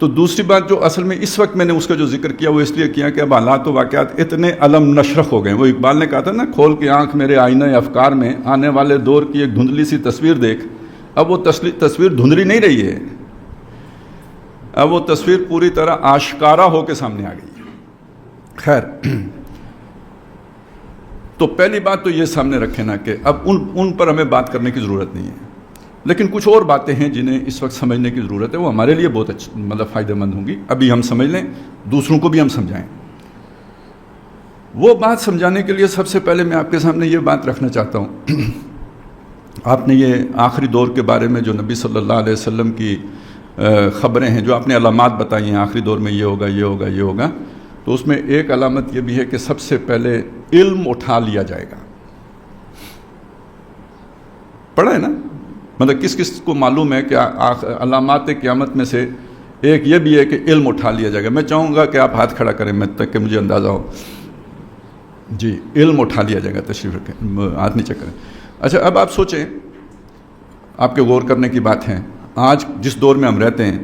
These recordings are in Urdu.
تو دوسری بات جو اصل میں اس وقت میں نے اس کا جو ذکر کیا وہ اس لیے کیا کہ اب حالات و واقعات اتنے علم نشرح ہو گئے. وہ اقبال نے کہا تھا نا، کھول کے آنکھ میرے آئینہ افکار میں آنے والے دور کی ایک دھندلی سی تصویر دیکھ. اب وہ تصویر دھندلی نہیں رہی ہے، اب وہ تصویر پوری طرح آشکارا ہو کے سامنے آ گئی. خیر، تو پہلی بات تو یہ سامنے رکھے نا کہ اب ان پر ہمیں بات کرنے کی ضرورت نہیں ہے، لیکن کچھ اور باتیں ہیں جنہیں اس وقت سمجھنے کی ضرورت ہے. وہ ہمارے لیے بہت اچھا فائدہ مند ہوں گی. ابھی ہم سمجھ لیں، دوسروں کو بھی ہم سمجھائیں. وہ بات سمجھانے کے لیے سب سے پہلے میں آپ کے سامنے یہ بات رکھنا چاہتا ہوں. آپ نے یہ آخری دور کے بارے میں جو نبی صلی اللہ علیہ وسلم کی خبریں ہیں، جو آپ نے علامات بتائی ہیں آخری دور میں یہ ہوگا یہ ہوگا یہ ہوگا، تو اس میں ایک علامت یہ بھی ہے کہ سب سے پہلے علم اٹھا لیا جائے گا. پڑھا ہے نا؟ مطلب کس کس کو معلوم ہے کہ علامات قیامت میں سے ایک یہ بھی ہے کہ علم اٹھا لیا جائے گا. میں چاہوں گا کہ آپ ہاتھ کھڑا کریں میں تک کہ مجھے اندازہ ہو. جی، علم اٹھا لیا جائے گا. تشریف رکھیں، ہاتھ نیچے کریں. اچھا، اب آپ سوچیں، آپ کے غور کرنے کی بات ہے. آج جس دور میں ہم رہتے ہیں،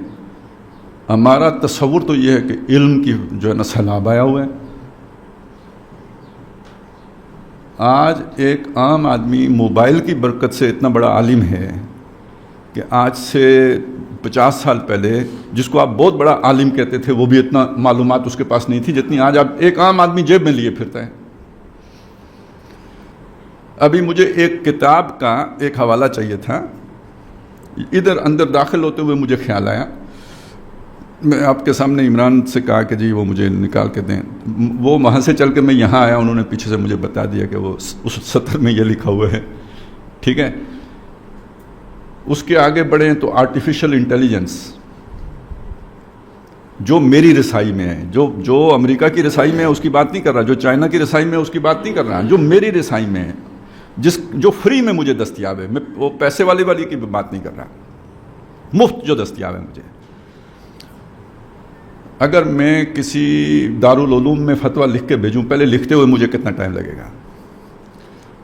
ہمارا تصور تو یہ ہے کہ علم کی جو ہے نا سیلاب آیا ہوا ہے. آج ایک عام آدمی موبائل کی برکت سے اتنا بڑا عالم ہے کہ آج سے 50 سال پہلے جس کو آپ بہت بڑا عالم کہتے تھے وہ بھی اتنا معلومات اس کے پاس نہیں تھی جتنی آج آپ ایک عام آدمی جیب میں لیے پھرتا ہے. ابھی مجھے ایک کتاب کا ایک حوالہ چاہیے تھا. ادھر اندر داخل ہوتے ہوئے مجھے خیال آیا، میں آپ کے سامنے عمران سے کہا کہ جی وہ مجھے نکال کے دیں. وہ وہاں سے چل کے میں یہاں آیا، انہوں نے پیچھے سے مجھے بتا دیا کہ وہ اس سطر میں یہ لکھا ہوا ہے. ٹھیک ہے، اس کے آگے بڑھیں تو آرٹیفیشل انٹیلیجنس جو میری رسائی میں ہے، جو امریکہ کی رسائی میں ہے اس کی بات نہیں کر رہا، جو چائنا کی رسائی میں ہے اس کی بات نہیں کر رہا، جو میری رسائی میں ہے، جو فری میں مجھے دستیاب ہے. میں وہ پیسے والی کی بات نہیں کر رہا، مفت جو دستیاب ہے مجھے. اگر میں کسی دارالعلوم میں فتویٰ لکھ کے بھیجوں، پہلے لکھتے ہوئے مجھے کتنا ٹائم لگے گا،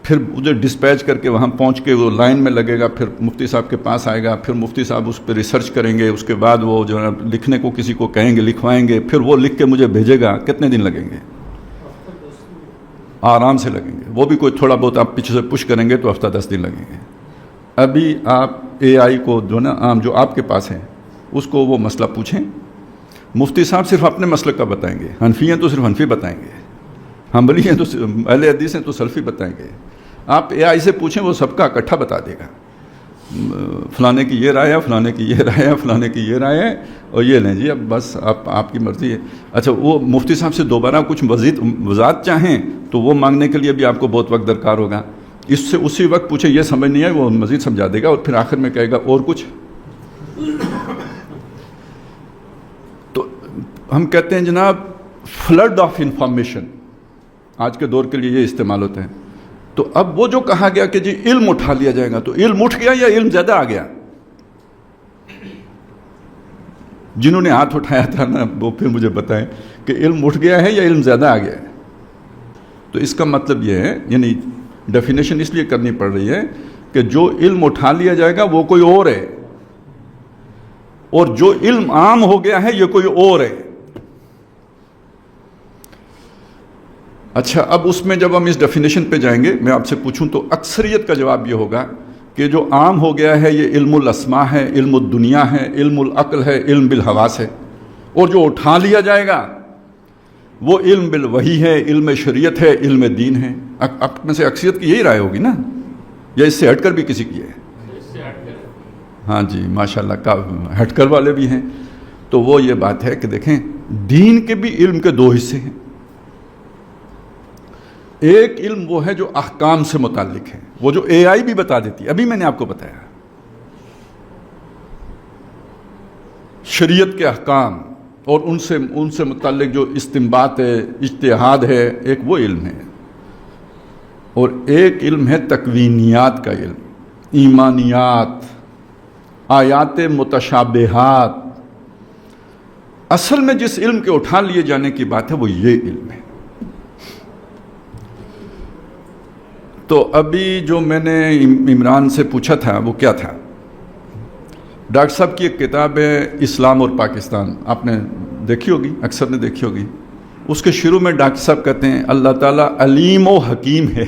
پھر مجھے ڈسپیچ کر کے وہاں پہنچ کے وہ لائن میں لگے گا، پھر مفتی صاحب کے پاس آئے گا، پھر مفتی صاحب اس پہ ریسرچ کریں گے، اس کے بعد وہ جو ہے لکھنے کو کسی کو کہیں گے لکھوائیں گے، پھر وہ لکھ کے مجھے بھیجے گا. کتنے دن لگیں گے؟ آرام سے لگیں گے. وہ بھی کوئی تھوڑا بہت آپ پیچھے سے پش کریں گے تو ہفتہ 10 دن لگیں گے. ابھی آپ اے آئی کو جو نا عام جو آپ کے پاس ہے اس کو وہ مسئلہ پوچھیں، مفتی صاحب صرف اپنے مسلک کا بتائیں گے، حنفی ہیں تو صرف حنفی بتائیں گے، حنبلی ہیں تو اہل حدیث ہیں تو سلفی بتائیں گے. آپ اے آئی سے پوچھیں وہ سب کا اکٹھا بتا دے گا، فلانے کی یہ رائے ہے، فلانے کی یہ رائے ہے، فلانے کی یہ رائے ہے، اور یہ لیں جی اب بس آپ کی مرضی ہے. اچھا، وہ مفتی صاحب سے دوبارہ کچھ مزید وضاحت چاہیں تو وہ مانگنے کے لیے بھی آپ کو بہت وقت درکار ہوگا. اس سے اسی وقت پوچھیں یہ سمجھ نہیں ہے، وہ مزید سمجھا دے گا، اور پھر آخر میں کہے گا اور کچھ. تو ہم کہتے ہیں جناب فلڈ آف انفارمیشن آج کے دور کے لیے یہ استعمال ہوتے ہیں. تو اب وہ جو کہا گیا کہ جی علم اٹھا لیا جائے گا، تو علم اٹھ گیا یا علم زیادہ آ گیا؟ جنہوں نے ہاتھ اٹھایا تھا نا وہ پھر مجھے بتائیں کہ علم اٹھ گیا ہے یا علم زیادہ آ گیا ہے. تو اس کا مطلب یہ ہے، یعنی ڈیفینیشن اس لیے کرنی پڑ رہی ہے کہ جو علم اٹھا لیا جائے گا وہ کوئی اور ہے، اور جو علم عام ہو گیا ہے یہ کوئی اور ہے. اچھا، اب اس میں جب ہم اس ڈیفینیشن پہ جائیں گے، میں آپ سے پوچھوں تو اکثریت کا جواب یہ ہوگا کہ جو عام ہو گیا ہے یہ علم الاسماء ہے، علم الدنیا ہے، علم العقل ہے، علم بالحواس ہے. اور جو اٹھا لیا جائے گا وہ علم بالوحی ہے، علم شریعت ہے، علم دین ہے. اب میں سے اکثریت کی یہی رائے ہوگی نا، یا اس سے ہٹ کر بھی کسی کی ہے؟ ہاں جی، ماشاءاللہ کا ہٹ کر والے بھی ہیں. تو وہ یہ بات ہے کہ دیکھیں دین کے بھی علم کے 2 حصے ہیں. ایک علم وہ ہے جو احکام سے متعلق ہے، وہ جو اے آئی بھی بتا دیتی ہے، ابھی میں نے آپ کو بتایا شریعت کے احکام اور ان سے متعلق جو استنباط ہے، اجتہاد ہے، ایک وہ علم ہے. اور ایک علم ہے تکوینیات کا علم، ایمانیات، آیات متشابہات. اصل میں جس علم کے اٹھا لیے جانے کی بات ہے وہ یہ علم ہے. تو ابھی جو میں نے عمران سے پوچھا تھا وہ کیا تھا ڈاکٹر صاحب کی ایک کتاب ہے اسلام اور پاکستان، آپ نے دیکھی ہوگی، اکثر نے دیکھی ہوگی. اس کے شروع میں ڈاکٹر صاحب کہتے ہیں اللہ تعالیٰ علیم و حکیم ہے،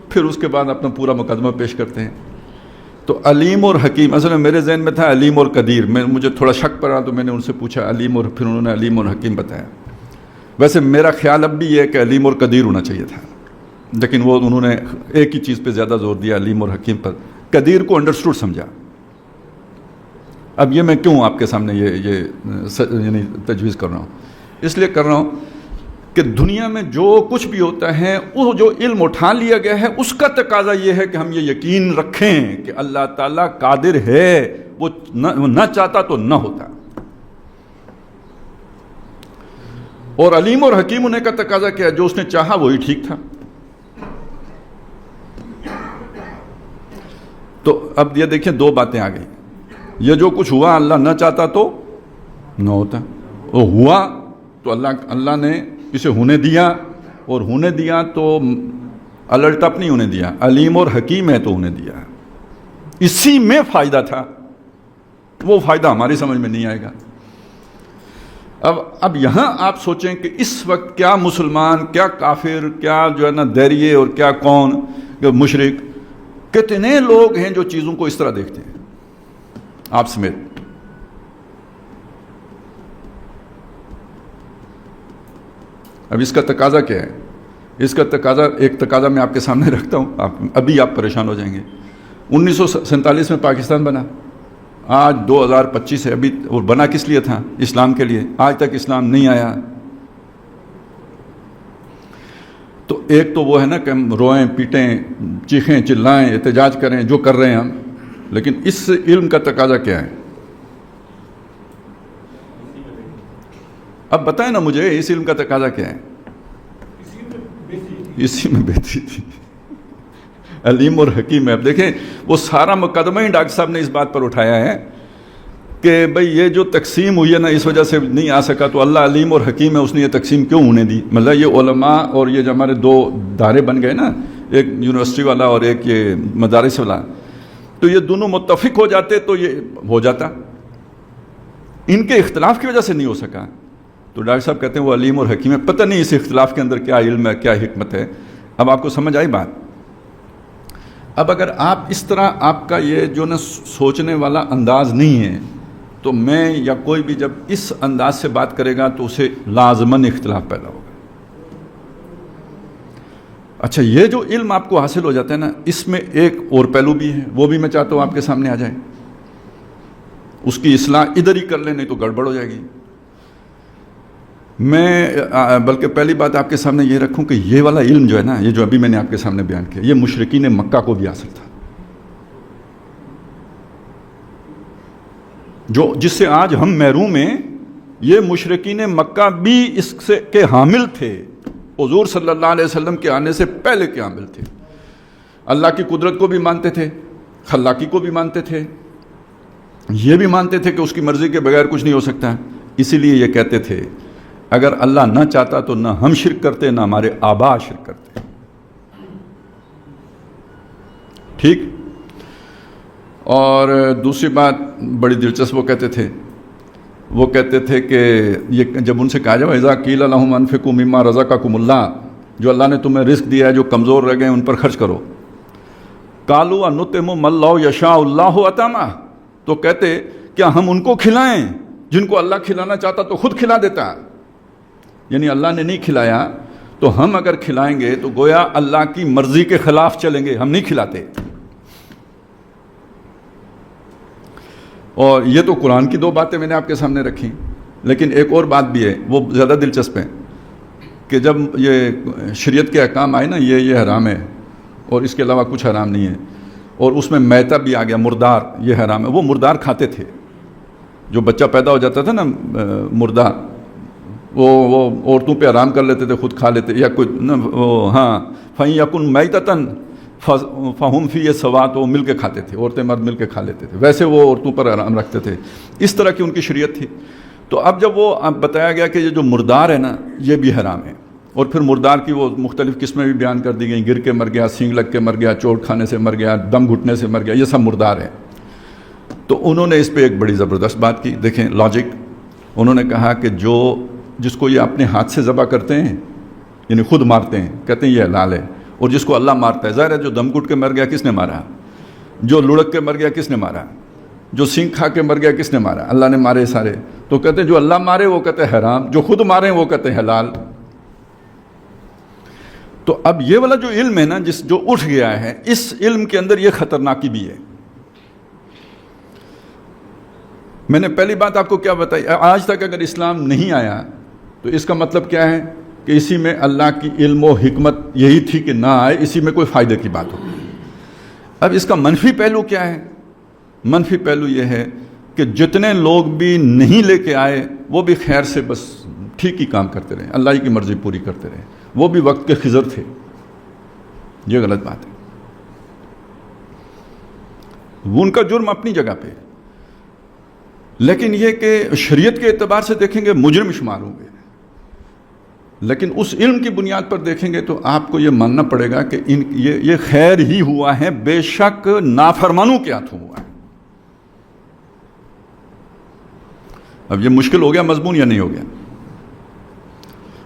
پھر اس کے بعد اپنا پورا مقدمہ پیش کرتے ہیں. تو علیم اور حکیم، اصل میں میرے ذہن میں تھا علیم اور قدیر، مجھے تھوڑا شک پڑا تو میں نے ان سے پوچھا علیم، اور پھر انہوں نے علیم اور حکیم بتایا. ویسے میرا خیال اب بھی یہ ہے کہ علیم اور قدیر ہونا چاہیے تھا، لیکن وہ انہوں نے ایک ہی چیز پہ زیادہ زور دیا، علیم اور حکیم پر. قدیر کو انڈرسٹوڈ سمجھا. اب یہ میں کیوں آپ کے سامنے یہ یعنی تجویز کر رہا ہوں؟ اس لیے کر رہا ہوں کہ دنیا میں جو کچھ بھی ہوتا ہے وہ جو علم اٹھا لیا گیا ہے اس کا تقاضا یہ ہے کہ ہم یہ یقین رکھیں کہ اللہ تعالیٰ قادر ہے، وہ نہ چاہتا تو نہ ہوتا. اور علیم اور حکیم ہونے کا تقاضا کیا ہے؟ جو اس نے چاہا وہی ٹھیک تھا. تو اب یہ دیکھیں دو باتیں آ گئی. یہ جو کچھ ہوا اللہ نہ چاہتا تو نہ ہوتا، وہ ہوا تو اللہ نے اسے ہونے دیا، اور ہونے دیا تو الرٹ اپ نہیں ہونے دیا، علیم اور حکیم ہے تو ہونے دیا. اسی میں فائدہ تھا، وہ فائدہ ہماری سمجھ میں نہیں آئے گا. اب یہاں آپ سوچیں کہ اس وقت کیا مسلمان، کیا کافر، کیا جو ہے نا دیریے، اور کیا کون مشرک، کتنے لوگ ہیں جو چیزوں کو اس طرح دیکھتے ہیں آپ سمیت. اب اس کا تقاضا کیا ہے؟ اس کا تقاضا، ایک تقاضا میں آپ کے سامنے رکھتا ہوں، ابھی آپ پریشان ہو جائیں گے. 1947 میں پاکستان بنا، آج 2025 ہے ابھی، اور بنا کس لیے تھا؟ اسلام کے لیے. آج تک اسلام نہیں آیا. تو ایک تو وہ ہے نا کہ ہم روئیں پیٹیں، چیخیں چلائیں، احتجاج کریں، جو کر رہے ہیں ہم، لیکن اس علم کا تقاضا کیا ہے؟ اب بتائیں نا مجھے، اس علم کا تقاضا کیا ہے؟ اسی میں بہتری تھی. علیم اور حکیم ہے. اب دیکھیں وہ سارا مقدمہ ہی ڈاکٹر صاحب نے اس بات پر اٹھایا ہے کہ بھئی یہ جو تقسیم ہوئی ہے نا اس وجہ سے نہیں آ سکا، تو اللہ علیم اور حکیم ہے، اس نے یہ تقسیم کیوں ہونے دی؟ مطلب یہ علماء اور یہ جو ہمارے دو دائرے بن گئے نا، ایک یونیورسٹی والا اور ایک یہ مدارس والا، تو یہ دونوں متفق ہو جاتے تو یہ ہو جاتا. ان کے اختلاف کی وجہ سے نہیں ہو سکا. تو ڈاکٹر صاحب کہتے ہیں وہ علیم اور حکیم ہے. پتہ نہیں اس اختلاف کے اندر کیا علم ہے، کیا حکمت ہے. اب آپ کو سمجھ آئی بات؟ اب اگر آپ اس طرح، آپ کا یہ جو نا سوچنے والا انداز نہیں ہے، تو میں یا کوئی بھی جب اس انداز سے بات کرے گا تو اسے لازماً اختلاف پیدا ہوگا. اچھا، یہ جو علم آپ کو حاصل ہو جاتا ہے نا، اس میں ایک اور پہلو بھی ہے، وہ بھی میں چاہتا ہوں آپ کے سامنے آ جائے. اس کی اصلاح ادھر ہی کر لیں، نہیں تو گڑبڑ ہو جائے گی. میں بلکہ پہلی بات آپ کے سامنے یہ رکھوں کہ یہ والا علم جو ہے نا، یہ جو ابھی میں نے آپ کے سامنے بیان کیا، یہ مشرکین مکہ کو بھی حاصل تھا، جس سے آج ہم محروم ہیں. یہ مشرکین مکہ بھی اس سے کے حامل تھے، حضور صلی اللہ علیہ وسلم کے آنے سے پہلے کے حامل تھے. اللہ کی قدرت کو بھی مانتے تھے، خلاقی کو بھی مانتے تھے، یہ بھی مانتے تھے کہ اس کی مرضی کے بغیر کچھ نہیں ہو سکتا. اسی لیے یہ کہتے تھے اگر اللہ نہ چاہتا تو نہ ہم شرک کرتے، نہ ہمارے آبا شرک کرتے. ٹھیک. اور دوسری بات بڑی دلچسپ، وہ کہتے تھے کہ یہ جب ان سے کہا جائے اذا قیل لهم انفقوا مما رزقکم اللہ، جو اللہ نے تمہیں رزق دیا ہے، جو کمزور رہ گئے ان پر خرچ کرو. قالوا انطعم من لا یشاء اللہ اطعمہ، تو کہتے کیا ہم ان کو کھلائیں جن کو اللہ کھلانا چاہتا تو خود کھلا دیتا. یعنی اللہ نے نہیں کھلایا تو ہم اگر کھلائیں گے تو گویا اللہ کی مرضی کے خلاف چلیں گے، ہم نہیں کھلاتے. اور یہ تو قرآن کی دو باتیں میں نے آپ کے سامنے رکھی، لیکن ایک اور بات بھی ہے، وہ زیادہ دلچسپ ہے کہ جب یہ شریعت کے احکام آئے نا، یہ حرام ہے اور اس کے علاوہ کچھ حرام نہیں ہے، اور اس میں میتہ بھی آ گیا، مردار، یہ حرام ہے. وہ مردار کھاتے تھے، جو بچہ پیدا ہو جاتا تھا نا مردہ، وہ عورتوں پہ حرام کر لیتے تھے، خود کھا لیتے، یا کوئی ہاں فَإِن يَكُن مَيْتَةً فَهُمْ فِيهِ سَوَاءٌ، تو وہ مل کے کھاتے تھے، عورتیں مرد مل کے کھا لیتے تھے. ویسے وہ عورتوں پر حرام رکھتے تھے، اس طرح کی ان کی شریعت تھی. تو اب جب وہ بتایا گیا کہ یہ جو مردار ہے نا یہ بھی حرام ہے، اور پھر مردار کی وہ مختلف قسمیں بھی بیان کر دی گئیں، گر کے مر گیا، سینگ لگ کے مر گیا، چوٹ کھانے سے مر گیا، دم گھٹنے سے مر گیا، یہ سب مردار ہے. تو انہوں نے اس پہ ایک بڑی زبردست بات کی. دیکھیں لاجک, انہوں نے کہا کہ جس کو یہ اپنے ہاتھ سے ذبح کرتے ہیں, یعنی خود مارتے ہیں, کہتے ہیں یہ حلال ہے, اور جس کو اللہ مارتا ہے, ظاہر ہے جو دم گھٹ کے مر گیا کس نے مارا, جو لڑک کے مر گیا کس نے مارا, جو سینگ کھا کے مر گیا کس نے مارا, اللہ نے مارے سارے. تو کہتے ہیں جو اللہ مارے وہ کہتے ہیں حرام, جو خود مارے وہ کہتے ہیں حلال. تو اب یہ والا جو علم ہے نا, جو اٹھ گیا ہے, اس علم کے اندر یہ خطرناکی بھی ہے. میں نے پہلی بات آپ کو کیا بتائی, آج تک اگر اسلام نہیں آیا تو اس کا مطلب کیا ہے کہ اسی میں اللہ کی علم و حکمت یہی تھی کہ نہ آئے, اسی میں کوئی فائدے کی بات ہو. اب اس کا منفی پہلو کیا ہے؟ منفی پہلو یہ ہے کہ جتنے لوگ بھی نہیں لے کے آئے وہ بھی خیر سے بس ٹھیک ہی کام کرتے رہے, اللہ کی مرضی پوری کرتے رہے, وہ بھی وقت کے خضر تھے. یہ غلط بات ہے. وہ ان کا جرم اپنی جگہ پہ, لیکن یہ کہ شریعت کے اعتبار سے دیکھیں گے مجرم شمار ہوں گے, لیکن اس علم کی بنیاد پر دیکھیں گے تو آپ کو یہ ماننا پڑے گا کہ یہ خیر ہی ہوا ہے, بے شک نافرمانوں کے ہاتھوں ہوا ہے. اب یہ مشکل ہو گیا مضمون یا نہیں ہو گیا؟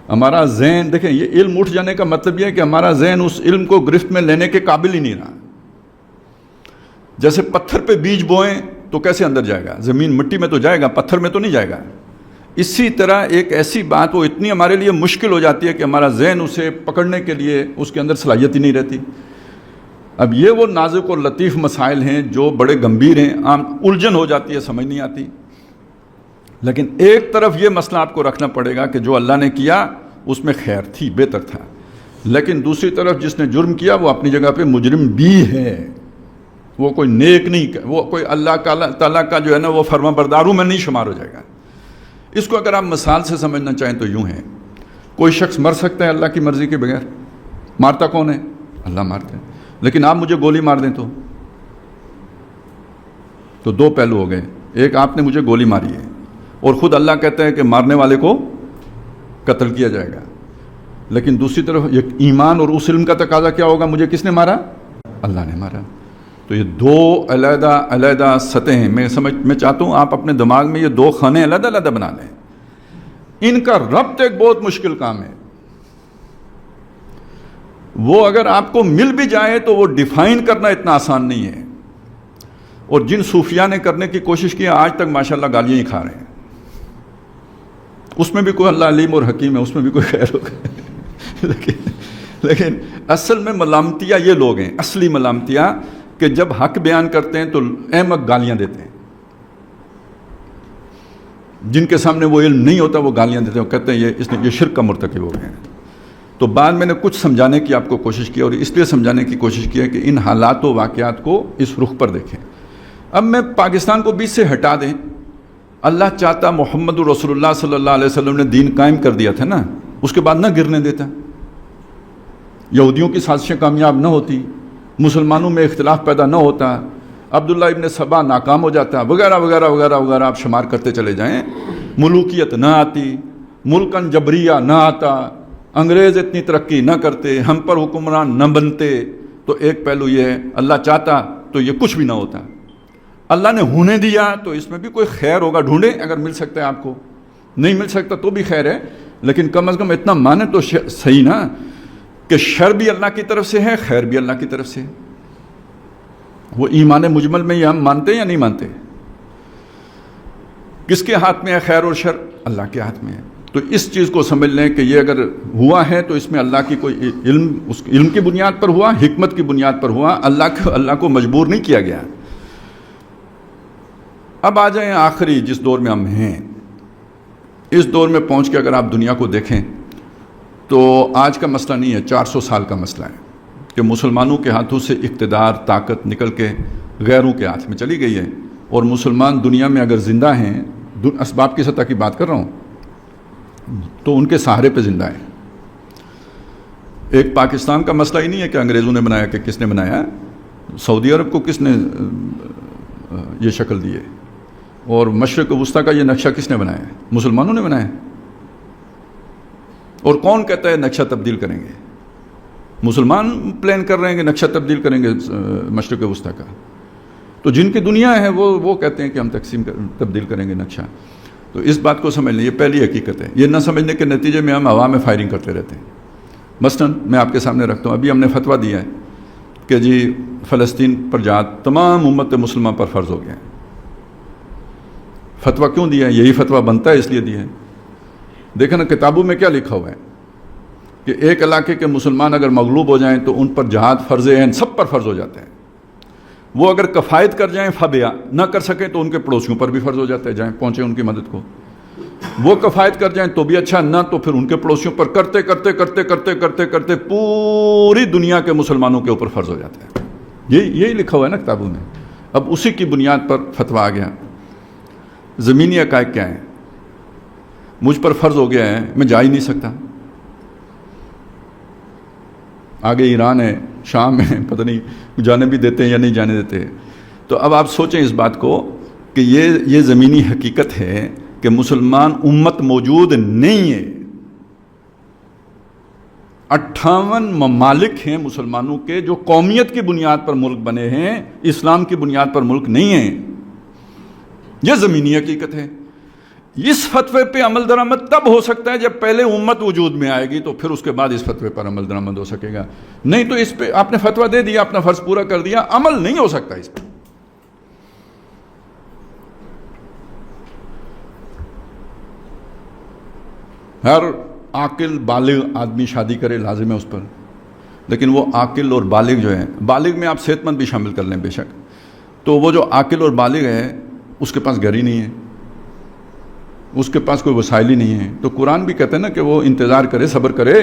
ہمارا ذہن دیکھیں, یہ علم اٹھ جانے کا مطلب یہ ہے کہ ہمارا ذہن اس علم کو گرفت میں لینے کے قابل ہی نہیں رہا. جیسے پتھر پہ بیج بوئیں تو کیسے اندر جائے گا؟ زمین مٹی میں تو جائے گا, پتھر میں تو نہیں جائے گا. اسی طرح ایک ایسی بات وہ اتنی ہمارے لیے مشکل ہو جاتی ہے کہ ہمارا ذہن اسے پکڑنے کے لیے اس کے اندر صلاحیت ہی نہیں رہتی. اب یہ وہ نازک اور لطیف مسائل ہیں جو بڑے گمبھیر ہیں, عام الجھن ہو جاتی ہے, سمجھ نہیں آتی. لیکن ایک طرف یہ مسئلہ آپ کو رکھنا پڑے گا کہ جو اللہ نے کیا اس میں خیر تھی, بہتر تھا, لیکن دوسری طرف جس نے جرم کیا وہ اپنی جگہ پہ مجرم بھی ہے. وہ کوئی نیک نہیں, وہ کوئی اللہ تعالیٰ کا جو ہے نا وہ فرما برداروں میں نہیں شمار ہو جائے گا. اس کو اگر آپ مثال سے سمجھنا چاہیں تو یوں ہے, کوئی شخص مر سکتا ہے اللہ کی مرضی کے بغیر. مارتا کون ہے؟ اللہ مارتے ہیں. لیکن آپ مجھے گولی مار دیں تو دو پہلو ہو گئے. ایک آپ نے مجھے گولی ماری ہے اور خود اللہ کہتا ہے کہ مارنے والے کو قتل کیا جائے گا, لیکن دوسری طرف ایمان اور اس علم کا تقاضا کیا ہوگا, مجھے کس نے مارا؟ اللہ نے مارا. تو یہ دو علیحدہ علیحدہ سطحیں ہیں. میں چاہتا ہوں آپ اپنے دماغ میں یہ دو خانے علیحدہ علیحدہ بنا لیں. ان کا ربط ایک بہت مشکل کام ہے. وہ اگر آپ کو مل بھی جائے تو وہ ڈیفائن کرنا اتنا آسان نہیں ہے. اور جن صوفیاء نے کرنے کی کوشش کی آج تک ماشاءاللہ گالیاں ہی کھا رہے ہیں. اس میں بھی کوئی اللہ علیم اور حکیم ہے, اس میں بھی کوئی خیر ہوگا. لیکن اصل میں ملامتیاں یہ لوگ ہیں, اصلی ملامتیاں, کہ جب حق بیان کرتے ہیں تو احمق گالیاں دیتے ہیں. جن کے سامنے وہ علم نہیں ہوتا وہ گالیاں دیتے ہیں, وہ کہتے ہیں یہ شرک کا مرتکب ہو گئے ہیں. تو بعد میں نے کچھ سمجھانے کی آپ کو کوشش کی, اور اس لیے سمجھانے کی کوشش کی ہے کہ ان حالات و واقعات کو اس رخ پر دیکھیں. اب میں پاکستان کو بیچ سے ہٹا دیں, اللہ چاہتا محمد رسول اللہ صلی اللہ علیہ وسلم نے دین قائم کر دیا تھا نا, اس کے بعد نہ گرنے دیتا, یہودیوں کی سازشیں کامیاب نہ ہوتی, مسلمانوں میں اختلاف پیدا نہ ہوتا, عبداللہ ابن سبا ناکام ہو جاتا, وغیرہ وغیرہ وغیرہ وغیرہ آپ شمار کرتے چلے جائیں. ملوکیت نہ آتی, ملکن جبریہ نہ آتا, انگریز اتنی ترقی نہ کرتے, ہم پر حکمران نہ بنتے. تو ایک پہلو یہ ہے, اللہ چاہتا تو یہ کچھ بھی نہ ہوتا. اللہ نے ہونے دیا تو اس میں بھی کوئی خیر ہوگا. ڈھونڈیں اگر مل سکتا ہے آپ کو, نہیں مل سکتا تو بھی خیر ہے, لیکن کم از کم اتنا مانے تو صحیح نا کہ شر بھی اللہ کی طرف سے ہے, خیر بھی اللہ کی طرف سے ہے. وہ ایمان مجمل میں یہ ہم مانتے ہیں یا نہیں مانتے؟ کس کے ہاتھ میں ہے خیر اور شر؟ اللہ کے ہاتھ میں ہے. تو اس چیز کو سمجھ لیں کہ یہ اگر ہوا ہے تو اس میں اللہ کی کوئی علم, اس علم کی بنیاد پر ہوا, حکمت کی بنیاد پر ہوا, اللہ کو مجبور نہیں کیا گیا. اب آ جائیں آخری جس دور میں ہم ہیں, اس دور میں پہنچ کے اگر آپ دنیا کو دیکھیں تو آج کا مسئلہ نہیں ہے, 400 سال کا مسئلہ ہے کہ مسلمانوں کے ہاتھوں سے اقتدار, طاقت نکل کے غیروں کے ہاتھ میں چلی گئی ہے. اور مسلمان دنیا میں اگر زندہ ہیں, اسباب کی سطح کی بات کر رہا ہوں, تو ان کے سہارے پہ زندہ ہیں. ایک پاکستان کا مسئلہ ہی نہیں ہے کہ انگریزوں نے بنایا کہ کس نے بنایا, سعودی عرب کو کس نے یہ شکل دی ہے, اور مشرق وسطیٰ کا یہ نقشہ کس نے بنایا ہے؟ مسلمانوں نے بنایا ہے. اور کون کہتا ہے نقشہ تبدیل کریں گے؟ مسلمان پلان کر رہے ہیں کہ نقشہ تبدیل کریں گے مشرق وسطیٰ کا. تو تو جن کی دنیا ہے وہ کہتے ہیں کہ ہم تبدیل کریں گے نقشہ. تو اس بات کو سمجھ لیں، یہ پہلی حقیقت ہے. یہ نہ سمجھنے کے نتیجے میں ہم ہوا میں فائرنگ کرتے رہتے ہیں. مثلاً میں آپ کے سامنے رکھتا ہوں، ابھی ہم نے فتویٰ دیا ہے کہ جی فلسطین پر جہاد تمام امت مسلمہ پر فرض ہو گیا ہے. فتویٰ کیوں دیا ہے؟ یہی فتویٰ بنتا ہے اس لیے دیا ہے. دیکھیں نا کتابوں میں کیا لکھا ہوا ہے کہ ایک علاقے کے مسلمان اگر مغلوب ہو جائیں تو ان پر جہاد فرض عین سب پر فرض ہو جاتا ہے. وہ اگر کفایت کر جائیں فبیا، نہ کر سکیں تو ان کے پڑوسیوں پر بھی فرض ہو جاتا ہے، جائیں پہنچیں ان کی مدد کو. وہ کفایت کر جائیں تو بھی اچھا، نہ تو پھر ان کے پڑوسیوں پر کرتے کرتے کرتے کرتے کرتے کرتے پوری دنیا کے مسلمانوں کے اوپر فرض ہو جاتا ہے. یہی لکھا ہوا ہے نا کتابوں میں. اب اسی کی بنیاد پر فتویٰ آ گیا. زمینی حقائق کیا ہیں؟ مجھ پر فرض ہو گیا ہے، میں جا ہی نہیں سکتا. آگے ایران ہے، شام ہے، پتہ نہیں جانے بھی دیتے ہیں یا نہیں جانے دیتے. تو اب آپ سوچیں اس بات کو کہ یہ زمینی حقیقت ہے کہ مسلمان امت موجود نہیں ہے. 58 ممالک ہیں مسلمانوں کے جو قومیت کی بنیاد پر ملک بنے ہیں، اسلام کی بنیاد پر ملک نہیں ہیں. یہ زمینی حقیقت ہے. اس فتوے پہ عمل درآمد تب ہو سکتا ہے جب پہلے امت وجود میں آئے گی، تو پھر اس کے بعد اس فتوے پر عمل درآمد ہو سکے گا. نہیں تو اس پہ آپ نے فتویٰ دے دیا، اپنا فرض پورا کر دیا، عمل نہیں ہو سکتا اس پہ. ہر عاقل بالغ آدمی شادی کرے، لازم ہے اس پر. لیکن وہ عاقل اور بالغ جو ہے، بالغ میں آپ صحت مند بھی شامل کر لیں بے شک، تو وہ جو عاقل اور بالغ ہے اس کے پاس گھر ہی نہیں ہے، اس کے پاس کوئی وسائل ہی نہیں ہے. تو قرآن بھی کہتے ہیں نا کہ وہ انتظار کرے، صبر کرے.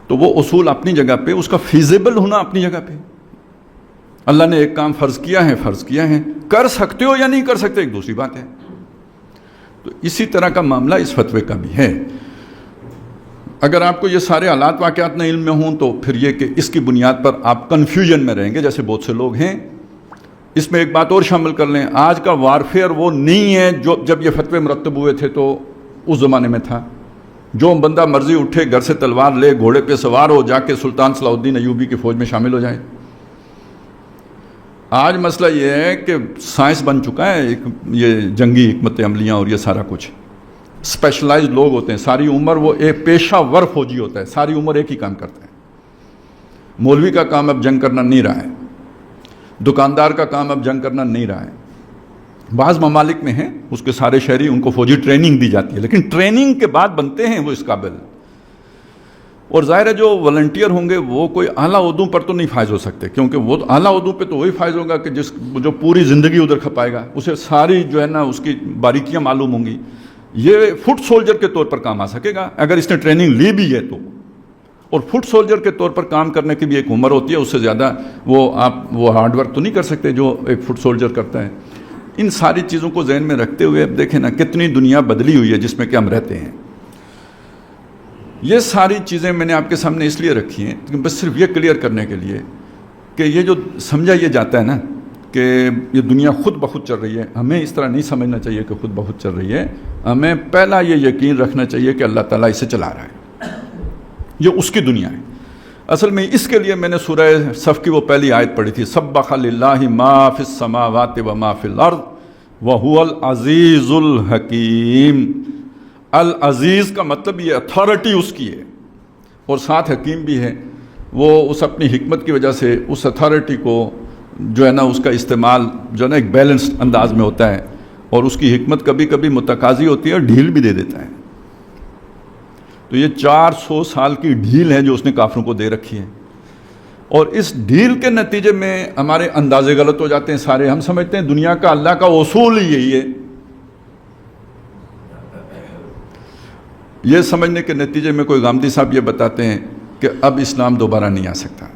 تو وہ اصول اپنی جگہ پہ، اس کا فیزیبل ہونا اپنی جگہ پہ. اللہ نے ایک کام فرض کیا ہے، کر سکتے ہو یا نہیں کر سکتے ایک دوسری بات ہے. تو اسی طرح کا معاملہ اس فتوے کا بھی ہے. اگر آپ کو یہ سارے حالات واقعات نہ علم میں ہوں تو پھر یہ کہ اس کی بنیاد پر آپ کنفیوژن میں رہیں گے، جیسے بہت سے لوگ ہیں. اس میں ایک بات اور شامل کر لیں، آج کا وارفیئر وہ نہیں ہے جو جب یہ فتوے مرتب ہوئے تھے تو اس زمانے میں تھا. جو بندہ مرضی اٹھے، گھر سے تلوار لے، گھوڑے پہ سوار ہو، جا کے سلطان صلاح الدین ایوبی کی فوج میں شامل ہو جائے. آج مسئلہ یہ ہے کہ سائنس بن چکا ہے، یہ جنگی حکمت عملیاں اور یہ سارا کچھ. اسپیشلائزڈ لوگ ہوتے ہیں، ساری عمر وہ ایک پیشہ ور فوجی ہوتا ہے، ساری عمر ایک ہی کام کرتا ہے. مولوی کا کام اب جنگ کرنا نہیں رہا ہے، دکاندار کا کام اب جنگ کرنا نہیں رہا ہے. بعض ممالک میں ہیں اس کے سارے شہری، ان کو فوجی ٹریننگ دی جاتی ہے، لیکن ٹریننگ کے بعد بنتے ہیں وہ اس قابل. اور ظاہر ہے جو والنٹیئر ہوں گے وہ کوئی اعلیٰ عہدوں پر تو نہیں فائز ہو سکتے، کیونکہ وہ اعلیٰ عہدوں پہ تو وہی فائز ہوگا کہ جو پوری زندگی ادھر کھپائے گا، اسے ساری جو ہے نا اس کی باریکیاں معلوم ہوں گی. یہ فٹ سولجر کے طور پر کام آ سکے گا اگر اس نے ٹریننگ لی بھی ہے تو. اور فٹ سولجر کے طور پر کام کرنے کی بھی ایک عمر ہوتی ہے، اس سے زیادہ وہ ہارڈ ورک تو نہیں کر سکتے جو ایک فٹ سولجر کرتا ہے. ان ساری چیزوں کو ذہن میں رکھتے ہوئے اب دیکھیں نا کتنی دنیا بدلی ہوئی ہے جس میں کہ ہم رہتے ہیں. یہ ساری چیزیں میں نے آپ کے سامنے اس لیے رکھی ہیں بس صرف یہ کلیئر کرنے کے لیے کہ یہ جو سمجھا یہ جاتا ہے نا کہ یہ دنیا خود بخود چل رہی ہے، ہمیں اس طرح نہیں سمجھنا چاہیے کہ خود بخود چل رہی ہے. ہمیں پہلا یہ یقین رکھنا چاہیے کہ اللہ تعالیٰ اسے چلا رہا ہے، یہ اس کی دنیا ہے. اصل میں اس کے لیے میں نے سورہ صف کی وہ پہلی آیت پڑھی تھی، سبح للہ ما فی السماوات و ما فی الارض وہو العزیز الحکیم. العزیز کا مطلب یہ اتھارٹی اس کی ہے اور ساتھ حکیم بھی ہے. وہ اس اپنی حکمت کی وجہ سے اس اتھارٹی کو جو ہے نا اس کا استعمال جو ہے نا ایک بیلنسڈ انداز میں ہوتا ہے، اور اس کی حکمت کبھی کبھی متقاضی ہوتی ہے اور ڈھیل بھی دے دیتا ہے. تو یہ 400 سال کی ڈھیل ہے جو اس نے کافروں کو دے رکھی ہے، اور اس ڈھیل کے نتیجے میں ہمارے اندازے غلط ہو جاتے ہیں سارے. ہم سمجھتے ہیں دنیا کا اللہ کا اصول ہی یہی ہے. یہ سمجھنے کے نتیجے میں کوئی غامدی صاحب یہ بتاتے ہیں کہ اب اسلام دوبارہ نہیں آ سکتا،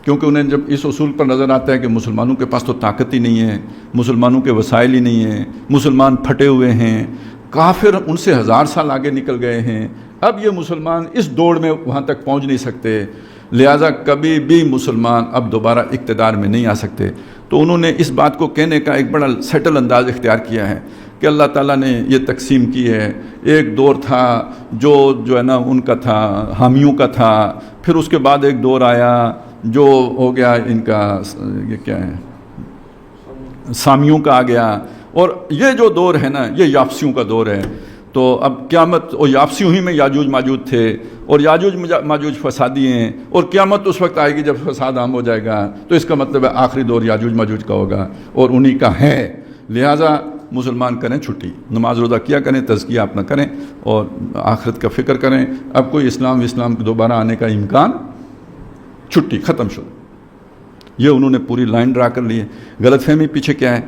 کیونکہ انہیں جب اس اصول پر نظر آتا ہے کہ مسلمانوں کے پاس تو طاقت ہی نہیں ہے، مسلمانوں کے وسائل ہی نہیں ہیں، مسلمان پھٹے ہوئے ہیں، کافر ان سے 1000 سال آگے نکل گئے ہیں، اب یہ مسلمان اس دوڑ میں وہاں تک پہنچ نہیں سکتے، لہٰذا کبھی بھی مسلمان اب دوبارہ اقتدار میں نہیں آ سکتے. تو انہوں نے اس بات کو کہنے کا ایک بڑا سیٹل انداز اختیار کیا ہے کہ اللہ تعالیٰ نے یہ تقسیم کی ہے. ایک دور تھا جو ہے نا ان کا تھا، حامیوں کا تھا، پھر اس کے بعد ایک دور آیا جو ہو گیا ان کا یہ کیا ہے سامیوں کا آ گیا، اور یہ جو دور ہے نا یہ یافسیوں کا دور ہے. تو اب قیامت، اور یافسیوں ہی میں یاجوج ماجوج تھے، اور یاجوج ماجوج فسادی ہیں، اور قیامت اس وقت آئے گی جب فساد عام ہو جائے گا. تو اس کا مطلب ہے آخری دور یاجوج ماجوج کا ہوگا اور انہی کا ہے. لہٰذا مسلمان کریں چھٹی، نماز روزہ کیا کریں، تزکیہ اپنا کریں اور آخرت کا فکر کریں. اب کوئی اسلام دوبارہ آنے کا امکان، چھٹی ختم شد. یہ انہوں نے پوری لائن ڈرا کر لی ہے. غلط فہمی پیچھے کیا ہے؟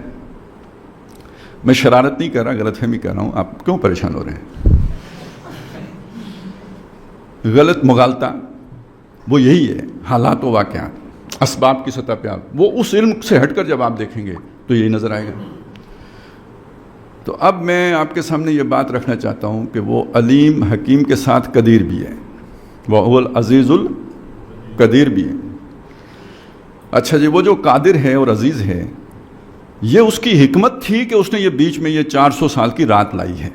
میں شرارت نہیں کر رہا، غلط فہمی کر رہا ہوں. آپ کیوں پریشان ہو رہے ہیں؟ غلط مغالطہ وہ یہی ہے، حالات و واقعات اسباب کی سطح پہ آپ وہ اس علم سے ہٹ کر جب آپ دیکھیں گے تو یہی نظر آئے گا. تو اب میں آپ کے سامنے یہ بات رکھنا چاہتا ہوں کہ وہ علیم حکیم کے ساتھ قدیر بھی ہے، وہ العزیز القدیر بھی ہے. اچھا جی، وہ جو قادر ہے اور عزیز ہے، یہ اس کی حکمت تھی کہ اس نے یہ بیچ میں یہ 400 سال کی رات لائی ہے.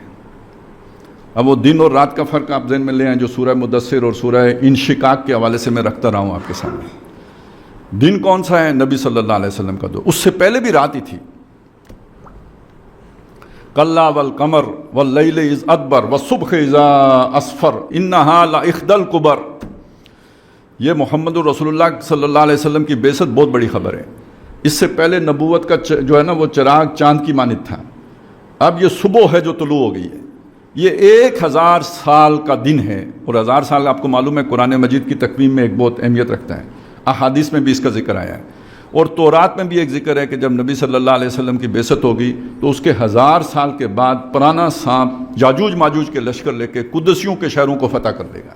اب وہ دن اور رات کا فرق آپ ذہن میں لے آئیں جو سورہ مدثر اور سورہ انشقاق کے حوالے سے میں رکھتا رہا ہوں آپ کے سامنے. دن کون سا ہے؟ نبی صلی اللہ علیہ وسلم کا دور. اس سے پہلے بھی رات ہی تھی. کلا والقمر واللیل اذ ادبر والصبح اذا اسفر انہا لاخد الکبر. یہ محمد رسول اللہ صلی اللہ علیہ وسلم کی بعثت بہت بڑی خبر ہے. اس سے پہلے نبوت کا جو ہے نا وہ چراغ چاند کی مانند تھا. اب یہ صبح ہے جو طلوع ہو گئی ہے. یہ 1000 سال کا دن ہے، اور 1000 سال آپ کو معلوم ہے قرآن مجید کی تقویم میں ایک بہت اہمیت رکھتا ہے. احادیث میں بھی اس کا ذکر آیا ہے، اور تورات میں بھی ایک ذکر ہے کہ جب نبی صلی اللہ علیہ وسلم کی بعثت ہوگی تو اس کے 1000 سال کے بعد پرانا سانپ یاجوج ماجوج کے لشکر لے کے قدسیوں کے شہروں کو فتح کر دے گا.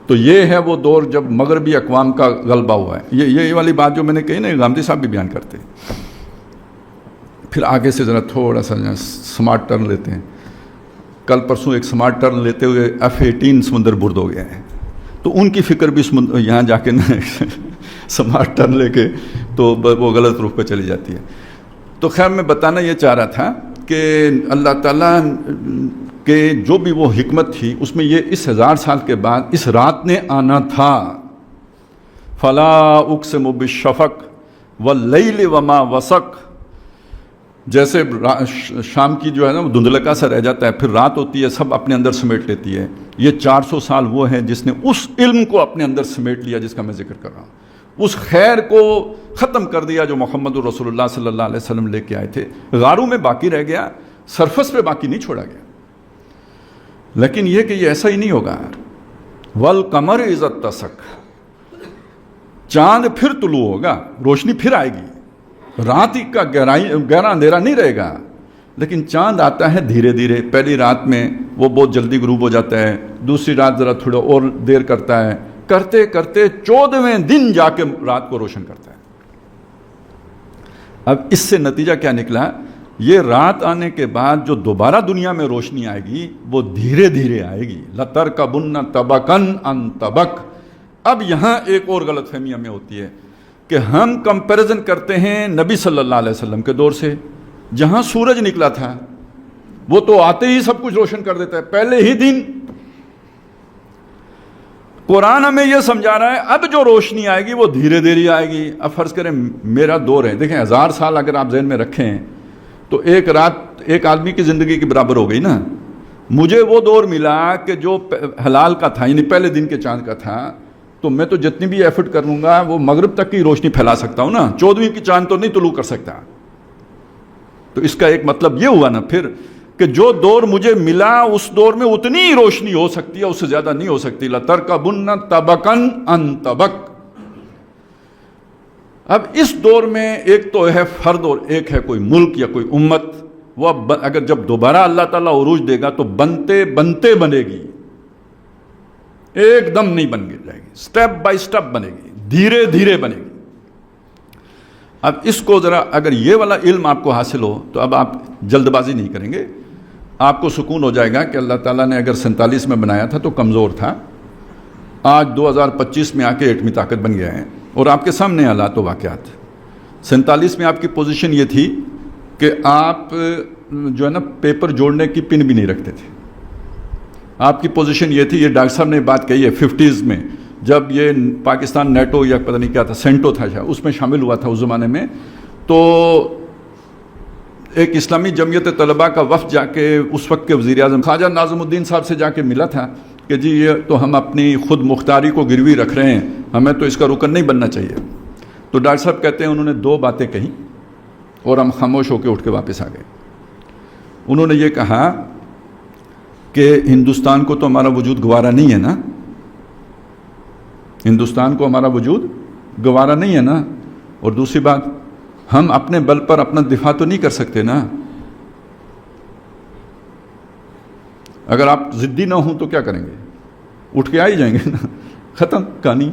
تو یہ ہے وہ دور جب مغربی اقوام کا غلبہ ہوا ہے. یہ والی بات جو میں نے کہی نا، غامدی صاحب بھی بیان کرتے ہیں. پھر آگے سے ذرا تھوڑا سا سمارٹ ٹرن لیتے ہیں. کل پرسوں ایک سمارٹ ٹرن لیتے ہوئے F-18 سمندر برد ہو گیا ہے. تو ان کی فکر بھی یہاں جا کے سمارٹ ٹرن لے کے تو وہ غلط روح پہ چلی جاتی ہے. تو خیر میں بتانا یہ چاہ رہا تھا کہ اللہ تعالیٰ کہ جو بھی وہ حکمت تھی اس میں یہ اس 1000 سال کے بعد اس رات نے آنا تھا. فلا اقسم بالشفق واللیل وما وسق. جیسے شام کی جو ہے نا وہ دھندلکا سا رہ جاتا ہے، پھر رات ہوتی ہے، سب اپنے اندر سمیٹ لیتی ہے. یہ 400 سال وہ ہے جس نے اس علم کو اپنے اندر سمیٹ لیا جس کا میں ذکر کر رہا ہوں. اس خیر کو ختم کر دیا جو محمد رسول اللہ صلی اللہ علیہ وسلم لے کے آئے تھے. غاروں میں باقی رہ گیا، سرفس پہ باقی نہیں چھوڑا گیا. لیکن یہ کہ یہ ایسا ہی نہیں ہوگا. والقمر اذا اتسق، چاند پھر طلوع ہوگا، روشنی پھر آئے گی. رات ہی کا گہرا اندھیرا نہیں رہے گا، لیکن چاند آتا ہے دھیرے دھیرے. پہلی رات میں وہ بہت جلدی غروب ہو جاتا ہے، دوسری رات ذرا تھوڑا اور دیر کرتا ہے، کرتے کرتے 14ویں دن جا کے رات کو روشن کرتا ہے. اب اس سے نتیجہ کیا نکلا؟ یہ رات آنے کے بعد جو دوبارہ دنیا میں روشنی آئے گی وہ دھیرے دھیرے آئے گی. لَتَرْكَبُنَّ طَبَقًا عَنْ طَبَقٍ. اب یہاں ایک اور غلط فہمی ہمیں ہوتی ہے کہ ہم کمپیریزن کرتے ہیں نبی صلی اللہ علیہ وسلم کے دور سے، جہاں سورج نکلا تھا وہ تو آتے ہی سب کچھ روشن کر دیتا ہے پہلے ہی دن. قرآن ہمیں یہ سمجھا رہا ہے اب جو روشنی آئے گی وہ دھیرے دھیرے آئے گی. اب فرض کریں میرا دور ہے، دیکھیں 1000 سال اگر آپ ذہن میں رکھیں تو ایک رات ایک آدمی کی زندگی کے برابر ہو گئی نا. مجھے وہ دور ملا کہ جو حلال کا تھا، یعنی پہلے دن کے چاند کا تھا، تو میں تو جتنی بھی ایفرٹ کروں گا وہ مغرب تک کی روشنی پھیلا سکتا ہوں نا، 14ویں کی چاند تو نہیں طلوع کر سکتا. تو اس کا ایک مطلب یہ ہوا نا پھر کہ جو دور مجھے ملا اس دور میں اتنی ہی روشنی ہو سکتی ہے، اس سے زیادہ نہیں ہو سکتی. لَتَرْكَبُنَّ طَبَقًا عَنْ طَبَقٍ. اب اس دور میں ایک تو ہے فرد اور ایک ہے کوئی ملک یا کوئی امت. وہ اگر جب دوبارہ اللہ تعالیٰ عروج دے گا تو بنتے بنتے بنے گی، ایک دم نہیں بن جائے گی، سٹیپ بائی سٹیپ بنے گی، دھیرے دھیرے بنے گی. اب اس کو ذرا اگر یہ والا علم آپ کو حاصل ہو تو اب آپ جلد بازی نہیں کریں گے. آپ کو سکون ہو جائے گا کہ اللہ تعالیٰ نے اگر 47 میں بنایا تھا تو کمزور تھا، آج 2025 میں آ کے ایٹمی طاقت بن گیا ہے. اور آپ کے سامنے حالات و واقعات. 47 میں آپ کی پوزیشن یہ تھی کہ آپ جو ہے نا پیپر جوڑنے کی پن بھی نہیں رکھتے تھے. آپ کی پوزیشن یہ تھی، یہ ڈاکٹر صاحب نے بات کہی ہے 50s میں جب یہ پاکستان نیٹو یا پتہ نہیں کیا تھا، سینٹو تھا شاید، اس میں شامل ہوا تھا اس زمانے میں، تو ایک اسلامی جمعیت طلباء کا وفد جا کے اس وقت کے وزیر اعظم خواجہ ناظم الدین صاحب سے جا کے ملا تھا کہ جی یہ تو ہم اپنی خود مختاری کو گروی رکھ رہے ہیں، ہمیں تو اس کا رکن نہیں بننا چاہیے۔ تو ڈاکٹر صاحب کہتے ہیں انہوں نے 2 باتیں کہیں اور ہم خاموش ہو کے اٹھ کے واپس آ گئے۔ انہوں نے یہ کہا کہ ہندوستان کو تو ہمارا وجود گوارا نہیں ہے نا، ہندوستان کو ہمارا وجود گوارا نہیں ہے نا، اور دوسری بات ہم اپنے بل پر اپنا دفاع تو نہیں کر سکتے نا، اگر آپ ضدی نہ ہوں تو کیا کریں گے، اٹھ کے آ ہی جائیں گے نا، ختم کہانی۔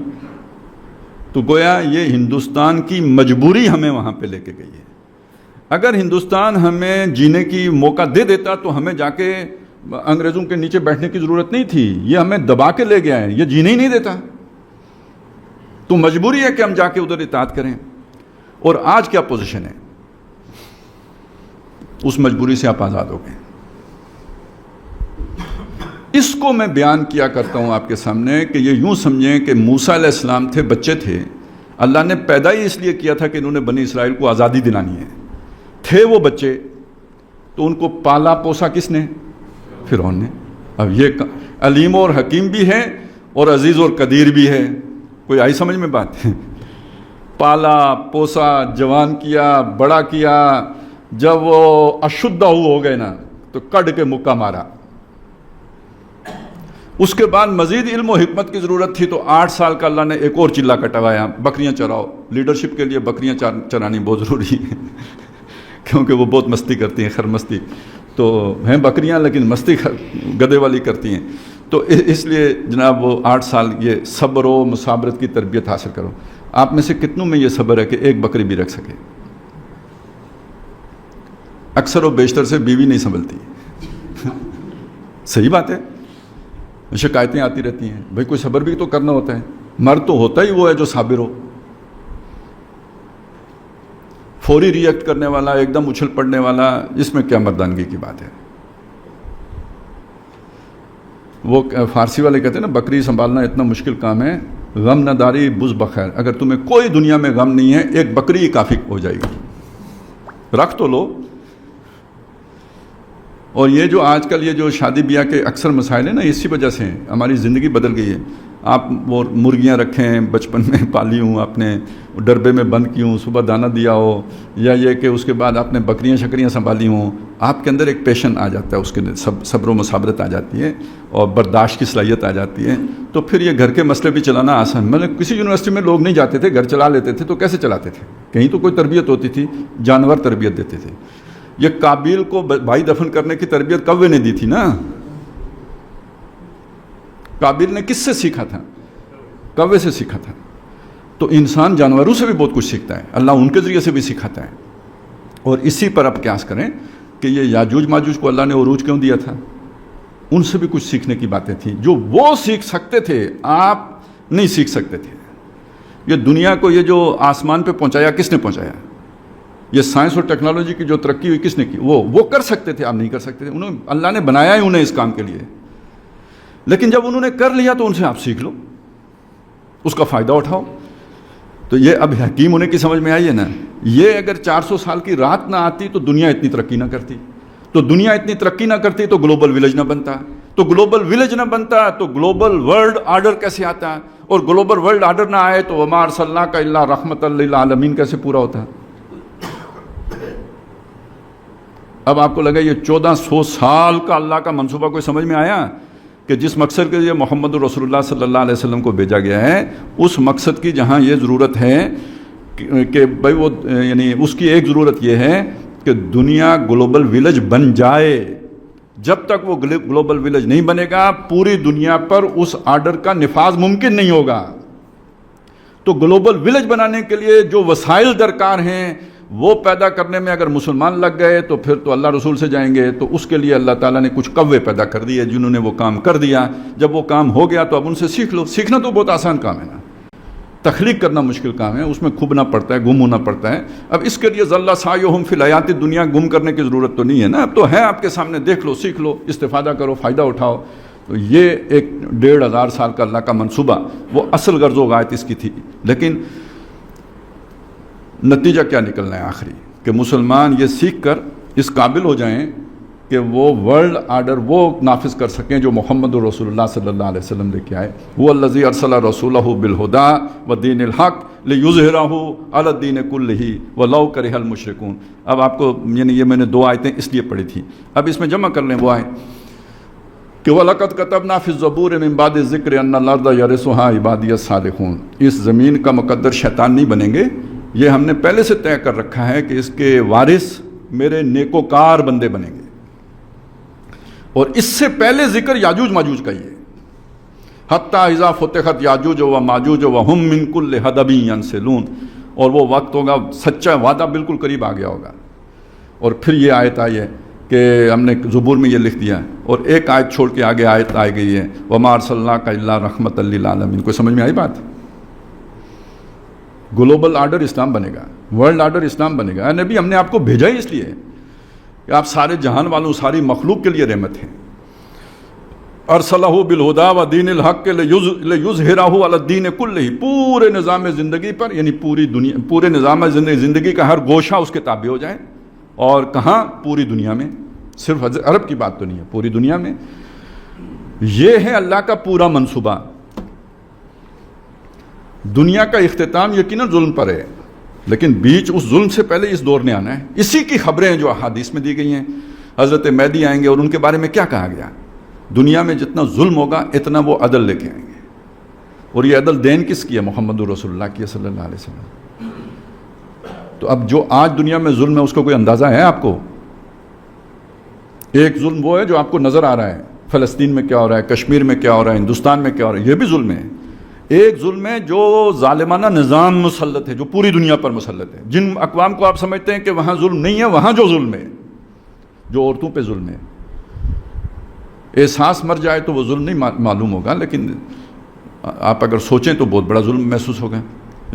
تو گویا یہ ہندوستان کی مجبوری ہمیں وہاں پہ لے کے گئی ہے۔ اگر ہندوستان ہمیں جینے کی موقع دے دیتا تو ہمیں جا کے انگریزوں کے نیچے بیٹھنے کی ضرورت نہیں تھی، یہ ہمیں دبا کے لے گیا ہے، یہ جینے ہی نہیں دیتا، تو مجبوری ہے کہ ہم جا کے ادھر اطاعت کریں۔ اور آج کیا پوزیشن ہے، اس مجبوری سے آپ آزاد ہو گئے۔ اس کو میں بیان کیا کرتا ہوں آپ کے سامنے کہ یہ یوں سمجھیں کہ موسیٰ علیہ السلام تھے، بچے تھے، اللہ نے پیدا ہی اس لیے کیا تھا کہ انہوں نے بنی اسرائیل کو آزادی دلانی ہے، تھے وہ بچے، تو ان کو پالا پوسا کس نے؟ فرعون نے۔ اب یہ علیم اور حکیم بھی ہے اور عزیز اور قدیر بھی ہے، کوئی آئی سمجھ میں بات؟ پالا پوسا، جوان کیا، بڑا کیا، جب وہ اشدہ ہو گئے نا تو کڈ کے مکہ مارا۔ اس کے بعد مزید علم و حکمت کی ضرورت تھی تو 8 سال کا اللہ نے ایک اور چلا کٹوایا، بکریاں چراؤ۔ لیڈرشپ کے لیے بکریاں چرانی بہت ضروری ہے کیونکہ وہ بہت مستی کرتی ہیں، خرمستی تو ہیں بکریاں، لیکن مستی گدے والی کرتی ہیں، تو اس لیے جناب وہ 8 سال یہ صبر و مصابرت کی تربیت حاصل کرو۔ آپ میں سے کتنوں میں یہ صبر ہے کہ ایک بکری بھی رکھ سکے؟ اکثر و بیشتر سے بیوی نہیں سنبھلتی صحیح بات ہے، شکایتیں آتی رہتی ہیں، بھائی کوئی صبر بھی تو کرنا ہوتا ہے، مرد تو ہوتا ہی وہ ہے جو صابر ہو، فوری ریئیکٹ کرنے والا، ایک دم اچھل پڑنے والا، اس میں کیا مردانگی کی بات ہے؟ وہ فارسی والے کہتے ہیں نا بکری سنبھالنا اتنا مشکل کام ہے، غم نہ داری بز بخیر، اگر تمہیں کوئی دنیا میں غم نہیں ہے ایک بکری ہی کافی ہو جائے گی، رکھ تو لو۔ اور یہ جو آج کل یہ جو شادی بیاہ کے اکثر مسائل ہیں نا، اسی وجہ سے ہماری زندگی بدل گئی ہے۔ آپ وہ مرغیاں رکھیں، بچپن میں پالی ہوں، اپنے ڈربے میں بند کی ہوں، صبح دانہ دیا ہو، یا یہ کہ اس کے بعد آپ نے بکریاں شکریاں سنبھالی ہوں، آپ کے اندر ایک پیشن آ جاتا ہے، اس کے صبر و مصابرت آ جاتی ہے اور برداشت کی صلاحیت آ جاتی ہے، تو پھر یہ گھر کے مسئلے بھی چلانا آسان۔ مطلب کسی یونیورسٹی میں لوگ نہیں جاتے تھے، گھر چلا لیتے تھے، تو کیسے چلاتے تھے؟ کہیں تو کوئی تربیت ہوتی تھی، جانور تربیت دیتے تھے۔ یہ قابیل کو بھائی دفن کرنے کی تربیت کوے نے دی تھی نا، قابیل نے کس سے سیکھا تھا؟ کوے سے سیکھا تھا۔ تو انسان جانوروں سے بھی بہت کچھ سیکھتا ہے، اللہ ان کے ذریعے سے بھی سکھاتا ہے۔ اور اسی پر آپ قیاس کریں کہ یہ یاجوج ماجوج کو اللہ نے عروج کیوں دیا تھا؟ ان سے بھی کچھ سیکھنے کی باتیں تھیں جو وہ سیکھ سکتے تھے، آپ نہیں سیکھ سکتے تھے۔ یہ دنیا کو یہ جو آسمان پہ پہنچایا کس نے پہنچایا؟ یہ سائنس اور ٹیکنالوجی کی جو ترقی ہوئی کس نے کی؟ وہ کر سکتے تھے، آپ نہیں کر سکتے تھے، اللہ نے بنایا ہی انہیں اس کام کے لیے۔ لیکن جب انہوں نے کر لیا تو ان سے آپ سیکھ لو، اس کا فائدہ اٹھاؤ۔ تو یہ اب حکیم ہونے کی سمجھ میں آئی ہے نا۔ یہ اگر 400 سال کی رات نہ آتی تو دنیا اتنی ترقی نہ کرتی، تو دنیا اتنی ترقی نہ کرتی تو گلوبل ولیج نہ بنتا، تو گلوبل ولیج نہ بنتا تو گلوبل ورلڈ آرڈر کیسے آتا، اور گلوبل ورلڈ آرڈر نہ آئے تو وما ارسلناک الا رحمۃ للعالمین کیسے پورا ہوتا؟ اب آپ کو لگا یہ 1400 سال کا اللہ کا منصوبہ کوئی سمجھ میں آیا کہ جس مقصد کے لیے محمد رسول اللہ صلی اللہ علیہ وسلم کو بھیجا گیا ہے، اس مقصد کی جہاں یہ ضرورت ہے کہ بھائی وہ یعنی اس کی ایک ضرورت یہ ہے کہ دنیا گلوبل ولیج بن جائے۔ جب تک وہ گلوبل ولیج نہیں بنے گا پوری دنیا پر اس آرڈر کا نفاذ ممکن نہیں ہوگا۔ تو گلوبل ولیج بنانے کے لیے جو وسائل درکار ہیں وہ پیدا کرنے میں اگر مسلمان لگ گئے تو پھر تو اللہ رسول سے جائیں گے۔ تو اس کے لیے اللہ تعالیٰ نے کچھ کوے پیدا کر دیے جنہوں نے وہ کام کر دیا۔ جب وہ کام ہو گیا تو اب ان سے سیکھ لو۔ سیکھنا تو بہت آسان کام ہے نا، تخلیق کرنا مشکل کام ہے، اس میں کھبنا پڑتا ہے، گم ہونا پڑتا ہے۔ اب اس کے لیے ذل سعیہم فی الحیات الدنیا گم کرنے کی ضرورت تو نہیں ہے نا، اب تو ہے آپ کے سامنے، دیکھ لو، سیکھ لو، استفادہ کرو، فائدہ اٹھاؤ۔ تو یہ ایک 1500 سال کا اللہ کا منصوبہ وہ اصل غرض و غایت اس کی تھی. لیکن نتیجہ کیا نکلنا ہے آخری؟ کہ مسلمان یہ سیکھ کر اس قابل ہو جائیں کہ وہ ورلڈ آرڈر وہ نافذ کر سکیں جو محمد رسول اللہ صلی اللہ علیہ وسلم لے کے آئے. وہ الذی ارسل رسولہ بالہدی ودین الحق لیظہرہ علی الدین کلہ ولو کرہ المشرکون. اب آپ کو یعنی یہ میں نے 2 آیتیں اس لیے پڑھی تھی, اب اس میں جمع کر لیں وہ آئے کہ وَلَقَدْ كَتَبْنَا فِي الزَّبُورِ مِن بَعْدِ الذِّكْرِ أَنَّ الْأَرْضَ يَرِثُهَا عِبَادِيَ الصَّالِحُونَ. اس زمین کا مقدر شیطان نہیں بنیں گے, یہ ہم نے پہلے سے طے کر رکھا ہے کہ اس کے وارث میرے نیکوکار بندے بنیں گے. اور اس سے پہلے ذکر یاجوج ماجوج کا ہی ہے. حتیٰ اذا فتحت یاجوج و ماجوج وہم من کل حدب ینسلون. اور وہ وقت ہوگا, سچا وعدہ بالکل قریب آ گیا ہوگا. اور پھر یہ آیت آئی ہے کہ ہم نے زبور میں یہ لکھ دیا, اور ایک آیت چھوڑ کے آگے آیت آئی گئی ہے وما ارسلناک الا رحمۃ للعالمین. کوئی سمجھ میں آئی بات؟ گلوبل آرڈر اسلام بنے گا, ورلڈ آرڈر اسلام بنے گا. نبی ہم نے آپ کو بھیجا ہی اس لیے کہ آپ سارے جہان والوں, ساری مخلوق کے لیے رحمت ہیں. ارسلہ بالہدی ودین الحق لیظہرہ علی الدین کلہ. پورے نظام زندگی پر, یعنی پوری دنیا, پورے نظام زندگی کا ہر گوشہ اس کے تابع ہو جائے. اور کہاں؟ پوری دنیا میں, صرف عرب کی بات تو نہیں ہے, پوری دنیا میں. یہ ہے اللہ کا پورا منصوبہ. دنیا کا اختتام یقیناً ظلم پر ہے, لیکن بیچ اس ظلم سے پہلے اس دور نے آنا ہے. اسی کی خبریں ہیں جو احادیث میں دی گئی ہیں. حضرت مہدی آئیں گے اور ان کے بارے میں کیا کہا گیا؟ دنیا میں جتنا ظلم ہوگا اتنا وہ عدل لے کے آئیں گے. اور یہ عدل دین کس کی ہے؟ محمد رسول اللہ کی صلی اللہ علیہ وسلم. تو اب جو آج دنیا میں ظلم ہے اس کا کوئی اندازہ ہے آپ کو؟ ایک ظلم وہ ہے جو آپ کو نظر آ رہا ہے, فلسطین میں کیا ہو رہا ہے, کشمیر میں کیا ہو رہا ہے, ہندوستان میں کیا ہو رہا ہے, یہ بھی ظلم ہے. ایک ظلم ہے جو ظالمانہ نظام مسلط ہے, جو پوری دنیا پر مسلط ہے. جن اقوام کو آپ سمجھتے ہیں کہ وہاں ظلم نہیں ہے, وہاں جو ظلم ہے, جو عورتوں پہ ظلم ہے, احساس مر جائے تو وہ ظلم نہیں معلوم ہوگا, لیکن آپ اگر سوچیں تو بہت بڑا ظلم محسوس ہوگا.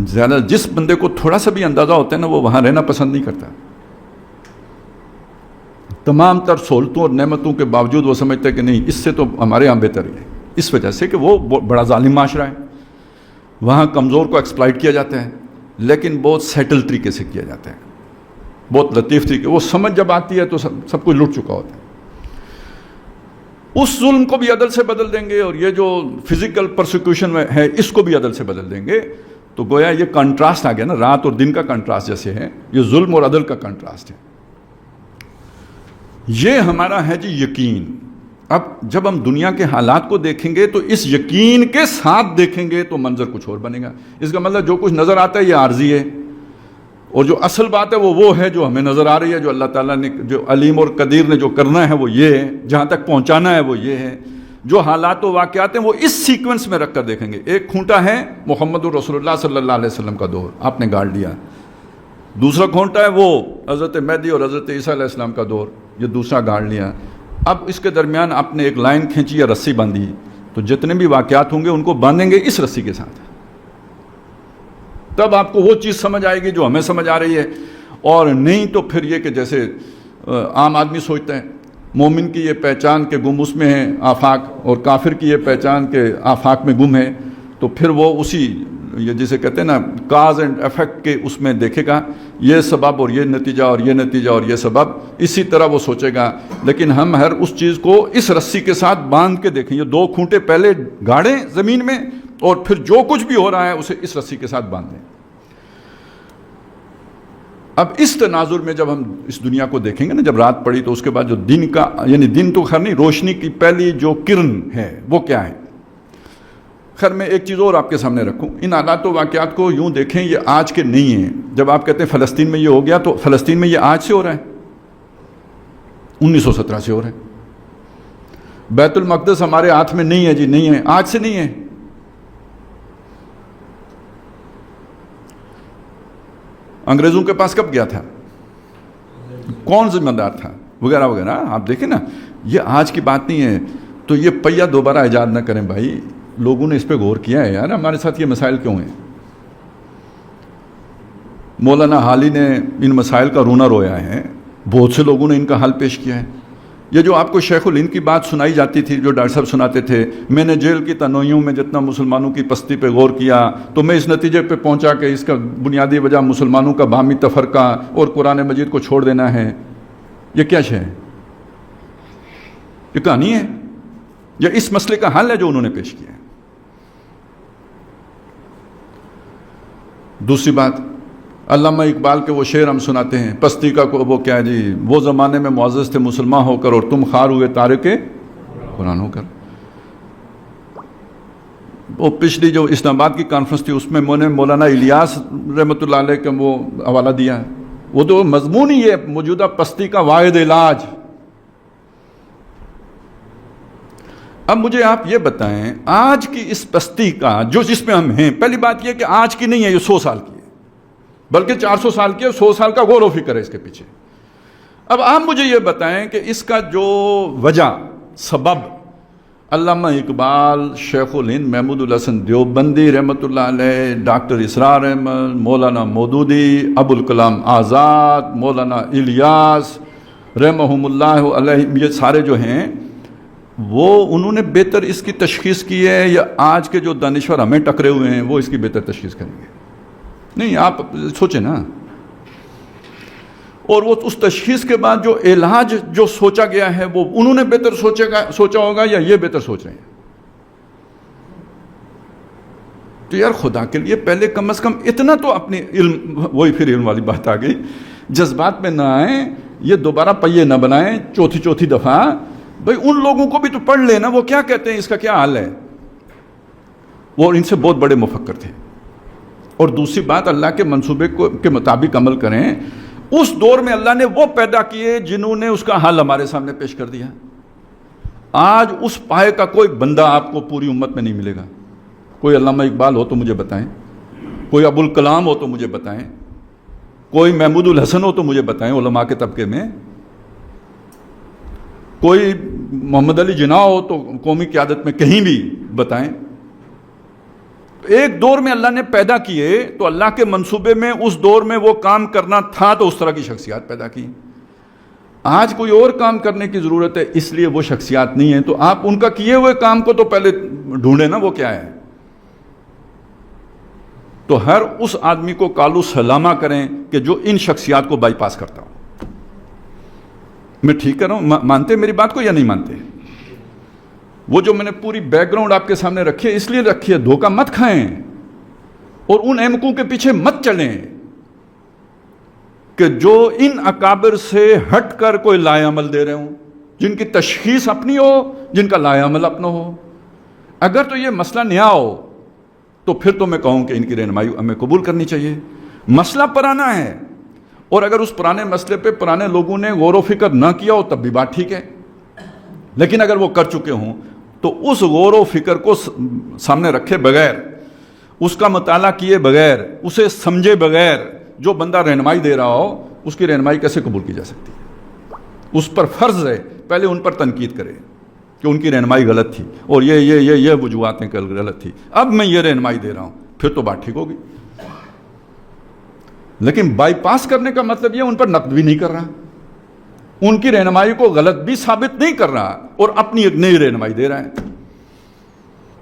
زیادہ جس بندے کو تھوڑا سا بھی اندازہ ہوتا ہے نا, وہ وہاں رہنا پسند نہیں کرتا. تمام تر سہولتوں اور نعمتوں کے باوجود وہ سمجھتا ہے کہ نہیں, اس سے تو ہمارے یہاں بہتر ہے. اس وجہ سے کہ وہ بڑا ظالم معاشرہ ہے, وہاں کمزور کو ایکسپلائٹ کیا جاتا ہے, لیکن بہت سیٹل طریقے سے کیا جاتا ہے, بہت لطیف طریقے. وہ سمجھ جب آتی ہے تو سب کچھ لٹ چکا ہوتا ہے. اس ظلم کو بھی عدل سے بدل دیں گے, اور یہ جو فزیکل پرسیکیوشن ہے اس کو بھی عدل سے بدل دیں گے. تو گویا یہ کنٹراسٹ آ گیا نا, رات اور دن کا کنٹراسٹ جیسے ہے, یہ ظلم اور عدل کا کنٹراسٹ ہے. یہ ہمارا ہے جی یقین. اب جب ہم دنیا کے حالات کو دیکھیں گے تو اس یقین کے ساتھ دیکھیں گے تو منظر کچھ اور بنے گا. اس کا مطلب جو کچھ نظر آتا ہے یہ عارضی ہے, اور جو اصل بات ہے وہ ہے جو ہمیں نظر آ رہی ہے, جو اللہ تعالیٰ نے, جو علیم اور قدیر نے جو کرنا ہے وہ یہ ہے, جہاں تک پہنچانا ہے وہ یہ ہے. جو حالات و واقعات ہیں وہ اس سیکوینس میں رکھ کر دیکھیں گے. ایک کھونٹا ہے محمد رسول اللہ صلی اللہ علیہ وسلم کا دور, آپ نے گاڑ لیا. دوسرا کھونٹا ہے وہ حضرت مہدی اور حضرت عیسیٰ علیہ السلام کا دور, یہ دوسرا گاڑ لیا. اب اس کے درمیان آپ نے ایک لائن کھینچی یا رسی باندھی, تو جتنے بھی واقعات ہوں گے ان کو باندھیں گے اس رسی کے ساتھ. تب آپ کو وہ چیز سمجھ آئے گی جو ہمیں سمجھ آ رہی ہے. اور نہیں تو پھر یہ کہ جیسے عام آدمی سوچتا ہے, مومن کی یہ پہچان کہ گم اس میں ہے آفاق, اور کافر کی یہ پہچان کہ آفاق میں گم ہے, تو پھر وہ اسی یہ جسے کہتے ہیں نا کاز اینڈ افیکٹ کے اس میں دیکھے گا, یہ سبب اور یہ نتیجہ اور یہ نتیجہ اور یہ سبب, اسی طرح وہ سوچے گا. لیکن ہم ہر اس چیز کو اس رسی کے ساتھ باندھ کے دیکھیں. یہ 2 کھونٹے پہلے گاڑیں زمین میں, اور پھر جو کچھ بھی ہو رہا ہے اسے اس رسی کے ساتھ باندھ دیں. اب اس تناظر میں جب ہم اس دنیا کو دیکھیں گے نا, جب رات پڑی تو اس کے بعد جو دن کا, یعنی دن تو خیر نہیں, روشنی کی پہلی جو کرن ہے وہ کیا ہے. خیر میں ایک چیز اور آپ کے سامنے رکھوں, ان حالات و واقعات کو یوں دیکھیں, یہ آج کے نہیں ہیں. جب آپ کہتے ہیں فلسطین میں یہ ہو گیا, تو فلسطین میں یہ آج سے ہو رہا ہے, 1917 سے ہو رہا ہے. بیت المقدس ہمارے ہاتھ میں نہیں ہے جی, نہیں ہے, آج سے نہیں ہے. انگریزوں کے پاس کب گیا تھا, کون ذمہ دار تھا, وغیرہ وغیرہ. آپ دیکھیں نا, یہ آج کی بات نہیں ہے. تو یہ پہیہ دوبارہ ایجاد نہ کریں بھائی, لوگوں نے اس پہ غور کیا ہے یار. ہمارے ساتھ یہ مسائل کیوں ہیں؟ مولانا حالی نے ان مسائل کا رونا رویا ہے, بہت سے لوگوں نے ان کا حل پیش کیا ہے. یہ جو آپ کو شیخ الہند کی بات سنائی جاتی تھی جو ڈاکٹر صاحب سناتے تھے، میں نے جیل کی تنوعیوں میں جتنا مسلمانوں کی پستی پہ غور کیا تو میں اس نتیجے پہ پہنچا کہ اس کا بنیادی وجہ مسلمانوں کا باہمی تفرقہ اور قرآن مجید کو چھوڑ دینا ہے. یہ کیا شے ہے؟ یہ کہانی ہے یا اس مسئلے کا حل ہے جو انہوں نے پیش کیا ہے؟ دوسری بات، علامہ اقبال کے وہ شعر ہم سناتے ہیں، پستی کا وہ کیا ہے جی، وہ زمانے میں معزز تھے مسلمان ہو کر اور تم خار ہوئے تارک قرآن ہو کر. وہ پچھلی جو اسلام آباد کی کانفرنس تھی اس میں میں نے مولانا الیاس رحمۃ اللہ علیہ کا وہ حوالہ دیا ہے. وہ تو مضمون ہی ہے موجودہ پستی کا واحد علاج. اب مجھے آپ یہ بتائیں آج کی اس پستی کا جو جس میں ہم ہیں، پہلی بات یہ کہ آج کی نہیں ہے، یہ 100 سال کی ہے، بلکہ 400 سال کی ہے، 100 سال کا غور و فکر ہے اس کے پیچھے. اب آپ مجھے یہ بتائیں کہ اس کا جو وجہ سبب علامہ اقبال، شیخ الہند محمود الحسن دیوبندی رحمۃ اللہ علیہ، ڈاکٹر اسرار احمد، مولانا مودودی، ابوالکلام آزاد، مولانا الیاس رحمہم اللہ علیہ، یہ سارے جو ہیں وہ انہوں نے بہتر اس کی تشخیص کی ہے یا آج کے جو دانشور ہمیں ٹکرے ہوئے ہیں وہ اس کی بہتر تشخیص کریں گے؟ نہیں، آپ سوچیں نا. اور وہ اس تشخیص کے بعد جو علاج جو سوچا گیا ہے وہ انہوں نے بہتر سوچا ہوگا یا یہ بہتر سوچ رہے ہیں؟ تو یار خدا کے لیے پہلے کم از کم اتنا تو اپنی علم، وہی پھر علم والی بات آ گئی، جذبات میں نہ آئیں، یہ دوبارہ پہیے نہ بنائیں چوتھی دفعہ. بھئی ان لوگوں کو بھی تو پڑھ لینا وہ کیا کہتے ہیں، اس کا کیا حال ہے. وہ ان سے بہت بڑے مفکر تھے. اور دوسری بات، اللہ کے منصوبے کے مطابق عمل کریں. اس دور میں اللہ نے وہ پیدا کیے جنہوں نے اس کا حل ہمارے سامنے پیش کر دیا. آج اس پائے کا کوئی بندہ آپ کو پوری امت میں نہیں ملے گا. کوئی علامہ اقبال ہو تو مجھے بتائیں، کوئی ابوالکلام ہو تو مجھے بتائیں، کوئی محمود الحسن ہو تو مجھے بتائیں علماء کے طبقے میں، کوئی محمد علی جناح ہو تو قومی قیادت میں کہیں بھی بتائیں. ایک دور میں اللہ نے پیدا کیے تو اللہ کے منصوبے میں اس دور میں وہ کام کرنا تھا تو اس طرح کی شخصیات پیدا کی. آج کوئی اور کام کرنے کی ضرورت ہے اس لیے وہ شخصیات نہیں ہیں. تو آپ ان کا کیے ہوئے کام کو تو پہلے ڈھونڈیں نا وہ کیا ہے. تو ہر اس آدمی کو کالو سلامہ کریں کہ جو ان شخصیات کو بائی پاس کرتا ہو. میں ٹھیک کر رہا ہوں؟ مانتے میری بات کو یا نہیں مانتے؟ وہ جو میں نے پوری بیک گراؤنڈ آپ کے سامنے رکھی ہے اس لیے رکھی ہے، دھوکہ مت کھائیں اور ان احمقوں کے پیچھے مت چلیں کہ جو ان اکابر سے ہٹ کر کوئی لائے عمل دے رہے ہوں، جن کی تشخیص اپنی ہو، جن کا لائے عمل اپنا ہو. اگر تو یہ مسئلہ نیا ہو تو پھر تو میں کہوں کہ ان کی رہنمائی ہمیں قبول کرنی چاہیے. مسئلہ پرانا ہے اور اگر اس پرانے مسئلے پہ پرانے لوگوں نے غور و فکر نہ کیا ہو تب بھی بات ٹھیک ہے، لیکن اگر وہ کر چکے ہوں تو اس غور و فکر کو سامنے رکھے بغیر، اس کا مطالعہ کیے بغیر، اسے سمجھے بغیر جو بندہ رہنمائی دے رہا ہو اس کی رہنمائی کیسے قبول کی جا سکتی ہے؟ اس پر فرض ہے پہلے ان پر تنقید کرے کہ ان کی رہنمائی غلط تھی اور یہ وجوہات ہیں کہ غلط تھی، اب میں یہ رہنمائی دے رہا ہوں، پھر تو بات ٹھیک ہوگی. لیکن بائی پاس کرنے کا مطلب یہ ان پر نقد بھی نہیں کر رہا، ان کی رہنمائی کو غلط بھی ثابت نہیں کر رہا اور اپنی ایک نئی رہنمائی دے رہا ہے.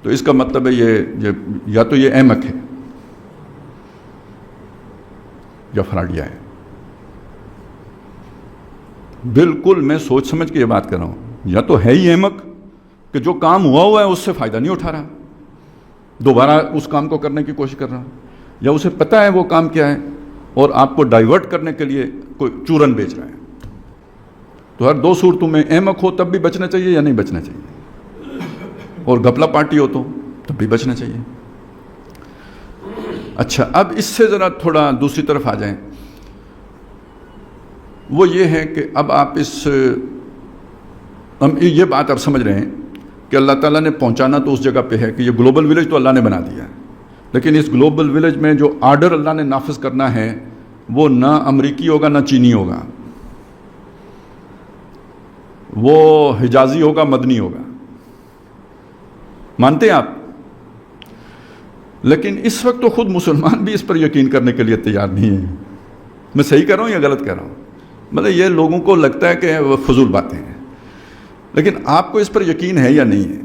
تو اس کا مطلب ہے یہ یا تو یہ احمق ہے یا فراڈیا ہے. بالکل میں سوچ سمجھ کے یہ بات کر رہا ہوں. یا تو ہے ہی احمق کہ جو کام ہوا ہے اس سے فائدہ نہیں اٹھا رہا، دوبارہ اس کام کو کرنے کی کوشش کر رہا، یا اسے پتہ ہے وہ کام کیا ہے اور آپ کو ڈائیورٹ کرنے کے لیے کوئی چورن بیچ رہا ہے. تو ہر دو صورتوں میں احمق ہو تب بھی بچنا چاہیے یا نہیں بچنا چاہیے، اور گھپلا پارٹی ہو تو تب بھی بچنا چاہیے. اچھا، اب اس سے ذرا تھوڑا دوسری طرف آ جائیں. وہ یہ ہے کہ اب آپ ہم یہ بات آپ سمجھ رہے ہیں کہ اللہ تعالیٰ نے پہنچانا تو اس جگہ پہ ہے کہ یہ گلوبل ولیج تو اللہ نے بنا دیا ہے، لیکن اس گلوبل ولیج میں جو آرڈر اللہ نے نافذ کرنا ہے وہ نہ امریکی ہوگا نہ چینی ہوگا، وہ حجازی ہوگا، مدنی ہوگا. مانتے ہیں آپ؟ لیکن اس وقت تو خود مسلمان بھی اس پر یقین کرنے کے لیے تیار نہیں ہیں. میں صحیح کہہ رہا ہوں یا غلط کہہ رہا ہوں؟ مطلب یہ لوگوں کو لگتا ہے کہ وہ فضول باتیں ہیں. لیکن آپ کو اس پر یقین ہے یا نہیں ہے؟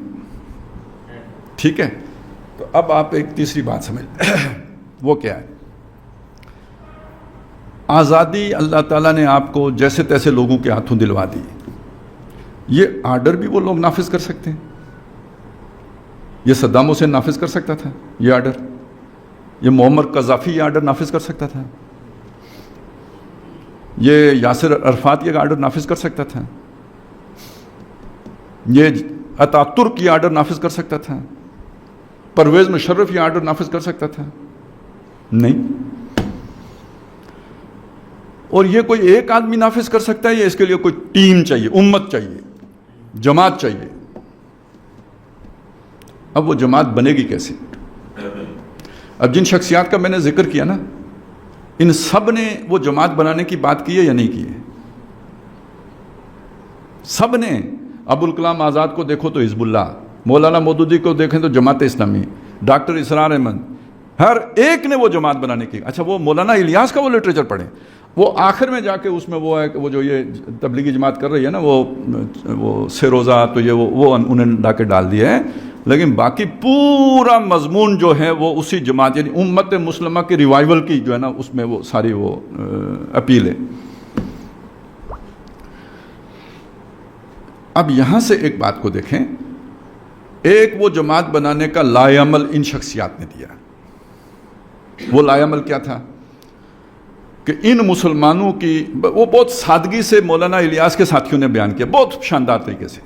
ٹھیک ہے، تو اب آپ ایک تیسری بات سمجھ وہ کیا ہے؟ آزادی اللہ تعالیٰ نے آپ کو جیسے تیسے لوگوں کے ہاتھوں دلوا دی. یہ آرڈر بھی وہ لوگ نافذ کر سکتے ہیں. یہ صدام حسین نافذ کر سکتا تھا یہ آرڈر. یہ معمر قذافی یہ آرڈر نافذ کر سکتا تھا. یہ یاسر عرفات یہ آرڈر نافذ کر سکتا تھا. یہ اتا ترک یہ آرڈر نافذ کر سکتا تھا. پرویز مشرف یہ آرڈر نافذ کر سکتا تھا؟ نہیں. اور یہ کوئی ایک آدمی نافذ کر سکتا ہے یا اس کے لیے کوئی ٹیم چاہیے، امت چاہیے، جماعت چاہیے؟ اب وہ جماعت بنے گی کیسے؟ اب جن شخصیات کا میں نے ذکر کیا نا، ان سب نے وہ جماعت بنانے کی بات کی ہے یا نہیں کی ہے؟ سب نے. ابوالکلام آزاد کو دیکھو تو حزب اللہ، مولانا مودودی کو دیکھیں تو جماعت اسلامی، ڈاکٹر اسرار احمد، ہر ایک نے وہ جماعت بنانے کی. اچھا وہ مولانا الیاس کا وہ لٹریچر پڑھیں، وہ آخر میں جا کے اس میں وہ ہے کہ وہ جو یہ تبلیغی جماعت کر رہی ہے نا وہ سیروزہ، تو یہ وہ انہیں لا کے ڈال دیا ہے. لیکن باقی پورا مضمون جو ہے وہ اسی جماعت یعنی امت مسلمہ کی ریوائیول کی جو ہے نا اس میں وہ ساری وہ اپیل ہے. اب یہاں سے ایک بات کو دیکھیں، ایک وہ جماعت بنانے کا لائے عمل ان شخصیات نے دیا. وہ لائے عمل کیا تھا کہ ان مسلمانوں کی وہ بہت سادگی سے مولانا الیاس کے ساتھیوں نے بیان کیا، بہت شاندار طریقے سے.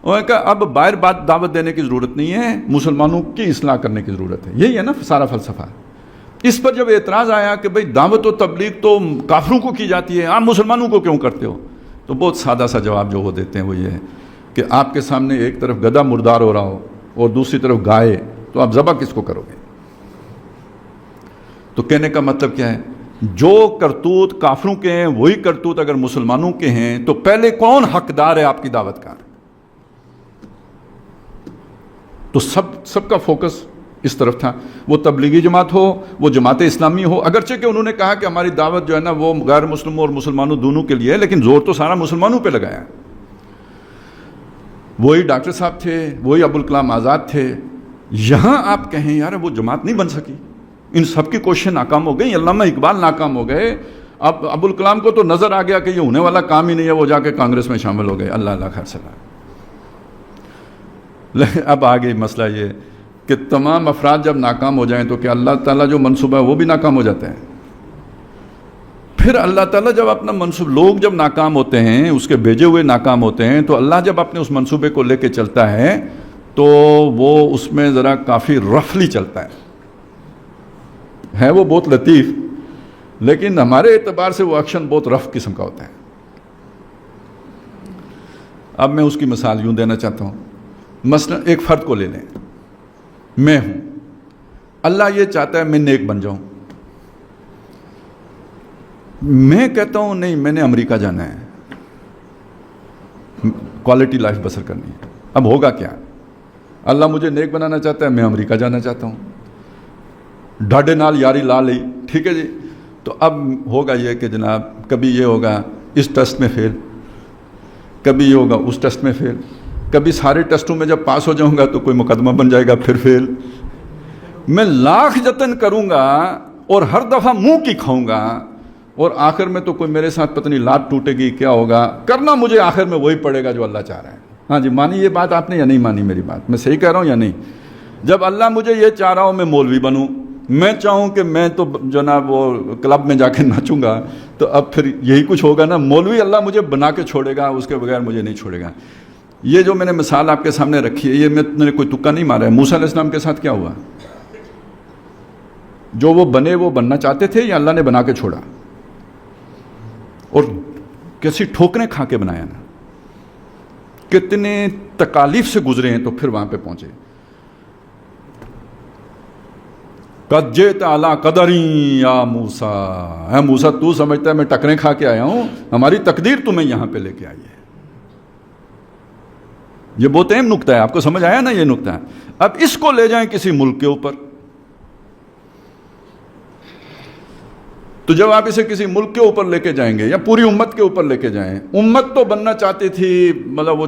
انہوں نے کہا اب باہر دعوت دینے کی ضرورت نہیں ہے، مسلمانوں کی اصلاح کرنے کی ضرورت ہے. یہی ہے نا سارا فلسفہ. اس پر جب اعتراض آیا کہ بھئی دعوت و تبلیغ تو کافروں کو کی جاتی ہے، آپ مسلمانوں کو کیوں کرتے ہو؟ تو بہت سادہ سا جواب جو وہ دیتے ہیں وہ یہ ہے کہ آپ کے سامنے ایک طرف گدھا مردار ہو رہا ہو اور دوسری طرف گائے، تو آپ ذبح کس کو کرو گے؟ تو کہنے کا مطلب کیا ہے؟ جو کرتوت کافروں کے ہیں وہی کرتوت اگر مسلمانوں کے ہیں تو پہلے کون حقدار ہے آپ کی دعوت کا؟ تو سب کا فوکس اس طرف تھا. وہ تبلیغی جماعت ہو، وہ جماعت اسلامی ہو، اگرچہ کہ انہوں نے کہا کہ ہماری دعوت جو ہے نا وہ غیر مسلموں اور مسلمانوں دونوں کے لیے ہے، لیکن زور تو سارا مسلمانوں پہ لگایا. وہی ڈاکٹر صاحب تھے، وہی ابوالکلام آزاد تھے. یہاں آپ کہیں یار وہ جماعت نہیں بن سکی، ان سب کی کوششیں ناکام ہو گئی. علامہ اقبال ناکام ہو گئے. اب ابوالکلام کو تو نظر آ گیا کہ یہ ہونے والا کام ہی نہیں ہے، وہ جا کے کانگریس میں شامل ہو گئے. اللہ اللہ خیر سلام. اب آگے مسئلہ یہ کہ تمام افراد جب ناکام ہو جائیں تو کیا اللہ تعالیٰ جو منصوبہ ہے وہ بھی ناکام ہو جاتا ہے؟ پھر اللہ تعالیٰ جب اپنا لوگ جب ناکام ہوتے ہیں، اس کے بھیجے ہوئے ناکام ہوتے ہیں، تو اللہ جب اپنے اس منصوبے کو لے کے چلتا ہے تو وہ اس میں ذرا کافی رفلی چلتا ہے وہ بہت لطیف، لیکن ہمارے اعتبار سے وہ ایکشن بہت رف قسم کا ہوتا ہے. اب میں اس کی مثال یوں دینا چاہتا ہوں. مثلا ایک فرد کو لے لیں، میں ہوں، اللہ یہ چاہتا ہے میں نیک بن جاؤں. میں کہتا ہوں نہیں، میں نے امریکہ جانا ہے، کوالٹی لائف بسر کرنی ہے. اب ہوگا کیا؟ اللہ مجھے نیک بنانا چاہتا ہے، میں امریکہ جانا چاہتا ہوں. ڈاڈے نال یاری لا لی، ٹھیک ہے جی. تو اب ہوگا یہ کہ جناب کبھی یہ ہوگا اس ٹیسٹ میں فیل، کبھی یہ ہوگا اس ٹیسٹ میں فیل، کبھی سارے ٹیسٹوں میں جب پاس ہو جاؤں گا تو کوئی مقدمہ بن جائے گا پھر فیل. میں لاکھ جتن کروں گا اور ہر دفعہ منہ کی کھاؤں گا اور آخر میں تو کوئی میرے ساتھ پتہ نہیں لات ٹوٹے گی، کیا ہوگا، کرنا مجھے آخر میں وہی پڑے گا جو اللہ چاہ رہا ہے. ہاں جی، مانی یہ بات آپ نے یا نہیں مانی؟ میری بات میں صحیح کہہ رہا ہوں یا نہیں؟ جب اللہ مجھے یہ چاہ رہا ہوں میں مولوی بنوں، میں چاہوں کہ میں تو جناب وہ کلب میں جا کے ناچوں گا، تو اب پھر یہی کچھ ہوگا نا. مولوی اللہ مجھے بنا کے چھوڑے گا، اس کے بغیر مجھے نہیں چھوڑے گا. یہ جو میں نے مثال آپ کے سامنے رکھی ہے، یہ میں نے کوئی تکا نہیں مارا ہے. موسیٰ علیہ السلام کے ساتھ کیا ہوا؟ جو وہ بنے وہ بننا چاہتے تھے یا اللہ نے بنا کے چھوڑا؟ اور کیسی ٹھوکریں کھا کے بنایا نا، کتنے تکالیف سے گزرے ہیں تو پھر وہاں پہ پہنچے. قد جئت علی قدری یا موسیٰ، اے موسیٰ تو سمجھتا ہے میں ٹکریں کھا کے آیا ہوں؟ ہماری تقدیر تمہیں یہاں پہ لے کے آئی ہے. یہ بہت اہم نکتہ ہے، آپ کو سمجھ آیا نا یہ نکتہ ہے. اب اس کو لے جائیں کسی ملک کے اوپر، تو جب آپ اسے کسی ملک کے اوپر لے کے جائیں گے یا پوری امت کے اوپر لے کے جائیں، امت تو بننا چاہتی تھی، مطلب وہ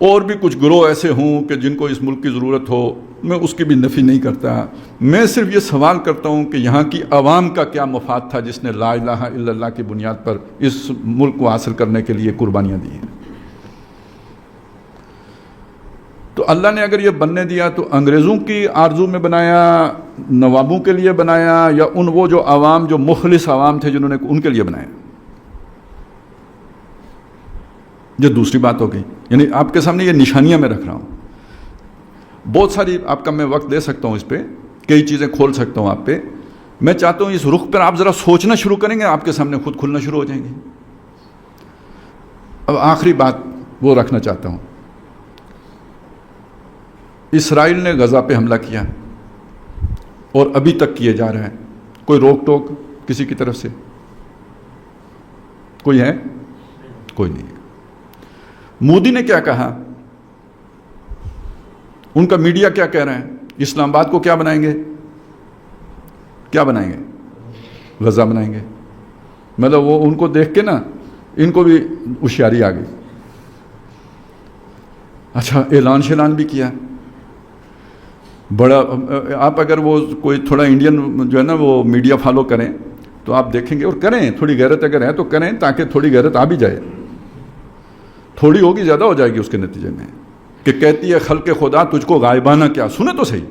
اور بھی کچھ گروہ ایسے ہوں کہ جن کو اس ملک کی ضرورت ہو، میں اس کی بھی نفی نہیں کرتا. میں صرف یہ سوال کرتا ہوں کہ یہاں کی عوام کا کیا مفاد تھا جس نے لا الہ الا اللہ کی بنیاد پر اس ملک کو حاصل کرنے کے لیے قربانیاں دی ہیں. تو اللہ نے اگر یہ بننے دیا تو انگریزوں کی آرزو میں بنایا، نوابوں کے لیے بنایا، یا ان وہ جو عوام، جو مخلص عوام تھے جنہوں نے ان کے لیے بنایا؟ یہ دوسری بات ہو گئی. یعنی آپ کے سامنے یہ نشانیاں میں رکھ رہا ہوں. بہت ساری آپ کا میں وقت دے سکتا ہوں اس پہ، کئی چیزیں کھول سکتا ہوں آپ پہ. میں چاہتا ہوں اس رخ پر آپ ذرا سوچنا شروع کریں گے، آپ کے سامنے خود کھلنا شروع ہو جائیں گے. اب آخری بات وہ رکھنا چاہتا ہوں. اسرائیل نے غزہ پہ حملہ کیا اور ابھی تک کیے جا رہا ہے. کوئی روک ٹوک کسی کی طرف سے کوئی ہے؟ کوئی نہیں ہے. مودی نے کیا کہا؟ ان کا میڈیا کیا کہہ رہا ہے؟ اسلام آباد کو کیا بنائیں گے؟ کیا بنائیں گے؟ غزہ بنائیں گے. مطلب وہ ان کو دیکھ کے نا ان کو بھی ہوشیاری آ گئی. اچھا، اعلان شیلان بھی کیا بڑا. آپ اگر وہ کوئی تھوڑا انڈین جو ہے نا وہ میڈیا فالو کریں تو آپ دیکھیں گے، اور کریں، تھوڑی غیرت اگر ہے تو کریں، تاکہ تھوڑی غیرت آ بھی جائے. تھوڑی ہوگی زیادہ ہو جائے گی اس کے نتیجے میں، کہ کہتی ہے خلق خدا تجھ کو غائبانہ کیا. سنے تو صحیح.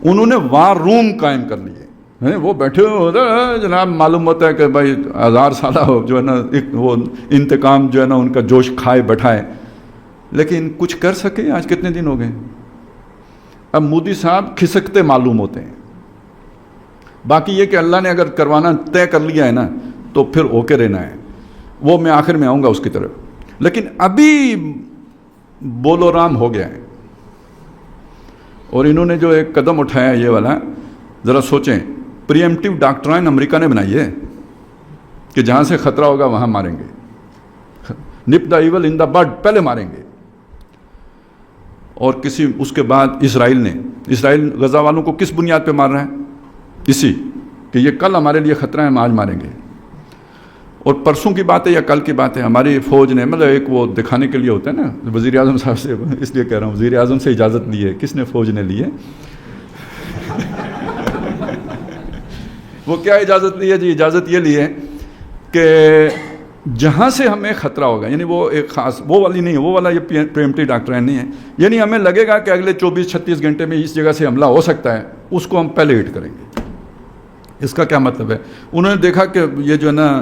انہوں نے وار روم قائم کر لیے. وہ بیٹھے ہوئے جناب، معلوم ہوتا ہے کہ بھائی 1000 سالہ جو ہے نا وہ انتقام جو ہے نا ان کا جوش کھائے بٹھائے، لیکن کچھ کر سکے؟ آج کتنے دن ہو گئے. اب مودی صاحب کھسکتے معلوم ہوتے ہیں. باقی یہ کہ اللہ نے اگر کروانا طے کر لیا ہے نا تو پھر ہو کے رہنا ہے. وہ میں آخر میں آؤں گا اس کی طرف. لیکن ابھی بولو رام ہو گیا ہے، اور انہوں نے جو ایک قدم اٹھایا یہ والا، ذرا سوچیں. پریمپٹیو ڈاکٹرائن امریکہ نے بنائی ہے کہ جہاں سے خطرہ ہوگا وہاں ماریں گے. نپ دا ایول ان دا بڈ، پہلے ماریں گے. اور اس کے بعد اسرائیل غزہ والوں کو کس بنیاد پہ مار رہا ہے؟ اسی کہ یہ کل ہمارے لیے خطرہ ہے، ہم آج ماریں گے. اور پرسوں کی بات ہے یا کل کی بات ہے، ہماری فوج نے، مطلب ایک وہ دکھانے کے لیے ہوتا ہے نا، وزیر اعظم صاحب سے، اس لیے کہہ رہا ہوں وزیر اعظم سے اجازت لی ہے. کس نے؟ فوج نے لی ہے. وہ کیا اجازت لی ہے جی؟ اجازت یہ لی ہے کہ جہاں سے ہمیں خطرہ ہوگا، یعنی وہ ایک خاص وہ والی نہیں ہے، وہ والا یہ پریمپٹیو ڈاکٹرائن نہیں ہے. یعنی ہمیں لگے گا کہ اگلے 24-36 گھنٹے میں اس جگہ سے حملہ ہو سکتا ہے، اس کو ہم پہلے ہٹ کریں گے. اس کا کیا مطلب ہے؟ انہوں نے دیکھا کہ یہ جو ہے نا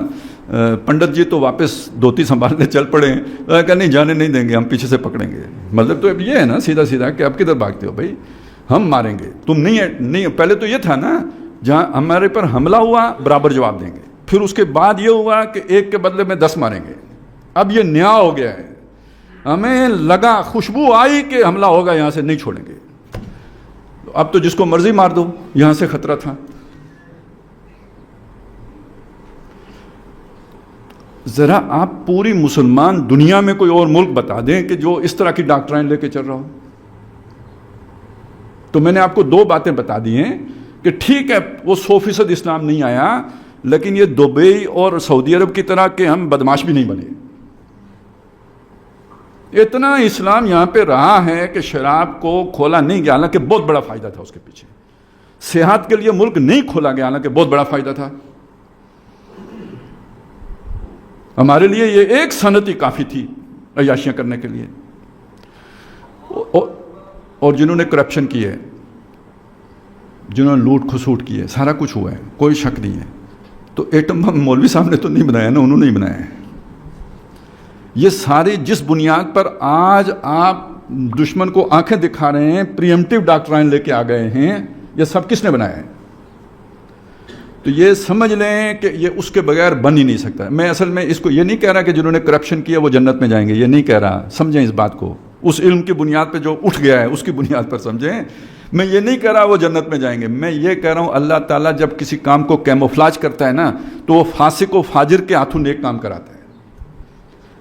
پنڈت جی تو واپس دھوتی سنبھالنے چل پڑے ہیں، کہ نہیں جانے نہیں دیں گے، ہم پیچھے سے پکڑیں گے. مطلب تو اب یہ ہے نا سیدھا سیدھا کہ اب کدھر بھاگتے ہو بھائی، ہم ماریں گے، تم نہیں. پہلے تو یہ تھا نا، جہاں ہمارے پر حملہ ہوا برابر جواب دیں گے. پھر اس کے بعد یہ ہوا کہ ایک کے بدلے میں 10 ماریں گے. اب یہ نیا ہو گیا ہے. ہمیں لگا، خوشبو آئی کہ حملہ ہوگا، یہاں سے نہیں چھوڑیں گے. اب تو جس کو مرضی مار دو، یہاں سے خطرہ تھا. ذرا آپ پوری مسلمان دنیا میں کوئی اور ملک بتا دیں کہ جو اس طرح کی ڈاکٹرائن لے کے چل رہا ہو. تو میں نے آپ کو 2 باتیں بتا دی ہیں کہ ٹھیک ہے وہ 100% اسلام نہیں آیا، لیکن یہ دبئی اور سعودی عرب کی طرح کہ ہم بدماش بھی نہیں بنے. اتنا اسلام یہاں پہ رہا ہے کہ شراب کو کھولا نہیں گیا، حالانکہ بہت بڑا فائدہ تھا اس کے پیچھے. صحت کے لیے ملک نہیں کھولا گیا، حالانکہ بہت بڑا فائدہ تھا. ہمارے لیے یہ ایک صنعت ہی کافی تھی عیاشیاں کرنے کے لیے. اور جنہوں نے کرپشن کی ہے، جنہوں نے لوٹ کھسوٹ کی ہے، سارا کچھ ہوا ہے، کوئی شک نہیں ہے. تو ایٹم بم مولوی صاحب نے تو نہیں بنایا نا، انہوں نے ہی بنایا ہے. یہ ساری جس بنیاد پر آج آپ دشمن کو آنکھیں دکھا رہے ہیں، پریمپٹیو ڈاکٹرائن لے کے آ گئے ہیں، یہ سب کس نے بنایا ہے؟ تو یہ سمجھ لیں کہ یہ اس کے بغیر بن ہی نہیں سکتا. میں اصل میں اس کو یہ نہیں کہہ رہا کہ جنہوں نے کرپشن کیا وہ جنت میں جائیں گے، یہ نہیں کہہ رہا. سمجھیں اس بات کو، اس علم کی بنیاد پہ جو اٹھ گیا ہے اس کی بنیاد پر سمجھیں. میں یہ نہیں کہہ رہا وہ جنت میں جائیں گے. میں یہ کہہ رہا ہوں اللہ تعالیٰ جب کسی کام کو کیموفلاج کرتا ہے نا تو وہ فاسق و فاجر کے ہاتھوں نیک کام کراتا ہے.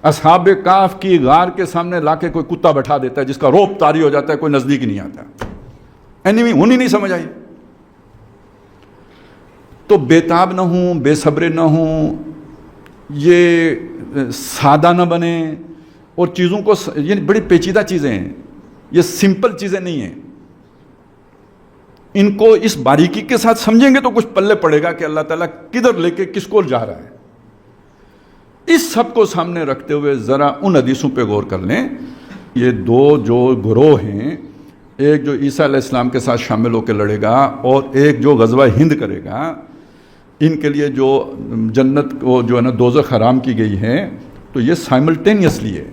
اصحاب کہف کی غار کے سامنے لا کے کوئی کتا بٹھا دیتا ہے جس کا روب طاری ہو جاتا ہے، کوئی نزدیک نہیں آتا. اینیوی ہونی نہیں سمجھ آئی. تو بے تاب نہ ہوں، بے صبر نہ ہوں. یہ سادہ نہ بنے اور چیزوں کو یعنی بڑی پیچیدہ چیزیں ہیں، یہ سمپل چیزیں نہیں ہیں، ان کو اس باریکی کے ساتھ سمجھیں گے تو کچھ پلے پڑے گا کہ اللہ تعالیٰ کدھر لے کے کس کو جا رہا ہے۔ اس سب کو سامنے رکھتے ہوئے ذرا ان حدیثوں پہ غور کر لیں۔ یہ دو جو گروہ ہیں، ایک جو عیسیٰ علیہ السلام کے ساتھ شامل ہو کے لڑے گا اور ایک جو غزوہ ہند کرے گا، ان کے لیے جو جنت کو جو ہے نا دوزخ حرام کی گئی ہے، تو یہ سائملٹینیسلی ہے۔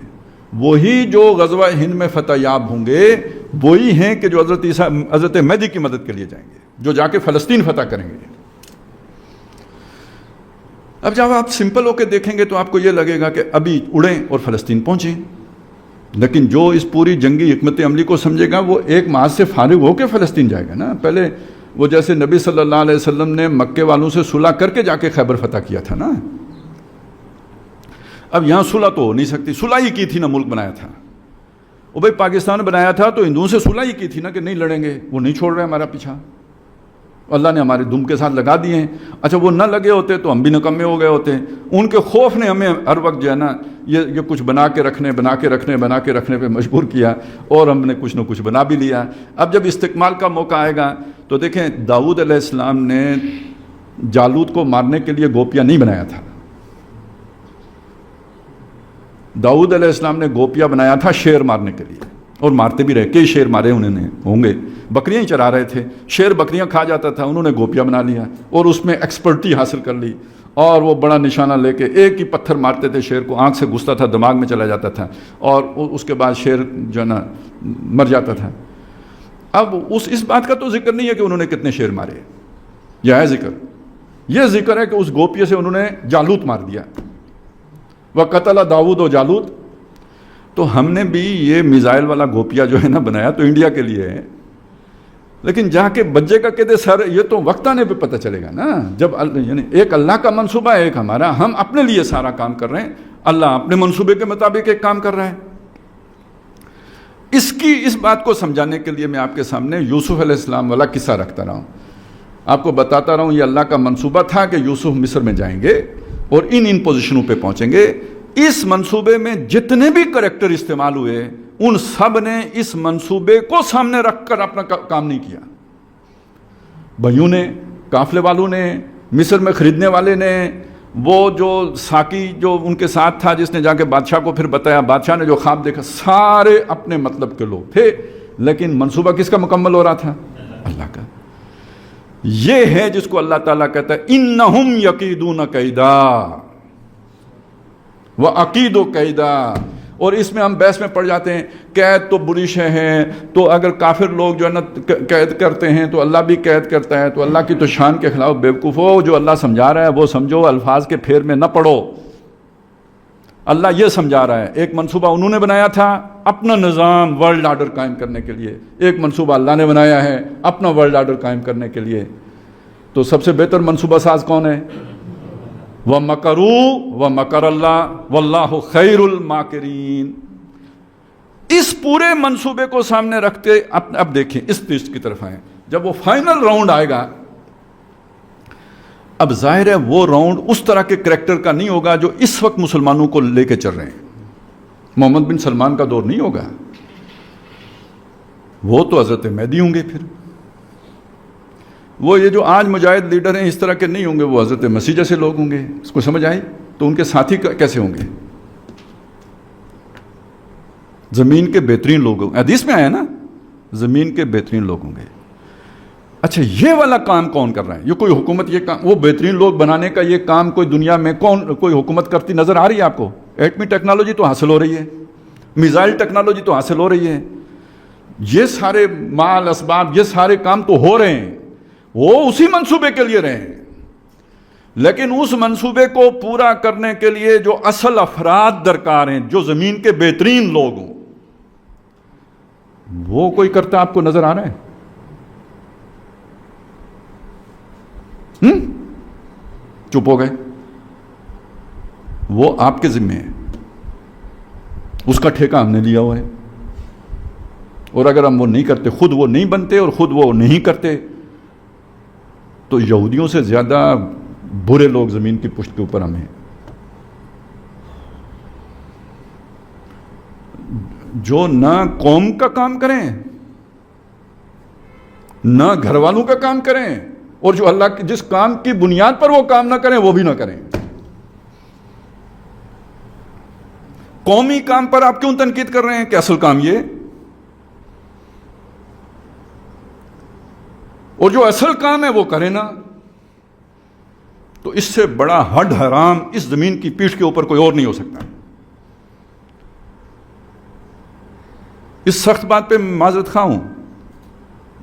وہی جو غزوہ ہند میں فتح یاب ہوں گے وہی ہیں کہ جو حضرت مہدی کی مدد کے لیے جائیں گے، جو جا کے فلسطین فتح کریں گے۔ اب جب آپ سمپل ہو کے دیکھیں گے تو آپ کو یہ لگے گا کہ ابھی اڑیں اور فلسطین پہنچیں، لیکن جو اس پوری جنگی حکمت عملی کو سمجھے گا وہ ایک محاذ سے فارغ ہو کے فلسطین جائے گا نا۔ پہلے وہ جیسے نبی صلی اللہ علیہ وسلم نے مکے والوں سے صلح کر کے جا کے خیبر فتح کیا تھا نا۔ اب یہاں صلح تو ہو نہیں سکتی، صلح ہی کی تھی نا، ملک بنایا تھا وہ بھائی، پاکستان بنایا تھا تو ہندوؤں سے صلح ہی کی تھی نا کہ نہیں لڑیں گے، وہ نہیں چھوڑ رہے ہمارا پیچھا، اللہ نے ہمارے دم کے ساتھ لگا دیے ہیں۔ اچھا وہ نہ لگے ہوتے تو ہم بھی نکمے ہو گئے ہوتے، ان کے خوف نے ہمیں ہر وقت جو ہے نا یہ کچھ بنا کے رکھنے پہ مجبور کیا، اور ہم نے کچھ نہ کچھ بنا بھی لیا۔ اب جب استکمال کا موقع آئے گا تو دیکھیں، داؤد علیہ السلام نے جالوت کو مارنے کے لیے گوپیا نہیں بنایا تھا، داؤد علیہ السلام نے گوپیا بنایا تھا شیر مارنے کے لیے، اور مارتے بھی رہے، کئی شیر مارے انہوں نے ہوں گے، بکریاں ہی چرا رہے تھے، شیر بکریاں کھا جاتا تھا، انہوں نے گوپیا بنا لیا اور اس میں ایکسپرٹی حاصل کر لی، اور وہ بڑا نشانہ لے کے ایک ہی پتھر مارتے تھے شیر کو، آنکھ سے گھستا تھا، دماغ میں چلا جاتا تھا، اور اس کے بعد شیر جو ہے نا مر جاتا تھا۔ اب اس بات کا تو ذکر نہیں ہے کہ انہوں نے کتنے شیر مارے، یہ ہے ذکر، یہ ذکر ہے کہ اس گوپیے سے انہوں نے جالوت مار دیا، وَقَتَلَ داؤد و جالوت۔ تو ہم نے بھی یہ میزائل والا گوپیا جو ہے نا بنایا تو انڈیا کے لیے ہے، لیکن جا کے بجے کا کہتے سر، یہ تو وقت آنے پہ پتہ چلے گا نا، جب یعنی ایک اللہ کا منصوبہ ہے، ایک ہمارا، ہم اپنے لیے سارا کام کر رہے ہیں، اللہ اپنے منصوبے کے مطابق ایک کام کر رہا ہے۔ اس بات کو سمجھانے کے لیے میں آپ کے سامنے یوسف علیہ السلام والا قصہ رکھتا رہا ہوں، آپ کو بتاتا رہا ہوں یہ اللہ کا منصوبہ تھا کہ یوسف مصر میں جائیں گے اور ان پوزیشنوں پہ پہنچیں گے۔ اس منصوبے میں جتنے بھی کریکٹر استعمال ہوئے ان سب نے اس منصوبے کو سامنے رکھ کر اپنا کام نہیں کیا، بھائیوں نے، قافلے والوں نے، مصر میں خریدنے والے نے، وہ جو ساقی جو ان کے ساتھ تھا جس نے جا کے بادشاہ کو پھر بتایا، بادشاہ نے جو خواب دیکھا، سارے اپنے مطلب کے لوگ تھے، لیکن منصوبہ کس کا مکمل ہو رہا تھا؟ اللہ کا۔ یہ ہے جس کو اللہ تعالیٰ کہتا ہے انہم یکیدون کیدا وَأَكِيدُ كَيْدًا۔ اور اس میں ہم بحث میں پڑ جاتے ہیں، قید تو بری شے ہے، تو اگر کافر لوگ جو ہے نا قید کرتے ہیں تو اللہ بھی قید کرتا ہے، تو اللہ کی تو شان کے خلاف بیوقوفو، جو اللہ سمجھا رہا ہے وہ سمجھو، الفاظ کے پھیر میں نہ پڑو۔ اللہ یہ سمجھا رہا ہے، ایک منصوبہ انہوں نے بنایا تھا اپنا نظام ورلڈ آرڈر قائم کرنے کے لیے، ایک منصوبہ اللہ نے بنایا ہے اپنا ورلڈ آرڈر قائم کرنے کے لیے۔ تو سب سے بہتر منصوبہ ساز کون ہے؟ وَمَكَرُوا وَمَكَرَ اللَّهُ وَاللَّهُ خَيْرُ الْمَاكِرِينَ۔ اس پورے منصوبے کو سامنے رکھتے اب دیکھیں اس لسٹ کی طرف آئیں، جب وہ فائنل راؤنڈ آئے گا، اب ظاہر ہے وہ راؤنڈ اس طرح کے کریکٹر کا نہیں ہوگا جو اس وقت مسلمانوں کو لے کے چل رہے ہیں۔ محمد بن سلمان کا دور نہیں ہوگا، وہ تو حضرت مہدی ہوں گے، پھر وہ یہ جو آج مجاہد لیڈر ہیں اس طرح کے نہیں ہوں گے، وہ حضرت مسیح جیسے لوگ ہوں گے۔ اس کو سمجھ آئی؟ تو ان کے ساتھی کیسے ہوں گے؟ زمین کے بہترین لوگ ہوں گے، حدیث میں آیا نا، زمین کے بہترین لوگ ہوں گے۔ اچھا یہ والا کام کون کر رہا ہے؟ یہ کوئی حکومت یہ کام، وہ بہترین لوگ بنانے کا یہ کام کوئی دنیا میں کوئی حکومت کرتی نظر آ رہی ہے آپ کو؟ ایٹمی ٹیکنالوجی تو حاصل ہو رہی ہے، میزائل ٹیکنالوجی تو حاصل ہو رہی ہے، یہ سارے مال اسباب، یہ سارے کام تو ہو رہے ہیں، وہ اسی منصوبے کے لیے رہے ہیں، لیکن اس منصوبے کو پورا کرنے کے لیے جو اصل افراد درکار ہیں، جو زمین کے بہترین لوگ ہوں، وہ کوئی کرتا آپ کو نظر آ رہا ہے؟ چپ ہو گئے؟ وہ آپ کے ذمہ ہے، اس کا ٹھیکہ ہم نے لیا ہوا ہے، اور اگر ہم وہ نہیں کرتے، خود وہ نہیں بنتے اور خود وہ نہیں کرتے، تو یہودیوں سے زیادہ برے لوگ زمین کی پشت کے اوپر ہم ہیں۔ جو نہ قوم کا کام کریں نہ گھر والوں کا کام کریں، اور جو اللہ کے جس کام کی بنیاد پر وہ کام نہ کریں وہ بھی نہ کریں۔ قومی کام پر آپ کیوں تنقید کر رہے ہیں کہ اصل کام یہ، اور جو اصل کام ہے وہ کرے نا۔ تو اس سے بڑا ہڈ حرام اس زمین کی پیٹھ کے اوپر کوئی اور نہیں ہو سکتا۔ اس سخت بات پہ معذرت خواہ ہوں،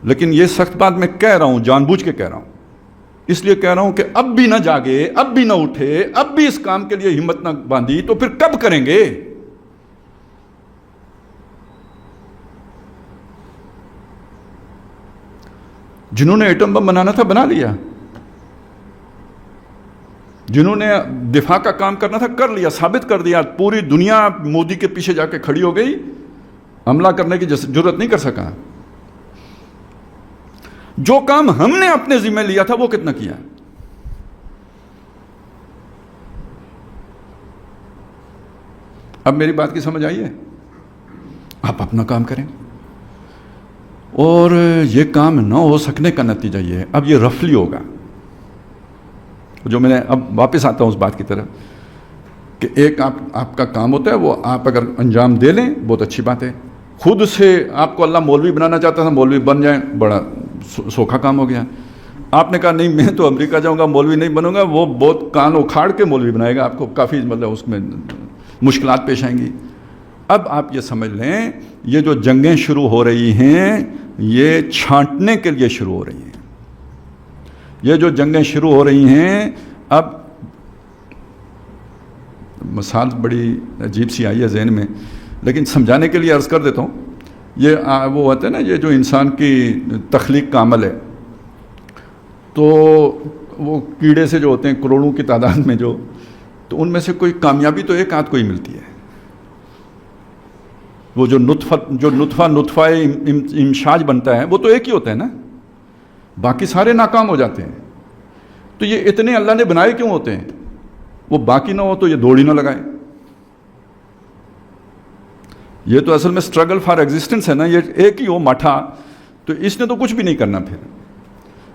لیکن یہ سخت بات میں کہہ رہا ہوں، جان بوجھ کے کہہ رہا ہوں، اس لیے کہہ رہا ہوں کہ اب بھی نہ جاگے، اب بھی نہ اٹھے، اب بھی اس کام کے لیے ہمت نہ باندھی تو پھر کب کریں گے؟ جنہوں نے ایٹم بم بنانا تھا بنا لیا، جنہوں نے دفاع کا کام کرنا تھا کر لیا، ثابت کر دیا۔ پوری دنیا مودی کے پیچھے جا کے کھڑی ہو گئی، حملہ کرنے کی جرات نہیں کر سکا۔ جو کام ہم نے اپنے ذمہ لیا تھا وہ کتنا کیا؟ اب میری بات کی سمجھ آئی ہے؟ آپ اپنا کام کریں، اور یہ کام نہ ہو سکنے کا نتیجہ یہ ہے، اب یہ رفلی ہوگا، جو میں نے اب واپس آتا ہوں اس بات کی طرف کہ ایک آپ کا کام ہوتا ہے، وہ آپ اگر انجام دے لیں بہت اچھی بات ہے۔ خود سے آپ کو اللہ مولوی بنانا چاہتا تھا، مولوی بن جائیں، بڑا سوکھا کام ہو گیا۔ آپ نے کہا نہیں میں تو امریکہ جاؤں گا، مولوی نہیں بنوں گا، وہ بہت کان اکھاڑ کے مولوی بنائے گا آپ کو، کافی مطلب اس میں مشکلات پیش آئیں گی۔ اب آپ یہ سمجھ لیں یہ جو جنگیں شروع ہو رہی ہیں یہ چھانٹنے کے لیے شروع ہو رہی ہیں۔ یہ جو جنگیں شروع ہو رہی ہیں، اب مثال بڑی عجیب سی آئی ہے ذہن میں، لیکن سمجھانے کے لیے عرض کر دیتا ہوں۔ یہ وہ ہوتا ہے نا، یہ جو انسان کی تخلیق کا عمل ہے، تو وہ کیڑے سے جو ہوتے ہیں کروڑوں کی تعداد میں جو، تو ان میں سے کوئی کامیابی تو ایک آدھ کو ہی ملتی ہے۔ وہ جو نطفہ امشاج بنتا ہے وہ تو ایک ہی ہوتا ہے نا، باقی سارے ناکام ہو جاتے ہیں۔ تو یہ اتنے اللہ نے بنائے کیوں ہوتے ہیں؟ وہ باقی نہ ہو تو یہ دوڑ ہی نہ لگائے۔ یہ تو اصل میں سٹرگل فار ایگزسٹنس ہے نا، یہ ایک ہی ہو ماٹھا، تو اس نے تو کچھ بھی نہیں کرنا۔ پھر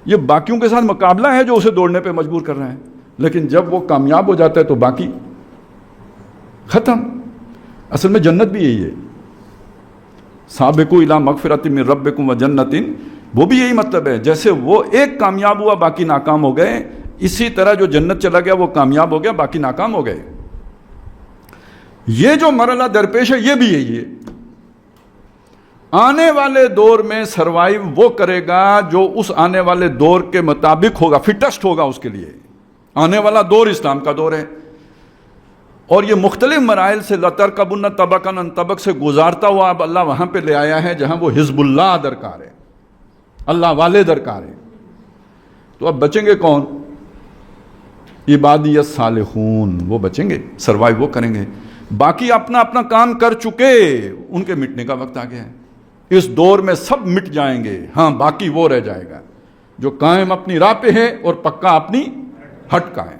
یہ باقیوں کے ساتھ مقابلہ ہے جو اسے دوڑنے پہ مجبور کر رہا ہے، لیکن جب وہ کامیاب ہو جاتا ہے تو باقی ختم۔ اصل میں جنت بھی یہی ہے، سابقوا الی مغفرۃ من ربکم وجنۃ، وہ بھی یہی مطلب ہے۔ جیسے وہ ایک کامیاب ہوا باقی ناکام ہو گئے، اسی طرح جو جنت چلا گیا وہ کامیاب ہو گیا باقی ناکام ہو گئے۔ یہ جو مرحلہ درپیش ہے یہ بھی یہی ہے۔ آنے والے دور میں سروائیو وہ کرے گا جو اس آنے والے دور کے مطابق ہوگا، فٹسٹ ہوگا اس کے لیے۔ آنے والا دور اسلام کا دور ہے، اور یہ مختلف مراحل سے لَتَرْكَبُنَّ طَبَقًا عَنْ طَبَقٍ سے گزارتا ہوا اب اللہ وہاں پہ لے آیا ہے جہاں وہ حزب اللہ درکار ہے، اللہ والے درکار ہے۔ تو اب بچیں گے کون؟ عبادی الصالحون، وہ بچیں گے، سروائیو وہ کریں گے۔ باقی اپنا اپنا کام کر چکے، ان کے مٹنے کا وقت آ گیا ہے۔ اس دور میں سب مٹ جائیں گے، ہاں باقی وہ رہ جائے گا جو قائم اپنی راہ پہ ہے اور پکا اپنی ہٹ کا ہے۔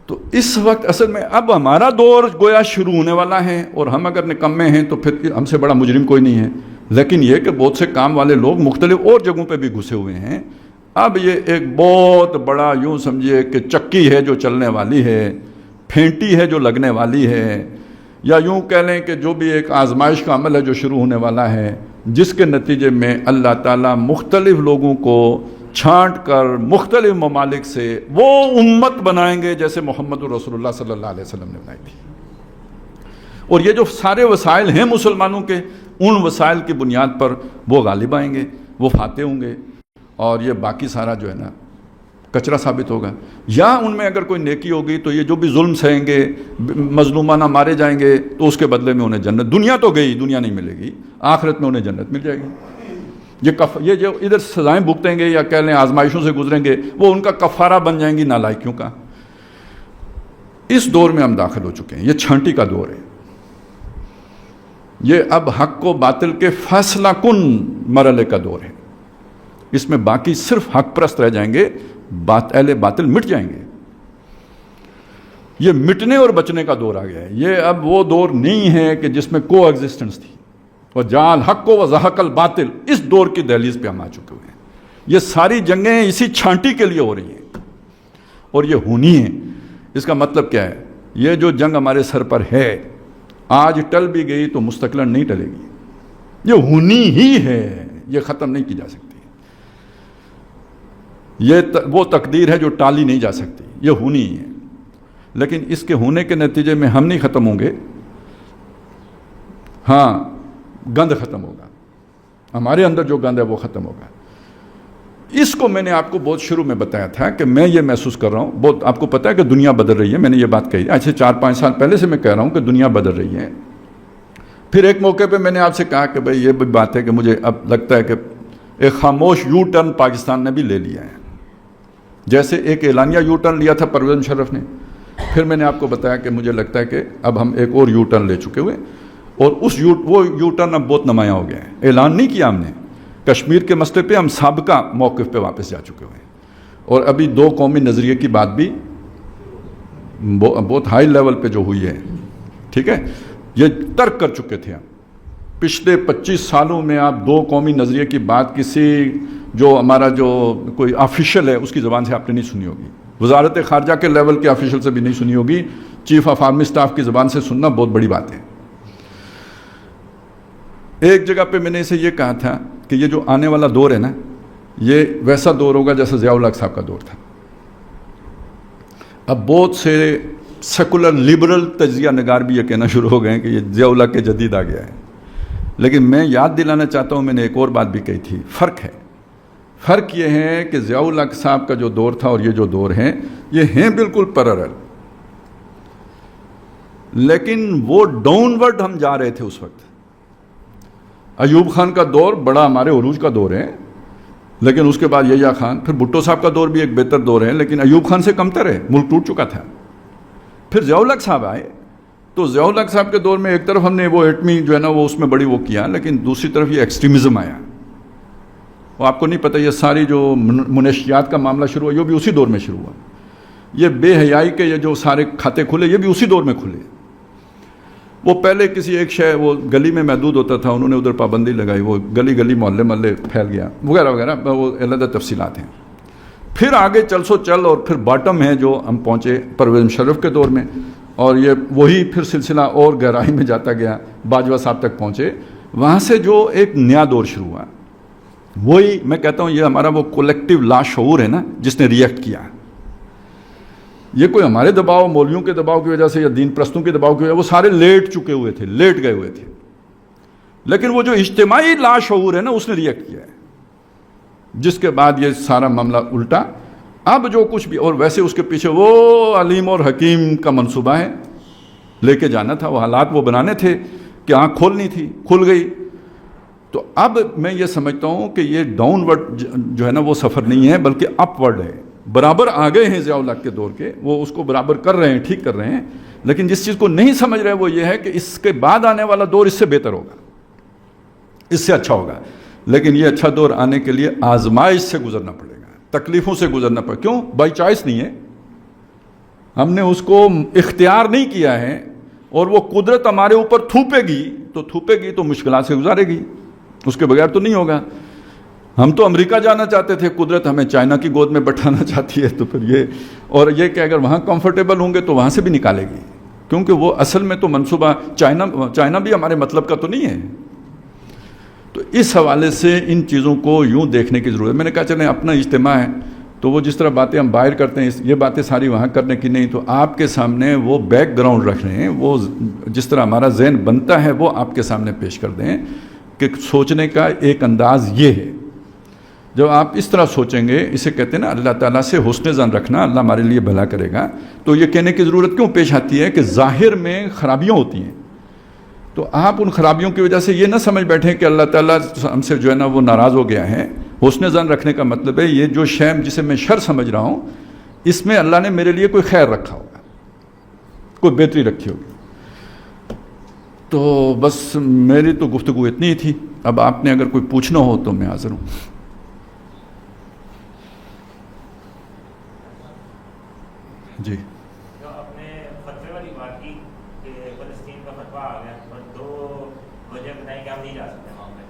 تو اس وقت اصل میں اب ہمارا دور گویا شروع ہونے والا ہے، اور ہم اگر نکمے ہیں تو پھر ہم سے بڑا مجرم کوئی نہیں ہے۔ لیکن یہ کہ بہت سے کام والے لوگ مختلف اور جگہوں پہ بھی گھسے ہوئے ہیں۔ اب یہ ایک بہت بڑا یوں سمجھیے کہ چکی ہے جو چلنے والی ہے، پھینٹی ہے جو لگنے والی ہے، یا یوں کہہ لیں کہ جو بھی ایک آزمائش کا عمل ہے جو شروع ہونے والا ہے، جس کے نتیجے میں اللہ تعالیٰ مختلف لوگوں کو چھانٹ کر مختلف ممالک سے وہ امت بنائیں گے جیسے محمد رسول اللہ صلی اللہ علیہ وسلم نے بنائی تھی۔ اور یہ جو سارے وسائل ہیں مسلمانوں کے، ان وسائل کی بنیاد پر وہ غالب آئیں گے، وہ فاتح ہوں گے، اور یہ باقی سارا جو ہے نا کچرا ثابت ہوگا۔ یا ان میں اگر کوئی نیکی ہوگی تو یہ جو بھی ظلم سہیں گے، مظلومانہ مارے جائیں گے، تو اس کے بدلے میں انہیں جنت، دنیا تو گئی، دنیا نہیں ملے گی، آخرت میں انہیں جنت مل جائے گی۔ یہ جو ادھر سزائیں بھگتیں گے یا کہہ لیں آزمائشوں سے گزریں گے، وہ ان کا کفارہ بن جائیں گی نالائکیوں کا۔ اس دور میں ہم داخل ہو چکے ہیں، یہ چھانٹی کا دور ہے۔ یہ اب حق و باطل کے فیصلہ کن مرحلے کا دور ہے۔ اس میں باقی صرف حق پرست رہ جائیں گے، اہل باطل مٹ جائیں گے۔ یہ مٹنے اور بچنے کا دور آ گیا ہے. یہ اب وہ دور نہیں ہے کہ جس میں کو ایگزسٹنس تھی. اور جعل حق و زحق الباطل، اس دور کی دہلیز پہ ہم آ چکے ہوئے ہیں. یہ ساری جنگیں اسی چھانٹی کے لیے ہو رہی ہیں اور یہ ہونی ہے. اس کا مطلب کیا ہے؟ یہ جو جنگ ہمارے سر پر ہے آج ٹل بھی گئی تو مستقلاً نہیں ٹلے گی. یہ ہونی ہی ہے، یہ ختم نہیں کی جا سکتی. یہ وہ تقدیر ہے جو ٹالی نہیں جا سکتی، یہ ہونی ہی ہے. لیکن اس کے ہونے کے نتیجے میں ہم نہیں ختم ہوں گے. ہاں، گند ختم ہوگا، ہمارے اندر جو گند ہے وہ ختم ہوگا. اس کو میں نے آپ کو بہت شروع میں بتایا تھا کہ میں یہ محسوس کر رہا ہوں. بہت آپ کو پتا ہے کہ دنیا بدل رہی ہے. میں نے یہ بات کہی آج سے 4-5 سال پہلے سے میں کہہ رہا ہوں کہ دنیا بدل رہی ہے. پھر ایک موقع پہ میں نے آپ سے کہا کہ بھئی یہ بھی بات ہے کہ مجھے اب لگتا ہے کہ ایک خاموش یو ٹرن پاکستان نے بھی لے لیا ہے. جیسے ایک اعلانیہ یو ٹرن لیا تھا پرویز مشرف نے، پھر میں نے آپ کو بتایا کہ مجھے لگتا ہے کہ اب ہم ایک اور یو ٹرن لے چکے ہوئے، اور وہ یو ٹرن اب بہت نمایاں ہو گیا ہے. اعلان نہیں کیا ہم نے کشمیر کے مسئلے پہ، ہم سابقہ موقف پہ واپس جا چکے ہوئے ہیں. اور ابھی 2 قومی نظریے کی بات بھی بہت ہائی لیول پہ جو ہوئی ہے، ٹھیک ہے، یہ ترک کر چکے تھے ہم. پچھلے 25 سالوں میں آپ 2 قومی نظریے کی بات کسی جو ہمارا جو کوئی آفیشل ہے اس کی زبان سے آپ نے نہیں سنی ہوگی. وزارت خارجہ کے لیول کے آفیشل سے بھی نہیں سنی ہوگی. چیف آف آرمی سٹاف کی زبان سے سننا بہت بڑی بات ہے. ایک جگہ پہ میں نے اسے یہ کہا تھا کہ یہ جو آنے والا دور ہے نا، یہ ویسا دور ہوگا جیسے ضیاء الحق صاحب کا دور تھا. اب بہت سے سیکولر لبرل تجزیہ نگار بھی یہ کہنا شروع ہو گئے ہیں کہ یہ ضیاء الحق کے جدید آ گیا ہے. لیکن میں یاد دلانا چاہتا ہوں، میں نے ایک اور بات بھی کہی تھی. فرق یہ ہے کہ ضیاء الحق صاحب کا جو دور تھا اور یہ جو دور ہے یہ ہیں بالکل پیرلل، لیکن وہ ڈاؤن ورڈ ہم جا رہے تھے اس وقت. ایوب خان کا دور بڑا ہمارے عروج کا دور ہے، لیکن اس کے بعد یحییٰ خان، پھر بھٹو صاحب کا دور بھی ایک بہتر دور ہے، لیکن ایوب خان سے کمتر ہے، ملک ٹوٹ چکا تھا. پھر ضیاء الحق صاحب آئے تو ضیاء الحق صاحب کے دور میں ایک طرف ہم نے وہ ایٹمی جو ہے نا وہ اس میں بڑی وہ کیا، لیکن دوسری طرف یہ ایکسٹریمزم آیا. وہ آپ کو نہیں پتہ، یہ ساری جو منشیات کا معاملہ شروع ہوا یہ بھی اسی دور میں شروع ہوا. یہ بے حیائی کے یہ جو سارے کھاتے کھلے یہ بھی اسی دور میں کھلے. وہ پہلے کسی ایک شے وہ گلی میں محدود ہوتا تھا، انہوں نے ادھر پابندی لگائی، وہ گلی گلی محلے محلے پھیل گیا وغیرہ وغیرہ، وہ علیحدہ تفصیلات ہیں. پھر آگے چل سو چل، اور پھر باٹم ہے جو ہم پہنچے پرویز مشرف کے دور میں، اور یہ وہی پھر سلسلہ اور گہرائی میں جاتا گیا، باجوہ صاحب تک پہنچے. وہاں سے جو ایک نیا دور شروع ہوا، وہی میں کہتا ہوں یہ ہمارا وہ کولیکٹیو لاشعور ہے نا جس نے ریئیکٹ کیا. یہ کوئی ہمارے دباؤ، مولویوں کے دباؤ کی وجہ سے یا دین پرستوں کے دباؤ کی وجہ سے، وہ سارے لیٹ چکے ہوئے تھے، لیٹ گئے ہوئے تھے. لیکن وہ جو اجتماعی لاشعور ہے نا اس نے ریئیکٹ کیا ہے، جس کے بعد یہ سارا معاملہ الٹا. اب جو کچھ بھی، اور ویسے اس کے پیچھے وہ علیم اور حکیم کا منصوبہ ہے، لے کے جانا تھا، وہ حالات وہ بنانے تھے کہ آنکھ کھولنی تھی، کھل گئی. تو اب میں یہ سمجھتا ہوں کہ یہ ڈاؤن ورڈ جو ہے نا وہ سفر نہیں ہے بلکہ اپ ورڈ ہے. برابر آ گئے ہیں ضیاء الحق کے دور کے، وہ اس کو برابر کر رہے ہیں، ٹھیک کر رہے ہیں. لیکن جس چیز کو نہیں سمجھ رہے وہ یہ ہے کہ اس کے بعد آنے والا دور اس سے بہتر ہوگا، اس سے اچھا ہوگا. لیکن یہ اچھا دور آنے کے لیے آزمائش سے گزرنا پڑے گا، تکلیفوں سے گزرنا پڑے گا. کیوں؟ بائی چوائس نہیں ہے، ہم نے اس کو اختیار نہیں کیا ہے. اور وہ قدرت ہمارے اوپر تھوپے گی تو مشکلات سے گزارے گی، اس کے بغیر تو نہیں ہوگا. ہم تو امریکہ جانا چاہتے تھے، قدرت ہمیں چائنا کی گود میں بٹھانا چاہتی ہے، تو پھر یہ کہ اگر وہاں کمفرٹیبل ہوں گے تو وہاں سے بھی نکالے گی، کیونکہ وہ اصل میں تو منصوبہ چائنا بھی ہمارے مطلب کا تو نہیں ہے. تو اس حوالے سے ان چیزوں کو یوں دیکھنے کی ضرورت ہے. میں نے کہا چلیں اپنا اجتماع ہے تو وہ جس طرح باتیں ہم باہر کرتے ہیں یہ باتیں ساری وہاں کرنے کی نہیں، تو آپ کے سامنے وہ بیک گراؤنڈ رکھ رہے ہیں، وہ جس طرح ہمارا ذہن بنتا ہے وہ آپ کے سامنے پیش کر دیں کہ سوچنے کا ایک انداز یہ ہے. جب آپ اس طرح سوچیں گے، اسے کہتے ہیں نا اللہ تعالیٰ سے حسن ظن رکھنا، اللہ ہمارے لیے بھلا کرے گا. تو یہ کہنے کی ضرورت کیوں پیش آتی ہے کہ ظاہر میں خرابیاں ہوتی ہیں، تو آپ ان خرابیوں کی وجہ سے یہ نہ سمجھ بیٹھیں کہ اللہ تعالیٰ ہم سے جو ہے نا وہ ناراض ہو گیا ہے. حسن ظن رکھنے کا مطلب ہے یہ جو شے جسے میں شر سمجھ رہا ہوں اس میں اللہ نے میرے لیے کوئی خیر رکھا ہوگا، کوئی بہتری رکھی ہوگی. تو بس میری تو گفتگو اتنی ہی تھی. اب آپ نے اگر کوئی پوچھنا ہو تو میں حاضر ہوں. جی جو اپنے غزوہ آ گیا پر دو وجہ بتائیں کہ ہم نہیں جا سکتے وہاں پہ.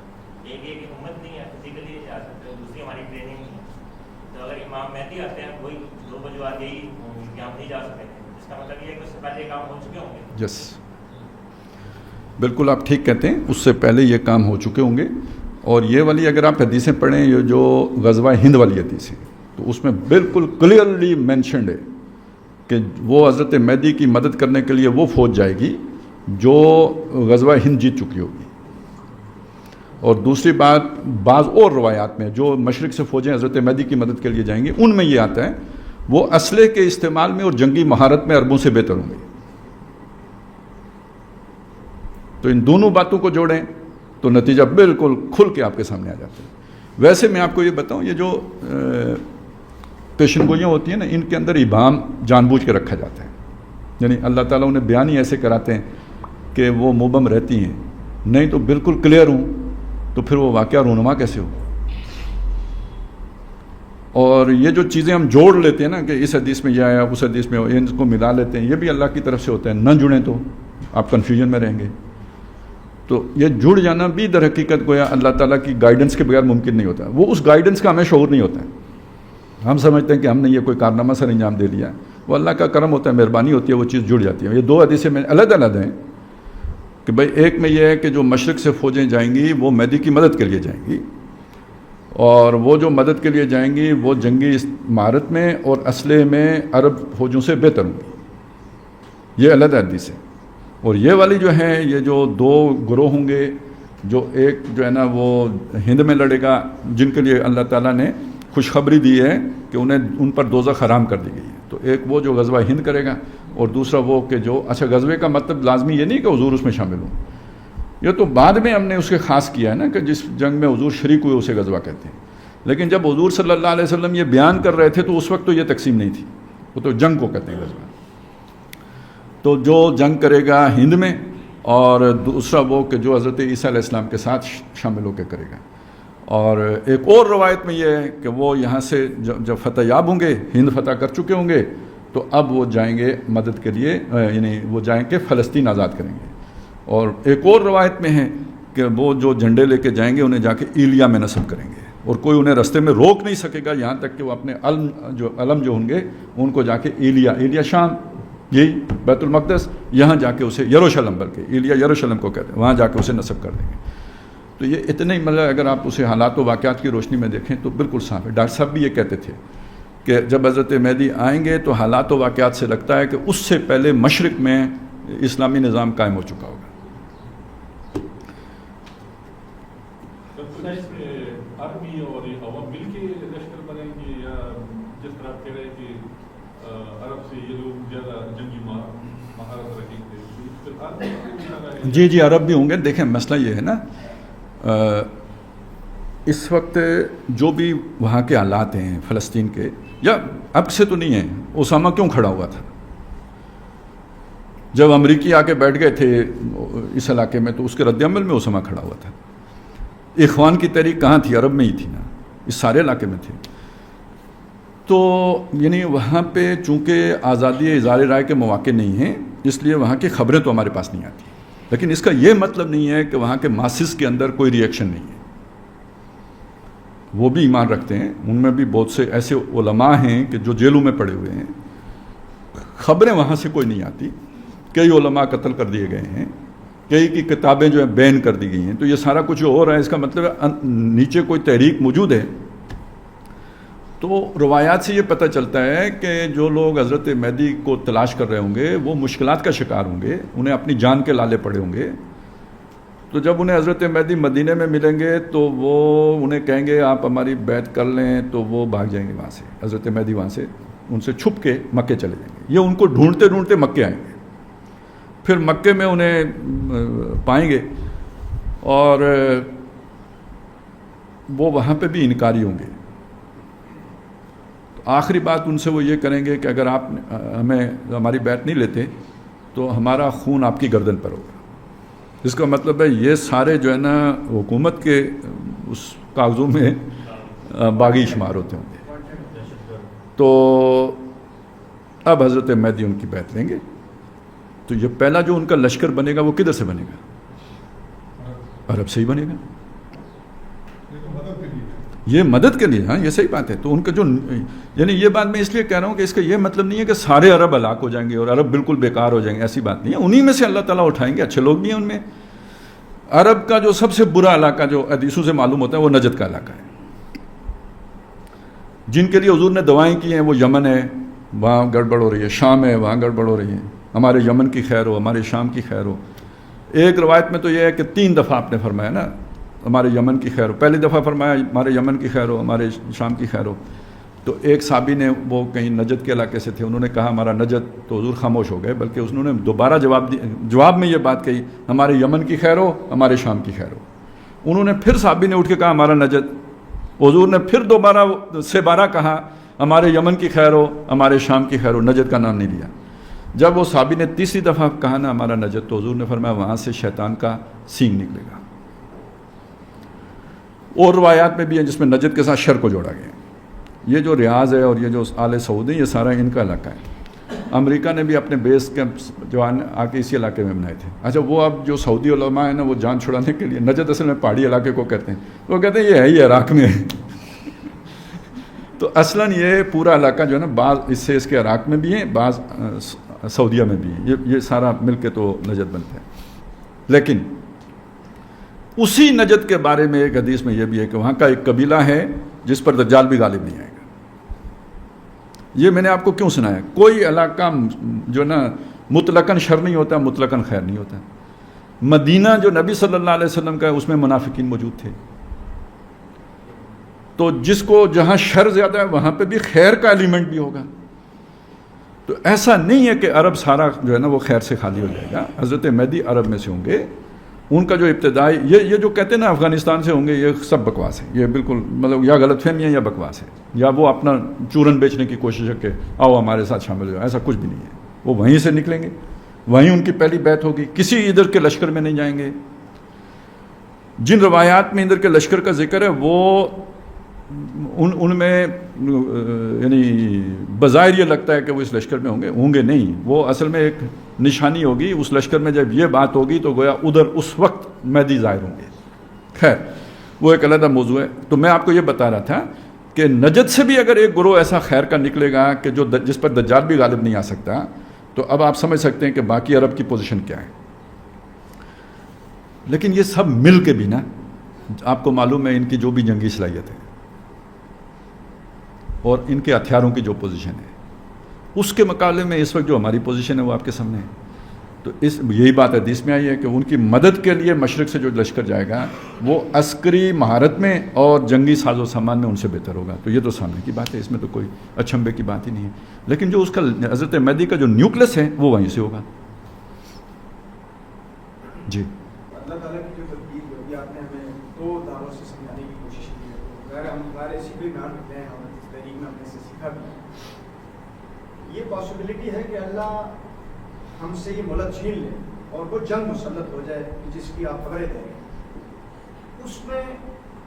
ایک یہ کہ امت نہیں ہے فزیکلی جا سکتے, دوسری ہماری ٹریننگ نہیں ہے. تو اگر امام مہدی آتے ہیں وہی دو وجوہات یہی ہوں گی کہ ہم نہیں جا سکتے, اس کا مطلب یہ ہے کہ اس سے پہلے کام ہو چکے ہوں گے. یس, بالکل آپ ٹھیک کہتے ہیں, اس سے پہلے یہ کام ہو چکے ہوں گے. اور یہ والی اگر آپ حدیثیں پڑھیں, یہ جو غزوہ ہند والی حدیث ہے, تو اس میں بالکل کلیئرلی مینشنڈ ہے کہ وہ حضرت مہدی کی مدد کرنے کے لیے وہ فوج جائے گی جو غزوہ ہند جیت چکی ہوگی. اور دوسری بات, بعض اور روایات میں جو مشرق سے فوجیں حضرت مہدی کی مدد کے لیے جائیں گی, ان میں یہ آتا ہے وہ اسلحے کے استعمال میں اور جنگی مہارت میں عربوں سے بہتر ہوں گے. تو ان دونوں باتوں کو جوڑیں تو نتیجہ بالکل کھل کے آپ کے سامنے آ جاتا ہے. ویسے میں آپ کو یہ بتاؤں, یہ جو پیشن گوئیاں ہوتی ہیں نا, ان کے اندر ابہام جان بوجھ کے رکھا جاتا ہے. یعنی اللہ تعالیٰ انہیں بیان ہی ایسے کراتے ہیں کہ وہ مبہم رہتی ہیں, نہیں تو بالکل کلیئر ہوں تو پھر وہ واقعہ رونما کیسے ہو. اور یہ جو چیزیں ہم جوڑ لیتے ہیں نا کہ اس حدیث میں یہ آیا, اس حدیث میں ان کو ملا لیتے ہیں, یہ بھی اللہ کی طرف سے ہوتا ہے. نہ جڑیں تو آپ کنفیوژن میں رہیں گے. تو یہ جڑ جانا بھی در حقیقت گویا اللہ تعالیٰ کی گائیڈنس کے بغیر ممکن نہیں ہوتا. وہ اس گائیڈنس کا ہمیں شعور نہیں ہوتا ہے. ہم سمجھتے ہیں کہ ہم نے یہ کوئی کارنامہ سر انجام دے لیا, وہ اللہ کا کرم ہوتا ہے, مہربانی ہوتی ہے, وہ چیز جڑ جاتی ہے. یہ دو حدیثیں میں علیحدہ علیحدہ ہیں کہ بھائی ایک میں یہ ہے کہ جو مشرق سے فوجیں جائیں گی وہ مہدی کی مدد کے لیے جائیں گی, اور وہ جو مدد کے لیے جائیں گی وہ جنگی مہارت میں اور اسلحے میں عرب فوجوں سے بہتر ہوں گی. یہ علیحدہ حدیث ہے. اور یہ والی جو ہے, یہ جو دو گروہ ہوں گے, جو ایک جو ہے نا وہ ہند میں لڑے گا, جن کے لیے اللہ تعالیٰ نے خوشخبری دی ہے کہ انہیں ان پر دوزخ حرام کر دی گئی ہے. تو ایک وہ جو غزوہ ہند کرے گا, اور دوسرا وہ کہ جو, اچھا غزوے کا مطلب لازمی یہ نہیں کہ حضور اس میں شامل ہوں, یہ تو بعد میں ہم نے اس کے خاص کیا ہے نا کہ جس جنگ میں حضور شریک ہوئے اسے غزوہ کہتے ہیں. لیکن جب حضور صلی اللہ علیہ وسلم یہ بیان کر رہے تھے تو اس وقت تو یہ تقسیم نہیں تھی, وہ تو جنگ کو کہتے ہیں غزوہ. تو جو جنگ کرے گا ہند میں, اور دوسرا وہ کہ جو حضرت عیسیٰ علیہ السلام کے ساتھ شامل ہو کے کرے گا. اور ایک اور روایت میں یہ ہے کہ وہ یہاں سے جب فتح یاب ہوں گے, ہند فتح کر چکے ہوں گے, تو اب وہ جائیں گے مدد کے لیے, یعنی وہ جائیں کہ فلسطین آزاد کریں گے. اور ایک اور روایت میں ہے کہ وہ جو جھنڈے لے کے جائیں گے انہیں جا کے ایلیا میں نصب کریں گے, اور کوئی انہیں رستے میں روک نہیں سکے گا, یہاں تک کہ وہ اپنے علم جو ہوں گے ان کو جا کے ایلیا شام, یہی بیت المقدس, یہاں جا کے اسے یروشلم, بلکہ ایلیا یروشلم کو کہتے ہیں, وہاں جا کے اسے نصب کر دیں گے. تو یہ اتنے ہی مطلب اگر آپ اسے حالات و واقعات کی روشنی میں دیکھیں تو بالکل صاف ہے. ڈاکٹر صاحب بھی یہ کہتے تھے کہ جب حضرت مہدی آئیں گے تو حالات و واقعات سے لگتا ہے کہ اس سے پہلے مشرق میں اسلامی نظام قائم ہو چکا ہوگا. عربی اور عوام مل کے لشکر بنائیں گے, یا جس طرح کہہ رہے کہ عرب سے یہ لوگ زیادہ جنگی مہارت رکھیں گے؟ جی عرب بھی ہوں گے. دیکھیں مسئلہ یہ ہے نا, اس وقت جو بھی وہاں کے حالات ہیں فلسطین کے, یا اب سے تو نہیں ہیں, اسامہ کیوں کھڑا ہوا تھا جب امریکی آ کے بیٹھ گئے تھے اس علاقے میں, تو اس کے رد عمل میں اسامہ کھڑا ہوا تھا. اخوان کی تحریک کہاں تھی؟ عرب میں ہی تھی نا, اس سارے علاقے میں تھی. تو یعنی وہاں پہ چونکہ آزادی اظہار رائے کے مواقع نہیں ہیں, اس لیے وہاں کی خبریں تو ہمارے پاس نہیں آتی. لیکن اس کا یہ مطلب نہیں ہے کہ وہاں کے ماسز کے اندر کوئی ری ایکشن نہیں ہے. وہ بھی ایمان رکھتے ہیں, ان میں بھی بہت سے ایسے علماء ہیں کہ جو جیلوں میں پڑے ہوئے ہیں, خبریں وہاں سے کوئی نہیں آتی. کئی علماء قتل کر دیے گئے ہیں, کئی کی کتابیں جو ہیں بین کر دی گئی ہیں. تو یہ سارا کچھ جو ہو رہا ہے اس کا مطلب ہے نیچے کوئی تحریک موجود ہے. تو روایات سے یہ پتہ چلتا ہے کہ جو لوگ حضرت مہدی کو تلاش کر رہے ہوں گے وہ مشکلات کا شکار ہوں گے, انہیں اپنی جان کے لالے پڑے ہوں گے. تو جب انہیں حضرت مہدی مدینے میں ملیں گے تو وہ انہیں کہیں گے آپ ہماری بیعت کر لیں, تو وہ بھاگ جائیں گے وہاں سے. حضرت مہدی وہاں سے ان سے چھپ کے مکے چلے جائیں گے. یہ ان کو ڈھونڈتے ڈھونڈتے مکے آئیں گے, پھر مکے میں انہیں پائیں گے, اور وہ وہاں پہ بھی انکاری ہوں گے. آخری بات ان سے وہ یہ کریں گے کہ اگر آپ ہماری بیعت نہیں لیتے تو ہمارا خون آپ کی گردن پر ہوگا. اس کا مطلب ہے یہ سارے جو ہے نا حکومت کے اس کاغذوں میں باغی شمار ہوتے ہوں گے. تو اب حضرت مہدی ان کی بیعت لیں گے, تو یہ پہلا جو ان کا لشکر بنے گا وہ کدھر سے بنے گا؟ عرب سے ہی بنے گا. یہ مدد کے لیے. ہاں یہ صحیح بات ہے. تو ان کا جو یعنی یہ بات میں اس لیے کہہ رہا ہوں کہ اس کا یہ مطلب نہیں ہے کہ سارے عرب ہلاک ہو جائیں گے اور عرب بالکل بیکار ہو جائیں گے, ایسی بات نہیں ہے. انہی میں سے اللہ تعالیٰ اٹھائیں گے, اچھے لوگ بھی ہیں ان میں. عرب کا جو سب سے برا علاقہ جو حدیثوں سے معلوم ہوتا ہے وہ نجد کا علاقہ ہے. جن کے لیے حضور نے دعائیں کی ہیں وہ یمن ہے, وہاں گڑبڑ ہو رہی ہے. شام ہے, وہاں گڑبڑ ہو رہی ہے. ہمارے یمن کی خیر ہو, ہمارے شام کی خیر ہو. ایک روایت میں تو یہ ہے کہ 3 دفعہ آپ نے فرمایا نا ہمارے یمن کی خیر ہو. پہلی دفعہ فرمایا ہمارے یمن کی خیر ہو, ہمارے شام کی خیر ہو. تو ایک صحابی نے, وہ کہیں نجد کے علاقے سے تھے, انہوں نے کہا ہمارا نجد, تو حضور خاموش ہو گئے. بلکہ انہوں نے دوبارہ جواب میں یہ بات کہی ہمارے یمن کی خیر ہو, ہمارے شام کی خیر ہو. انہوں نے پھر صحابی نے اٹھ کے کہا ہمارا نجد. حضور نے پھر دوبارہ سے 12 کہا ہمارے یمن کی خیر ہو, ہمارے شام کی خیر ہو. نجد کا نام نہیں لیا. جب وہ صحابی نے تیسری دفعہ کہا نا ہمارا نجد, تو حضور نے فرمایا وہاں سے شیطان کا سینگ نکلے گا. اور روایات میں بھی ہیں جس میں نجد کے ساتھ شر کو جوڑا گیا. یہ جو ریاض ہے اور یہ جو آل سعود ہے یہ سارا ان کا علاقہ ہے. امریکہ نے بھی اپنے بیس کیمپ جو آ کے اسی علاقے میں بنائے تھے. اچھا وہ اب جو سعودی علماء ہیں نا وہ جان چھڑانے کے لیے, نجد اصل میں پہاڑی علاقے کو کہتے ہیں, وہ کہتے ہیں یہ ہے ہی عراق میں. تو اصلاً یہ پورا علاقہ جو ہے نا بعض اس سے اس کے عراق میں بھی ہیں, بعض سعودیہ میں بھی ہیں. یہ سارا مل کے تو نجد بنتا ہے. لیکن اسی نجد کے بارے میں ایک حدیث میں یہ بھی ہے کہ وہاں کا ایک قبیلہ ہے جس پر دجال بھی غالب نہیں آئے گا. یہ میں نے آپ کو کیوں سنایا؟ کوئی علاقہ جو نا مطلقاً شر نہیں ہوتا, مطلقاً خیر نہیں ہوتا. مدینہ جو نبی صلی اللہ علیہ وسلم کا ہے اس میں منافقین موجود تھے. تو جس کو جہاں شر زیادہ ہے وہاں پہ بھی خیر کا ایلیمنٹ بھی ہوگا. تو ایسا نہیں ہے کہ عرب سارا جو ہے نا وہ خیر سے خالی ہو جائے گا. حضرت مہدی عرب میں سے ہوں گے. ان کا جو ابتدائی یہ جو کہتے ہیں نا افغانستان سے ہوں گے, یہ سب بکواس ہے. یہ بالکل مطلب یا غلط فہمی ہے یا بکواس ہے, یا وہ اپنا چورن بیچنے کی کوشش ہے کہ آؤ ہمارے ساتھ شامل ہو. ایسا کچھ بھی نہیں ہے. وہ وہیں سے نکلیں گے, وہیں ان کی پہلی بیعت ہوگی. کسی ادھر کے لشکر میں نہیں جائیں گے. جن روایات میں ادھر کے لشکر کا ذکر ہے وہ ان میں یعنی بظاہر یہ لگتا ہے کہ وہ اس لشکر میں ہوں گے نہیں. وہ اصل میں ایک نشانی ہوگی اس لشکر میں. جب یہ بات ہوگی تو گویا ادھر اس وقت مہدی ظاہر ہوں گے. خیر وہ ایک علیحدہ موضوع ہے. تو میں آپ کو یہ بتا رہا تھا کہ نجد سے بھی اگر ایک گروہ ایسا خیر کا نکلے گا کہ جو جس پر دجال بھی غالب نہیں آ سکتا, تو اب آپ سمجھ سکتے ہیں کہ باقی عرب کی پوزیشن کیا ہے. لیکن یہ سب مل کے بھی نا, آپ کو معلوم ہے ان کی جو بھی جنگی صلاحیت ہے اور ان کے ہتھیاروں کی جو پوزیشن ہے, اس کے مقابلے میں اس وقت جو ہماری پوزیشن ہے وہ آپ کے سامنے ہے. تو یہی بات حدیث میں آئی ہے کہ ان کی مدد کے لیے مشرق سے جو لشکر جائے گا وہ عسکری مہارت میں اور جنگی ساز و سامان میں ان سے بہتر ہوگا. تو یہ تو سامنے کی بات ہے, اس میں تو کوئی اچھمبے کی بات ہی نہیں ہے. لیکن جو اس کا حضرت مہدی کا جو نیوکلس ہے وہ وہیں سے ہوگا. جی اللہ تعالیٰ کی جو تدبیر جو بھی آپ نے ہمیں 2 دعووں سے سمجھانے کی کوشش کی ہے, تو غیر ہم ہمارے سیکھے نام رکھتے ہیں, ہم اس تحریک میں اپنے سے سیکھا بھی. یہ پاسبلٹی ہے کہ اللہ ہم سے یہ ملک چھین لے اور وہ جنگ مسلط ہو جائے جس کی آپ خبریں دیں. اس میں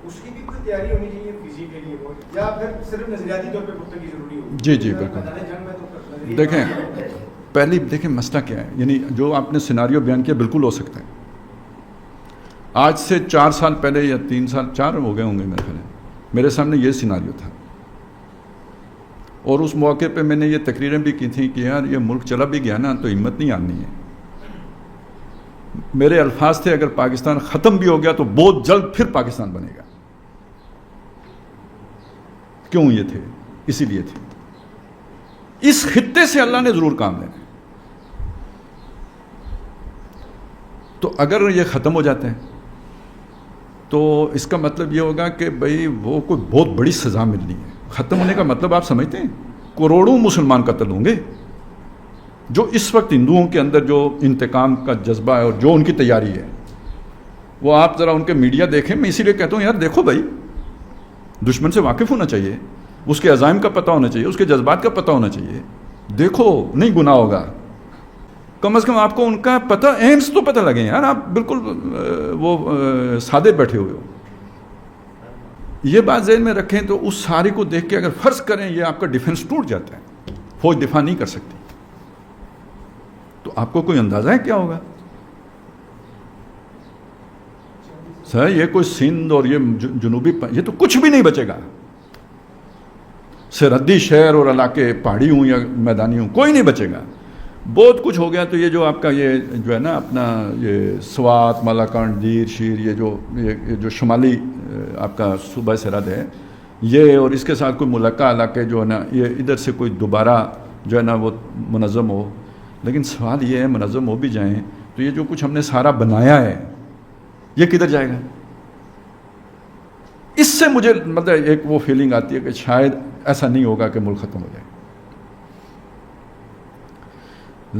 اس کی بھی کوئی تیاری ہونی چاہیے فزیکلی ہو, یا پھر صرف نظریاتی طور پہ گفتگی ضروری ہوگی؟ جی جی بالکل. جنگ میں تو دیکھیں دیکھیں مسئلہ کیا ہے. یعنی جو آپ نے سیناریو بیان کیا بالکل ہو سکتا ہے. آج سے 4 سال پہلے یا 3 سال 4 ہو گئے ہوں گے میرے خیال میں, میرے سامنے یہ سیناریو تھا. اور اس موقع پہ میں نے یہ تقریریں بھی کی تھیں کہ یار یہ ملک چلا بھی گیا نا تو ہمت نہیں آنی ہے. میرے الفاظ تھے اگر پاکستان ختم بھی ہو گیا تو بہت جلد پھر پاکستان بنے گا. کیوں یہ تھے؟ اسی لیے تھے اس خطے سے اللہ نے ضرور کام لینا. تو اگر یہ ختم ہو جاتے ہیں تو اس کا مطلب یہ ہوگا کہ بھئی وہ کوئی بہت بڑی سزا ملنی ہے. ختم ہونے کا مطلب آپ سمجھتے ہیں کروڑوں مسلمان قتل ہوں گے. جو اس وقت ہندوؤں کے اندر جو انتقام کا جذبہ ہے اور جو ان کی تیاری ہے, وہ آپ ذرا ان کے میڈیا دیکھیں. میں اسی لیے کہتا ہوں یار دیکھو بھائی, دشمن سے واقف ہونا چاہیے, اس کے عزائم کا پتہ ہونا چاہیے, اس کے جذبات کا پتہ ہونا چاہیے. دیکھو نہیں گناہ ہوگا, کم از کم آپ کو ان کا پتہ ایمس تو پتہ لگے یار. آپ بالکل وہ سادے بیٹھے ہوئے ہو. یہ بات ذہن میں رکھیں تو اس ساری کو دیکھ کے اگر فرض کریں یہ آپ کا ڈیفنس ٹوٹ جاتا ہے, فوج دفاع نہیں کر سکتی, تو تو آپ کو کوئی اندازہ ہے کیا ہوگا؟ سر یہ کوئی سندھ اور یہ جنوبی یہ تو کچھ بھی نہیں بچے گا. سرحدی شہر اور علاقے پہاڑی ہوں یا میدانی ہوں کوئی نہیں بچے گا. بہت کچھ ہو گیا. تو یہ جو آپ کا یہ جو ہے نا اپنا یہ سوات، مالاکنڈ، دیر، شیر، یہ جو شمالی آپ کا صوبہ سرحد ہے یہ، اور اس کے ساتھ کوئی ملکہ علاقے جو ہے نا یہ ادھر سے کوئی دوبارہ جو ہے نا وہ منظم ہو. لیکن سوال یہ ہے منظم ہو بھی جائیں تو یہ جو کچھ ہم نے سارا بنایا ہے یہ کدھر جائے گا؟ اس سے مجھے مطلب ایک وہ فیلنگ آتی ہے کہ شاید ایسا نہیں ہوگا کہ ملک ختم ہو جائے.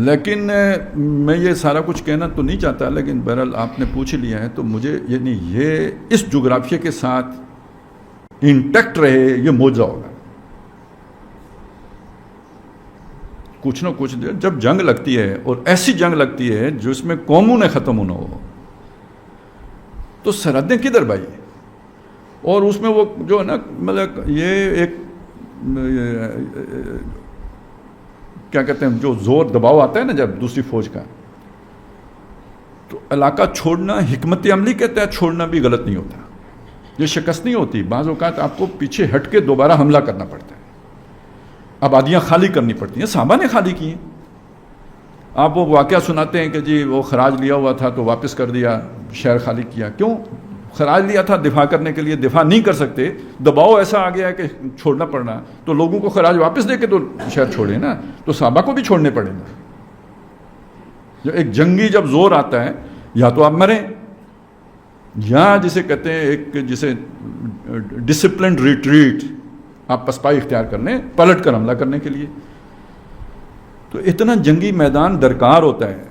لیکن میں یہ سارا کچھ کہنا تو نہیں چاہتا، لیکن بہرحال آپ نے پوچھ لیا ہے تو مجھے یعنی یہ اس جغرافیہ کے ساتھ انٹیکٹ رہے یہ معجزہ ہوگا. کچھ نہ کچھ جب جنگ لگتی ہے اور ایسی جنگ لگتی ہے جس میں قوموں نے ختم ہونا ہو تو سرحدیں کدھر بھائی؟ اور اس میں وہ جو ہے نا مطلب یہ ایک کیا کہتے ہیں جو زور دباؤ آتا ہے نا جب دوسری فوج کا، تو علاقہ چھوڑنا حکمت عملی کے تحت چھوڑنا بھی غلط نہیں ہوتا. یہ شکست نہیں ہوتی. بعض اوقات آپ کو پیچھے ہٹ کے دوبارہ حملہ کرنا پڑتا ہے، آبادیاں خالی کرنی پڑتی ہیں. صحابہ نے خالی کی ہیں. آپ وہ واقعہ سناتے ہیں کہ جی وہ خراج لیا ہوا تھا تو واپس کر دیا، شہر خالی کیا. کیوں؟ خراج لیا تھا دفاع کرنے کے لیے، دفاع نہیں کر سکتے، دباؤ ایسا آ گیا ہے کہ چھوڑنا پڑنا، تو لوگوں کو خراج واپس دے کے تو شہر چھوڑے نا. تو صحابہ کو بھی چھوڑنے پڑیں گے. جو ایک جنگی جب زور آتا ہے یا تو آپ مریں یا جسے کہتے ہیں ایک جسے ڈسپلنڈ ریٹریٹ، آپ پسپائی اختیار کر لیں پلٹ کر حملہ کرنے کے لیے. تو اتنا جنگی میدان درکار ہوتا ہے.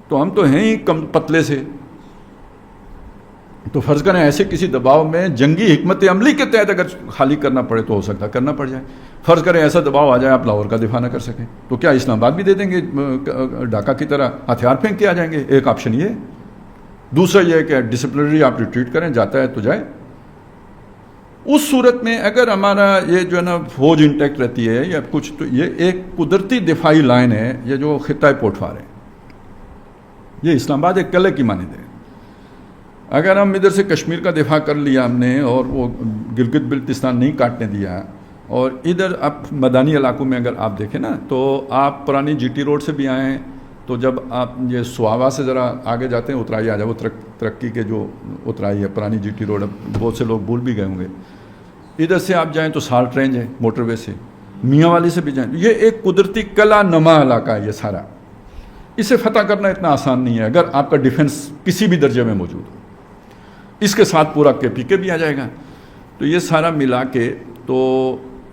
تو ہم تو ہیں ہی کم پتلے سے، تو فرض کریں ایسے کسی دباؤ میں جنگی حکمت عملی کے تحت اگر خالی کرنا پڑے تو ہو سکتا کرنا پڑ جائے. فرض کریں ایسا دباؤ آ جائے آپ لاہور کا دفاع نہ کر سکیں تو کیا اسلام آباد بھی دے دیں گے ڈھاکہ کی طرح ہتھیار پھینک کے آ جائیں گے؟ ایک آپشن یہ. دوسرا یہ کہ ڈسپلنری آپ ریٹریٹ کریں، جاتا ہے تو جائے. اس صورت میں اگر ہمارا یہ جو ہے نا فوج انٹیکٹ رہتی ہے یا کچھ، تو یہ ایک قدرتی دفاعی لائن ہے یہ جو خطہ پوٹفار ہے. یہ اسلام آباد ایک قلعے کی مانند ہے. اگر ہم ادھر سے کشمیر کا دفاع کر لیا ہم نے اور وہ گلگت بلتستان نہیں کاٹنے دیا، اور ادھر اب میدانی علاقوں میں اگر آپ دیکھیں نا تو آپ پرانی جی ٹی روڈ سے بھی آئیں تو جب آپ یہ سواوا سے ذرا آگے جاتے ہیں اترائی آ جائے، وہ ترقی کے جو اترائی ہے پرانی جی ٹی روڈ، اب بہت سے لوگ بھول بھی گئے ہوں گے. ادھر سے آپ جائیں تو سالٹ رینج ہے موٹر وے سے، میاں والی سے بھی جائیں. یہ ایک قدرتی کلا نما علاقہ ہے یہ سارا. اسے فتح کرنا اتنا آسان نہیں ہے اگر آپ کا ڈیفنس کسی بھی درجے میں موجود ہو. اس کے ساتھ پورا کے پی کے بھی آ جائے گا. تو یہ سارا ملا کے تو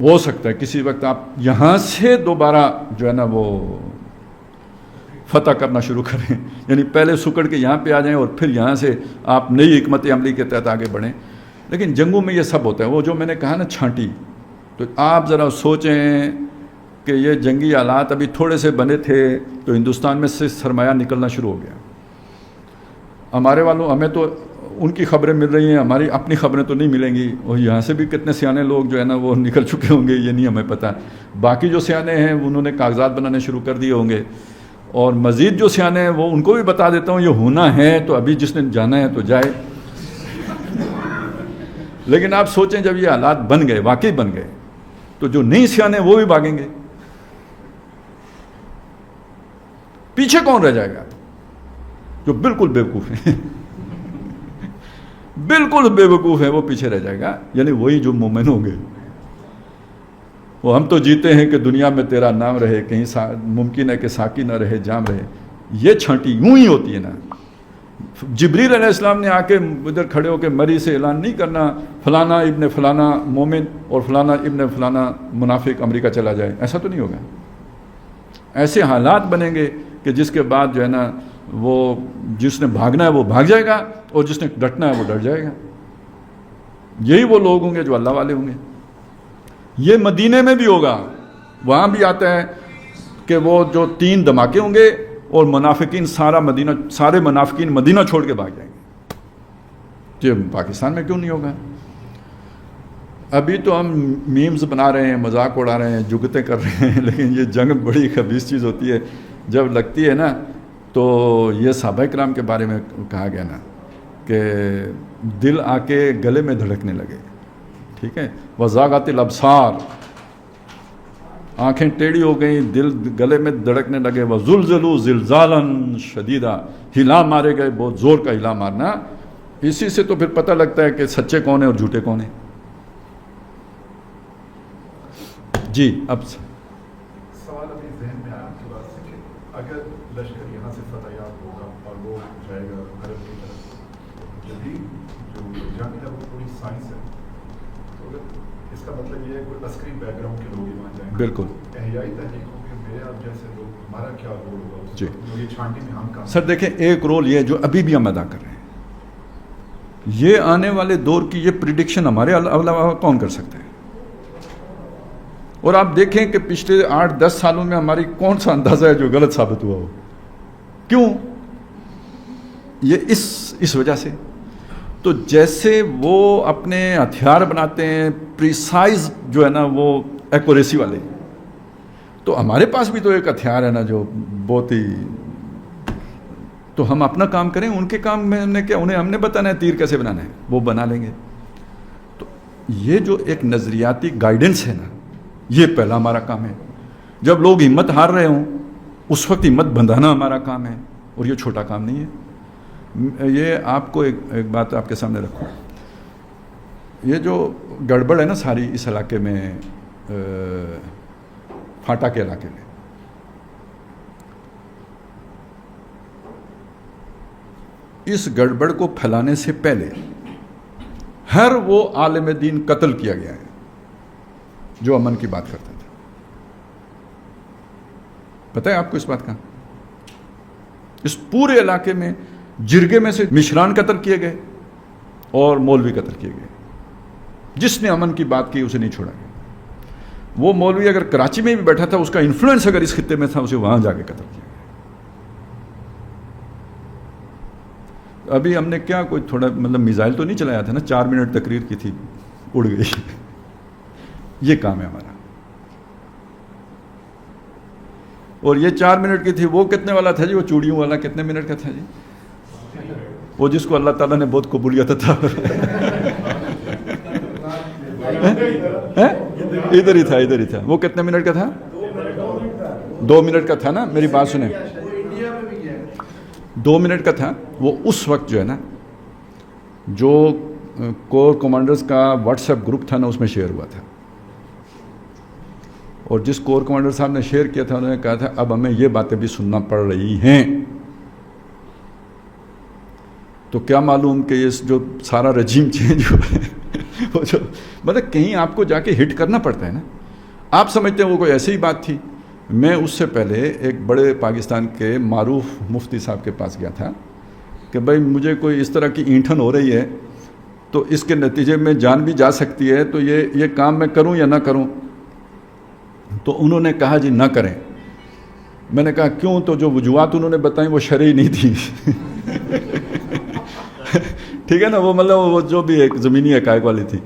ہو سکتا ہے کسی وقت آپ یہاں سے دوبارہ جو ہے نا وہ فتح کرنا شروع کریں، یعنی پہلے سکڑ کے یہاں پہ آ جائیں اور پھر یہاں سے آپ نئی حکمت عملی کے تحت آگے بڑھیں. لیکن جنگوں میں یہ سب ہوتا ہے. وہ جو میں نے کہا نا چھانٹی، تو آپ ذرا سوچیں کہ یہ جنگی آلات ابھی تھوڑے سے بنے تھے تو ہندوستان میں سے سرمایہ نکلنا شروع ہو گیا. ہمارے والوں ہمیں تو ان کی خبریں مل رہی ہیں، ہماری اپنی خبریں تو نہیں ملیں گی. اور یہاں سے بھی کتنے سیانے لوگ جو ہے نا وہ نکل چکے ہوں گے یہ نہیں ہمیں پتہ. باقی جو سیانے ہیں انہوں نے کاغذات بنانے شروع کر دیے ہوں گے، اور مزید جو سیانے ہیں وہ ان کو بھی بتا دیتا ہوں یہ ہونا ہے تو ابھی جس نے جانا ہے تو جائے. لیکن آپ سوچیں جب یہ حالات بن گئے، واقعی بن گئے، تو جو نہیں سیانے وہ بھی بھاگیں گے. پیچھے کون رہ جائے گا؟ جو بالکل بیوقوف ہیں بالکل بیوقوف ہے وہ پیچھے رہ جائے گا. یعنی وہی جو مومن ہوں گے. وہ ہم تو جیتے ہیں کہ دنیا میں تیرا نام رہے، کہیں ممکن ہے کہ ساقی نہ رہے جام رہے. یہ چھانٹی یوں ہی ہوتی ہے نا. جبریل علیہ السلام نے آ کے ادھر کھڑے ہو کے مری سے اعلان نہیں کرنا فلانا ابن فلانا مومن اور فلانا ابن فلانا منافق امریکہ چلا جائے. ایسا تو نہیں ہوگا. ایسے حالات بنیں گے کہ جس کے بعد جو ہے نا وہ جس نے بھاگنا ہے وہ بھاگ جائے گا اور جس نے ڈٹنا ہے وہ ڈٹ جائے گا. یہی وہ لوگ ہوں گے جو اللہ والے ہوں گے. یہ مدینے میں بھی ہوگا. وہاں بھی آتا ہے کہ وہ جو 3 دھماکے ہوں گے اور منافقین سارے منافقین مدینہ چھوڑ کے بھاگ جائیں گے. یہ پاکستان میں کیوں نہیں ہوگا؟ ابھی تو ہم میمز بنا رہے ہیں، مذاق اڑا رہے ہیں، جگتیں کر رہے ہیں، لیکن یہ جنگ بڑی خبیث چیز ہوتی ہے. جب لگتی ہے نا تو یہ صحابہ کرام کے بارے میں کہا گیا نا کہ دل آ کے گلے میں دھڑکنے لگے، ٹھیک ہے، وزاغت الابصار، آنکھیں ٹیڑھی ہو گئیں، دل گلے میں دھڑکنے لگے، وزلزلوا زلزالا شدیدا، ہلا مارے گئے، بہت زور کا ہلا مارنا۔ اسی سے تو پھر پتہ لگتا ہے کہ سچے کون ہیں اور جھوٹے کون ہیں۔ جی اب سوال ابھی ذہن میں آیا تھوڑا سا کہ اگر لشکر یہاں سے فتح یاب ہوگا اور وہ جائے گا عرب کی طرف، جدید جو جنگ ہے وہ پوری سائنس ہے، تو اگر اس کا مطلب یہ ہے کوئی عسکری بیک گراؤنڈ کے لوگ ہی وہاں جائیں گے، بالکل احیائی تحریکوں کے میرے آپ جیسے لوگ، ہمارا کیا رول ہوگا اس جی وقت؟ یہ چھانٹی میں ہم کام سر دیکھیں، ایک رول یہ جو ابھی بھی ہم ادا کر رہے ہیں، یہ آنے والے دور کی یہ پریڈکشن ہمارے علاوہ کون کر سکتا ہے؟ اور آپ دیکھیں کہ پچھلے 8-10 سالوں میں ہماری کون سا اندازہ ہے جو غلط ثابت ہوا ہو؟ کیوں؟ یہ اس وجہ سے تو جیسے وہ اپنے ہتھیار بناتے ہیں پریسائز جو ہے نا وہ ایکوریسی والے، تو ہمارے پاس بھی تو ایک ہتھیار ہے نا جو بہت ہی، تو ہم اپنا کام کریں، ان کے کام میں ہم نے کیا، انہیں ہم نے بتانا ہے تیر کیسے بنانا ہے، وہ بنا لیں گے۔ تو یہ جو ایک نظریاتی گائیڈنس ہے نا، یہ پہلا ہمارا کام ہے۔ جب لوگ ہمت ہار رہے ہوں اس وقت ہمت بندھانا ہمارا کام ہے، اور یہ چھوٹا کام نہیں ہے۔ یہ آپ کو ایک بات آپ کے سامنے رکھوں، یہ جو گڑبڑ ہے نا ساری اس علاقے میں، فاٹا کے علاقے میں، اس گڑبڑ کو پھیلانے سے پہلے ہر وہ عالم دین قتل کیا گیا ہے جو امن کی بات کرتا تھا۔ پتہ ہے آپ کو اس بات کا؟ اس پورے علاقے میں جرگے میں سے مشران قتل کیے گئے اور مولوی قتل کیے گئے، جس نے امن کی بات کی اسے نہیں چھوڑا گیا۔ وہ مولوی اگر کراچی میں بھی بیٹھا تھا، اس کا انفلوئنس اگر اس خطے میں تھا، اسے وہاں جا کے قتل کیا گیا۔ ابھی ہم نے کیا کوئی تھوڑا مطلب میزائل تو نہیں چلایا تھا نا، 4 منٹ تقریر کی تھی، اڑ گئی۔ یہ کام ہے ہمارا، اور یہ 4 منٹ کی تھی۔ وہ کتنے والا تھا جی؟ وہ چوڑیوں والا کتنے منٹ کا تھا جی؟ وہ جس کو اللہ تعالیٰ نے بہت قبولیت تھا، ادھر ہی تھا۔ وہ کتنے منٹ کا تھا؟ 2 منٹ کا تھا نا، میری بات سنیں، 2 منٹ کا تھا۔ وہ اس وقت جو ہے نا، جو کور کمانڈرز کا واٹس ایپ گروپ تھا نا، اس میں شیئر ہوا تھا، اور جس کور کمانڈر صاحب نے شیئر کیا تھا انہوں نے کہا تھا اب ہمیں یہ باتیں بھی سننا پڑ رہی ہیں۔ تو کیا معلوم کہ یہ جو سارا رجیم چینج ہوا ہے، وہ جو مطلب کہیں آپ کو جا کے ہٹ کرنا پڑتا ہے نا۔ آپ سمجھتے ہیں وہ کوئی ایسی ہی بات تھی؟ میں اس سے پہلے ایک بڑے پاکستان کے معروف مفتی صاحب کے پاس گیا تھا کہ بھائی مجھے کوئی اس طرح کی اینٹھن ہو رہی ہے تو اس کے نتیجے میں جان بھی جا سکتی ہے، تو یہ کام میں کروں یا نہ کروں؟ تو انہوں نے کہا جی نہ کریں۔ میں نے کہا کیوں؟ تو جو وجوہات انہوں نے بتائیں وہ شرعی نہیں تھی۔ ٹھیک ہے نا، وہ مطلب وہ جو بھی ایک زمینی حقائق والی تھی،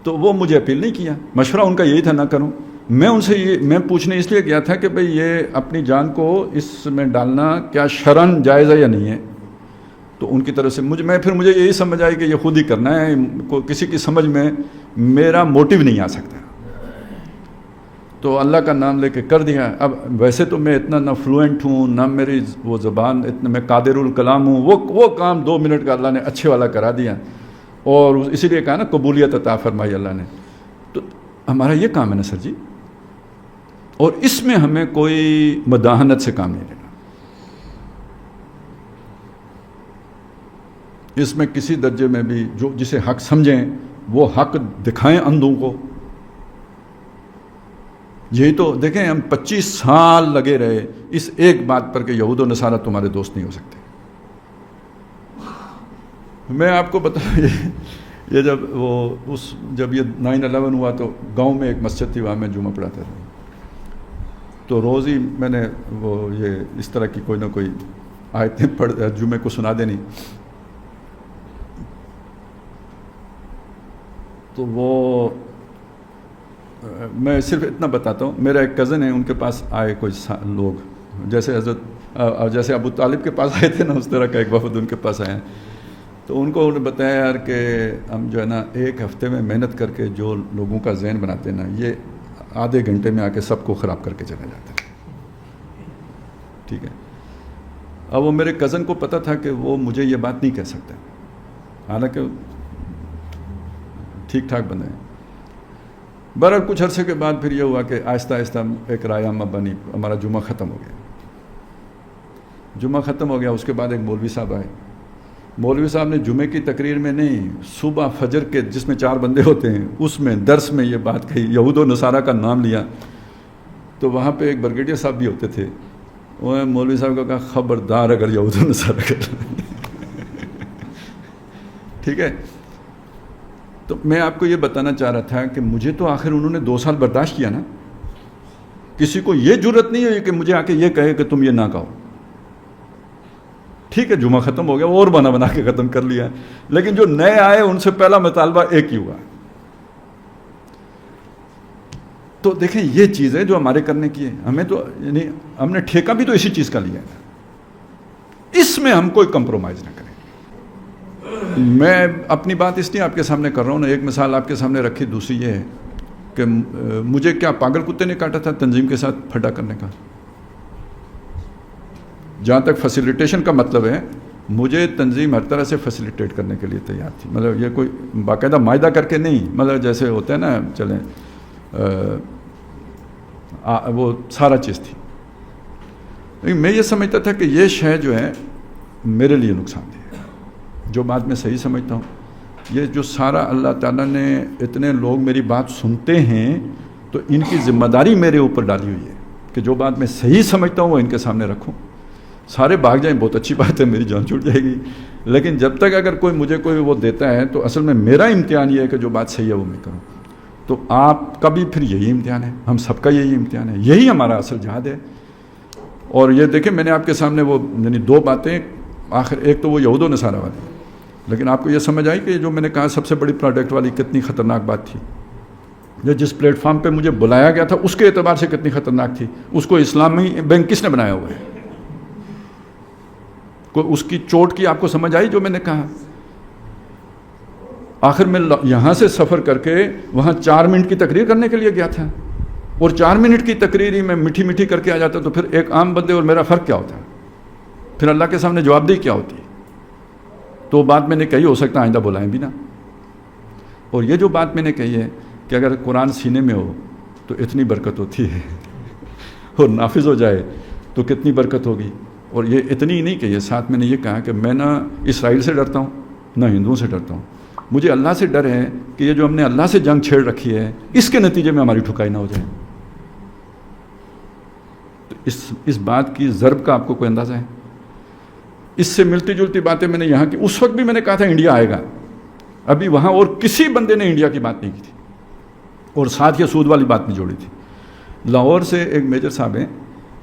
تو وہ مجھے اپیل نہیں کیا، مشورہ ان کا یہی تھا نہ کروں۔ میں ان سے میں پوچھنے اس لیے گیا تھا کہ بھئی یہ اپنی جان کو اس میں ڈالنا کیا شرعاً جائز ہے یا نہیں ہے؟ تو ان کی طرف سے مجھے یہی سمجھ آئی کہ یہ خود ہی کرنا ہے، کسی کی سمجھ میں میرا موٹیو نہیں آ سکتا۔ تو اللہ کا نام لے کے کر دیا۔ اب ویسے تو میں اتنا نہ فلوئنٹ ہوں، نہ میری وہ زبان اتنا، میں قادر الکلام ہوں، وہ کام 2 منٹ کا اللہ نے اچھے والا کرا دیا، اور اسی لیے کہا نا قبولیت عطا فرمائی اللہ نے۔ تو ہمارا یہ کام ہے نا سر جی، اور اس میں ہمیں کوئی مداحنت سے کام نہیں لینا، اس میں کسی درجے میں بھی جو جسے حق سمجھیں وہ حق دکھائیں اندھوں کو۔ یہی تو دیکھیں، ہم 25 سال لگے رہے اس ایک بات پر کہ یہود و نصارہ تمہارے دوست نہیں ہو سکتے۔ میں آپ کو بتاؤں، یہ جب یہ 9/11 ہوا تو گاؤں میں ایک مسجد تھی، وہاں میں جمعہ پڑھاتا تھا، تو روز ہی میں نے یہ اس طرح کی کوئی نہ کوئی آیتیں جمعے کو سنا دینی۔ تو میں صرف اتنا بتاتا ہوں، میرا ایک کزن ہے، ان کے پاس آئے کوئی لوگ جیسے جیسے ابو طالب کے پاس آئے تھے نا، اس طرح کا ایک وفد ان کے پاس آیا، تو ان کو انہوں نے بتایا یار کہ ہم جو ہے نا ایک ہفتے میں محنت کر کے جو لوگوں کا ذہن بناتے ہیں نا، یہ آدھے گھنٹے میں آ کے سب کو خراب کر کے چلے جاتے ہیں. ٹھیک ہے. اب وہ میرے کزن کو پتہ تھا کہ وہ مجھے یہ بات نہیں کہہ سکتا، حالانکہ ٹھیک ٹھاک بندے ہیں. بہرحال کچھ عرصے کے بعد پھر یہ ہوا کہ آہستہ آہستہ ایک رائے عامہ بنی، ہمارا جمعہ ختم ہو گیا. جمعہ ختم ہو گیا، اس کے بعد ایک مولوی صاحب آئے. مولوی صاحب نے جمعے کی تقریر میں نہیں، صبح فجر کے جس میں 4 بندے ہوتے ہیں اس میں درس میں یہ بات کہی، یہود و نصارہ کا نام لیا. تو وہاں پہ ایک بریگیڈیئر صاحب بھی ہوتے تھے، وہ مولوی صاحب کو کہا خبردار اگر یہود و نصارہ کا ٹھیک ہے. تو میں آپ کو یہ بتانا چاہ رہا تھا کہ مجھے تو آخر انہوں نے 2 سال برداشت کیا نا. کسی کو یہ جرت نہیں ہوئی کہ مجھے آ کے یہ کہے کہ تم یہ نہ کہو. ٹھیک ہے، جمعہ ختم ہو گیا، وہ اور بنا کے ختم کر لیا. لیکن جو نئے آئے ان سے پہلا مطالبہ ایک ہی ہوا. تو دیکھیں یہ چیز ہے جو ہمارے کرنے کی ہے. ہمیں تو یعنی ہم نے ٹھیکہ بھی تو اسی چیز کا لیا ہے، اس میں ہم کوئی کمپرومائز نہ کریں. میں اپنی بات اس لیے آپ کے سامنے کر رہا ہوں نا. ایک مثال آپ کے سامنے رکھی، دوسری یہ ہے کہ مجھے کیا پاگل کتے نے کاٹا تھا تنظیم کے ساتھ پھڈا کرنے کا. جہاں تک فیسیلیٹیشن کا مطلب ہے، مجھے تنظیم ہر طرح سے فیسیلیٹیٹ کرنے کے لیے تیار تھی. مطلب یہ کوئی باقاعدہ معاہدہ کر کے نہیں، مطلب جیسے ہوتا ہے نا چلیں وہ سارا چیز تھی. لیکن میں یہ سمجھتا تھا کہ یہ شے جو ہے میرے لیے نقصان دہ ہے. جو بات میں صحیح سمجھتا ہوں، یہ جو سارا اللہ تعالیٰ نے اتنے لوگ میری بات سنتے ہیں تو ان کی ذمہ داری میرے اوپر ڈالی ہوئی ہے کہ جو بات میں صحیح سمجھتا ہوں وہ ان کے سامنے رکھوں. سارے بھاگ جائیں بہت اچھی بات ہے، میری جان چھوٹ جائے گی. لیکن جب تک اگر مجھے کوئی وہ دیتا ہے تو اصل میں میرا امتحان یہ ہے کہ جو بات صحیح ہے وہ میں کروں. تو آپ کا بھی پھر یہی امتحان ہے، ہم سب کا یہی امتحان ہے، یہی ہمارا اصل جہاد ہے. اور یہ دیکھیں میں نے آپ کے سامنے وہ یعنی 2 باتیں، آخر ایک تو وہ یہود و نصارہ والی، لیکن آپ کو یہ سمجھ آئی کہ جو میں نے کہا سب سے بڑی پروڈکٹ والی کتنی خطرناک بات تھی. جو جس پلیٹ فارم پہ مجھے بلایا گیا تھا اس کے اعتبار سے کتنی خطرناک تھی. اس کو اسلامی بینک کس نے بنایا ہوا ہے؟ کوئی اس کی چوٹ کی آپ کو سمجھ آئی جو میں نے کہا؟ آخر میں یہاں سے سفر کر کے وہاں 4 منٹ کی تقریر کرنے کے لیے گیا تھا، اور 4 منٹ کی تقریر ہی میں میٹھی میٹھی کر کے آ جاتا، تو پھر ایک عام بندے اور میرا فرق کیا ہوتا ہے؟ پھر اللہ کے سامنے جواب دہی کیا ہوتی ہے؟ تو بات میں نے کہی، ہو سکتا آئندہ بلائیں بھی نہ. اور یہ جو بات میں نے کہی ہے کہ اگر قرآن سینے میں ہو تو اتنی برکت ہوتی ہے، اور نافذ ہو جائے تو کتنی برکت ہوگی. اور یہ اتنی ہی نہیں کہ یہ ساتھ میں نے یہ کہا کہ میں نہ اسرائیل سے ڈرتا ہوں نہ ہندوؤں سے ڈرتا ہوں. مجھے اللہ سے ڈر ہے کہ یہ جو ہم نے اللہ سے جنگ چھیڑ رکھی ہے اس کے نتیجے میں ہماری ٹھکائی نہ ہو جائے. تو اس بات کی ضرب کا آپ کو کوئی اندازہ ہے؟ اس سے ملتی جلتی باتیں میں نے یہاں کی، اس وقت بھی میں نے کہا تھا انڈیا آئے گا، ابھی وہاں اور کسی بندے نے انڈیا کی بات نہیں کی تھی، اور ساتھ یہ سود والی بات بھی جوڑی تھی. لاہور سے ایک میجر صاحب ہیں،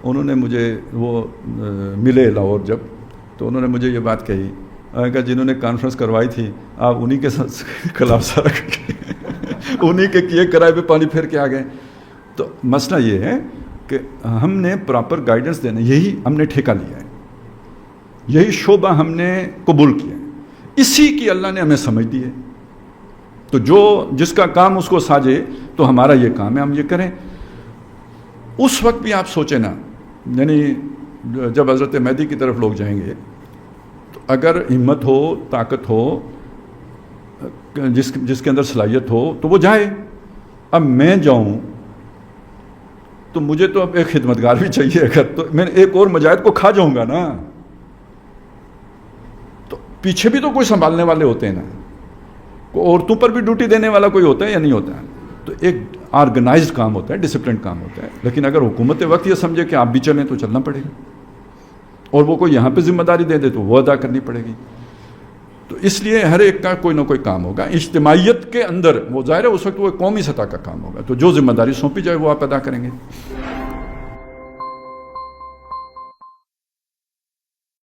انہوں نے مجھے وہ ملے لاہور جب، تو انہوں نے مجھے یہ بات کہی کہ جنہوں نے کانفرنس کروائی تھی آپ انہی کے خلاف سارا انہی کے کیے کرائے پہ پانی پھیر کے آ گئے. تو مسئلہ یہ ہے کہ ہم نے پراپر گائیڈنس دینا، یہی ہم نے ٹھیکہ لیا ہے، یہی شعبہ ہم نے قبول کیا ہے، اسی کی اللہ نے ہمیں سمجھ دی ہے. تو جو جس کا کام اس کو ساجے تو ہمارا یہ کام ہے ہم یہ کریں. اس وقت بھی آپ سوچیں نا، یعنی جب حضرت مہدی کی طرف لوگ جائیں گے تو اگر ہمت ہو، طاقت ہو، جس کے اندر صلاحیت ہو تو وہ جائے. اب میں جاؤں تو مجھے تو اب ایک خدمتگار بھی چاہیے، اگر تو میں ایک اور مجاہد کو کھا جاؤں گا نا، تو پیچھے بھی تو کوئی سنبھالنے والے ہوتے ہیں نا، کوئی عورتوں پر بھی ڈیوٹی دینے والا کوئی ہوتا ہے یا نہیں ہوتا ہے. تو ایک آرگنائزڈ کام ہوتا ہے، ڈسپلن کام ہوتا ہے. لیکن اگر حکومت وقت یہ سمجھے کہ آپ بھی چلیں تو چلنا پڑے گا، اور وہ کوئی یہاں پہ ذمہ داری دے دے تو وہ ادا کرنی پڑے گی. تو اس لیے ہر ایک کا کوئی نہ کوئی کام ہوگا اجتماعیت کے اندر. وہ ظاہر ہے اس وقت وہ قومی سطح کا کام ہوگا، تو جو ذمہ داری سونپی جائے وہ آپ ادا کریں گے.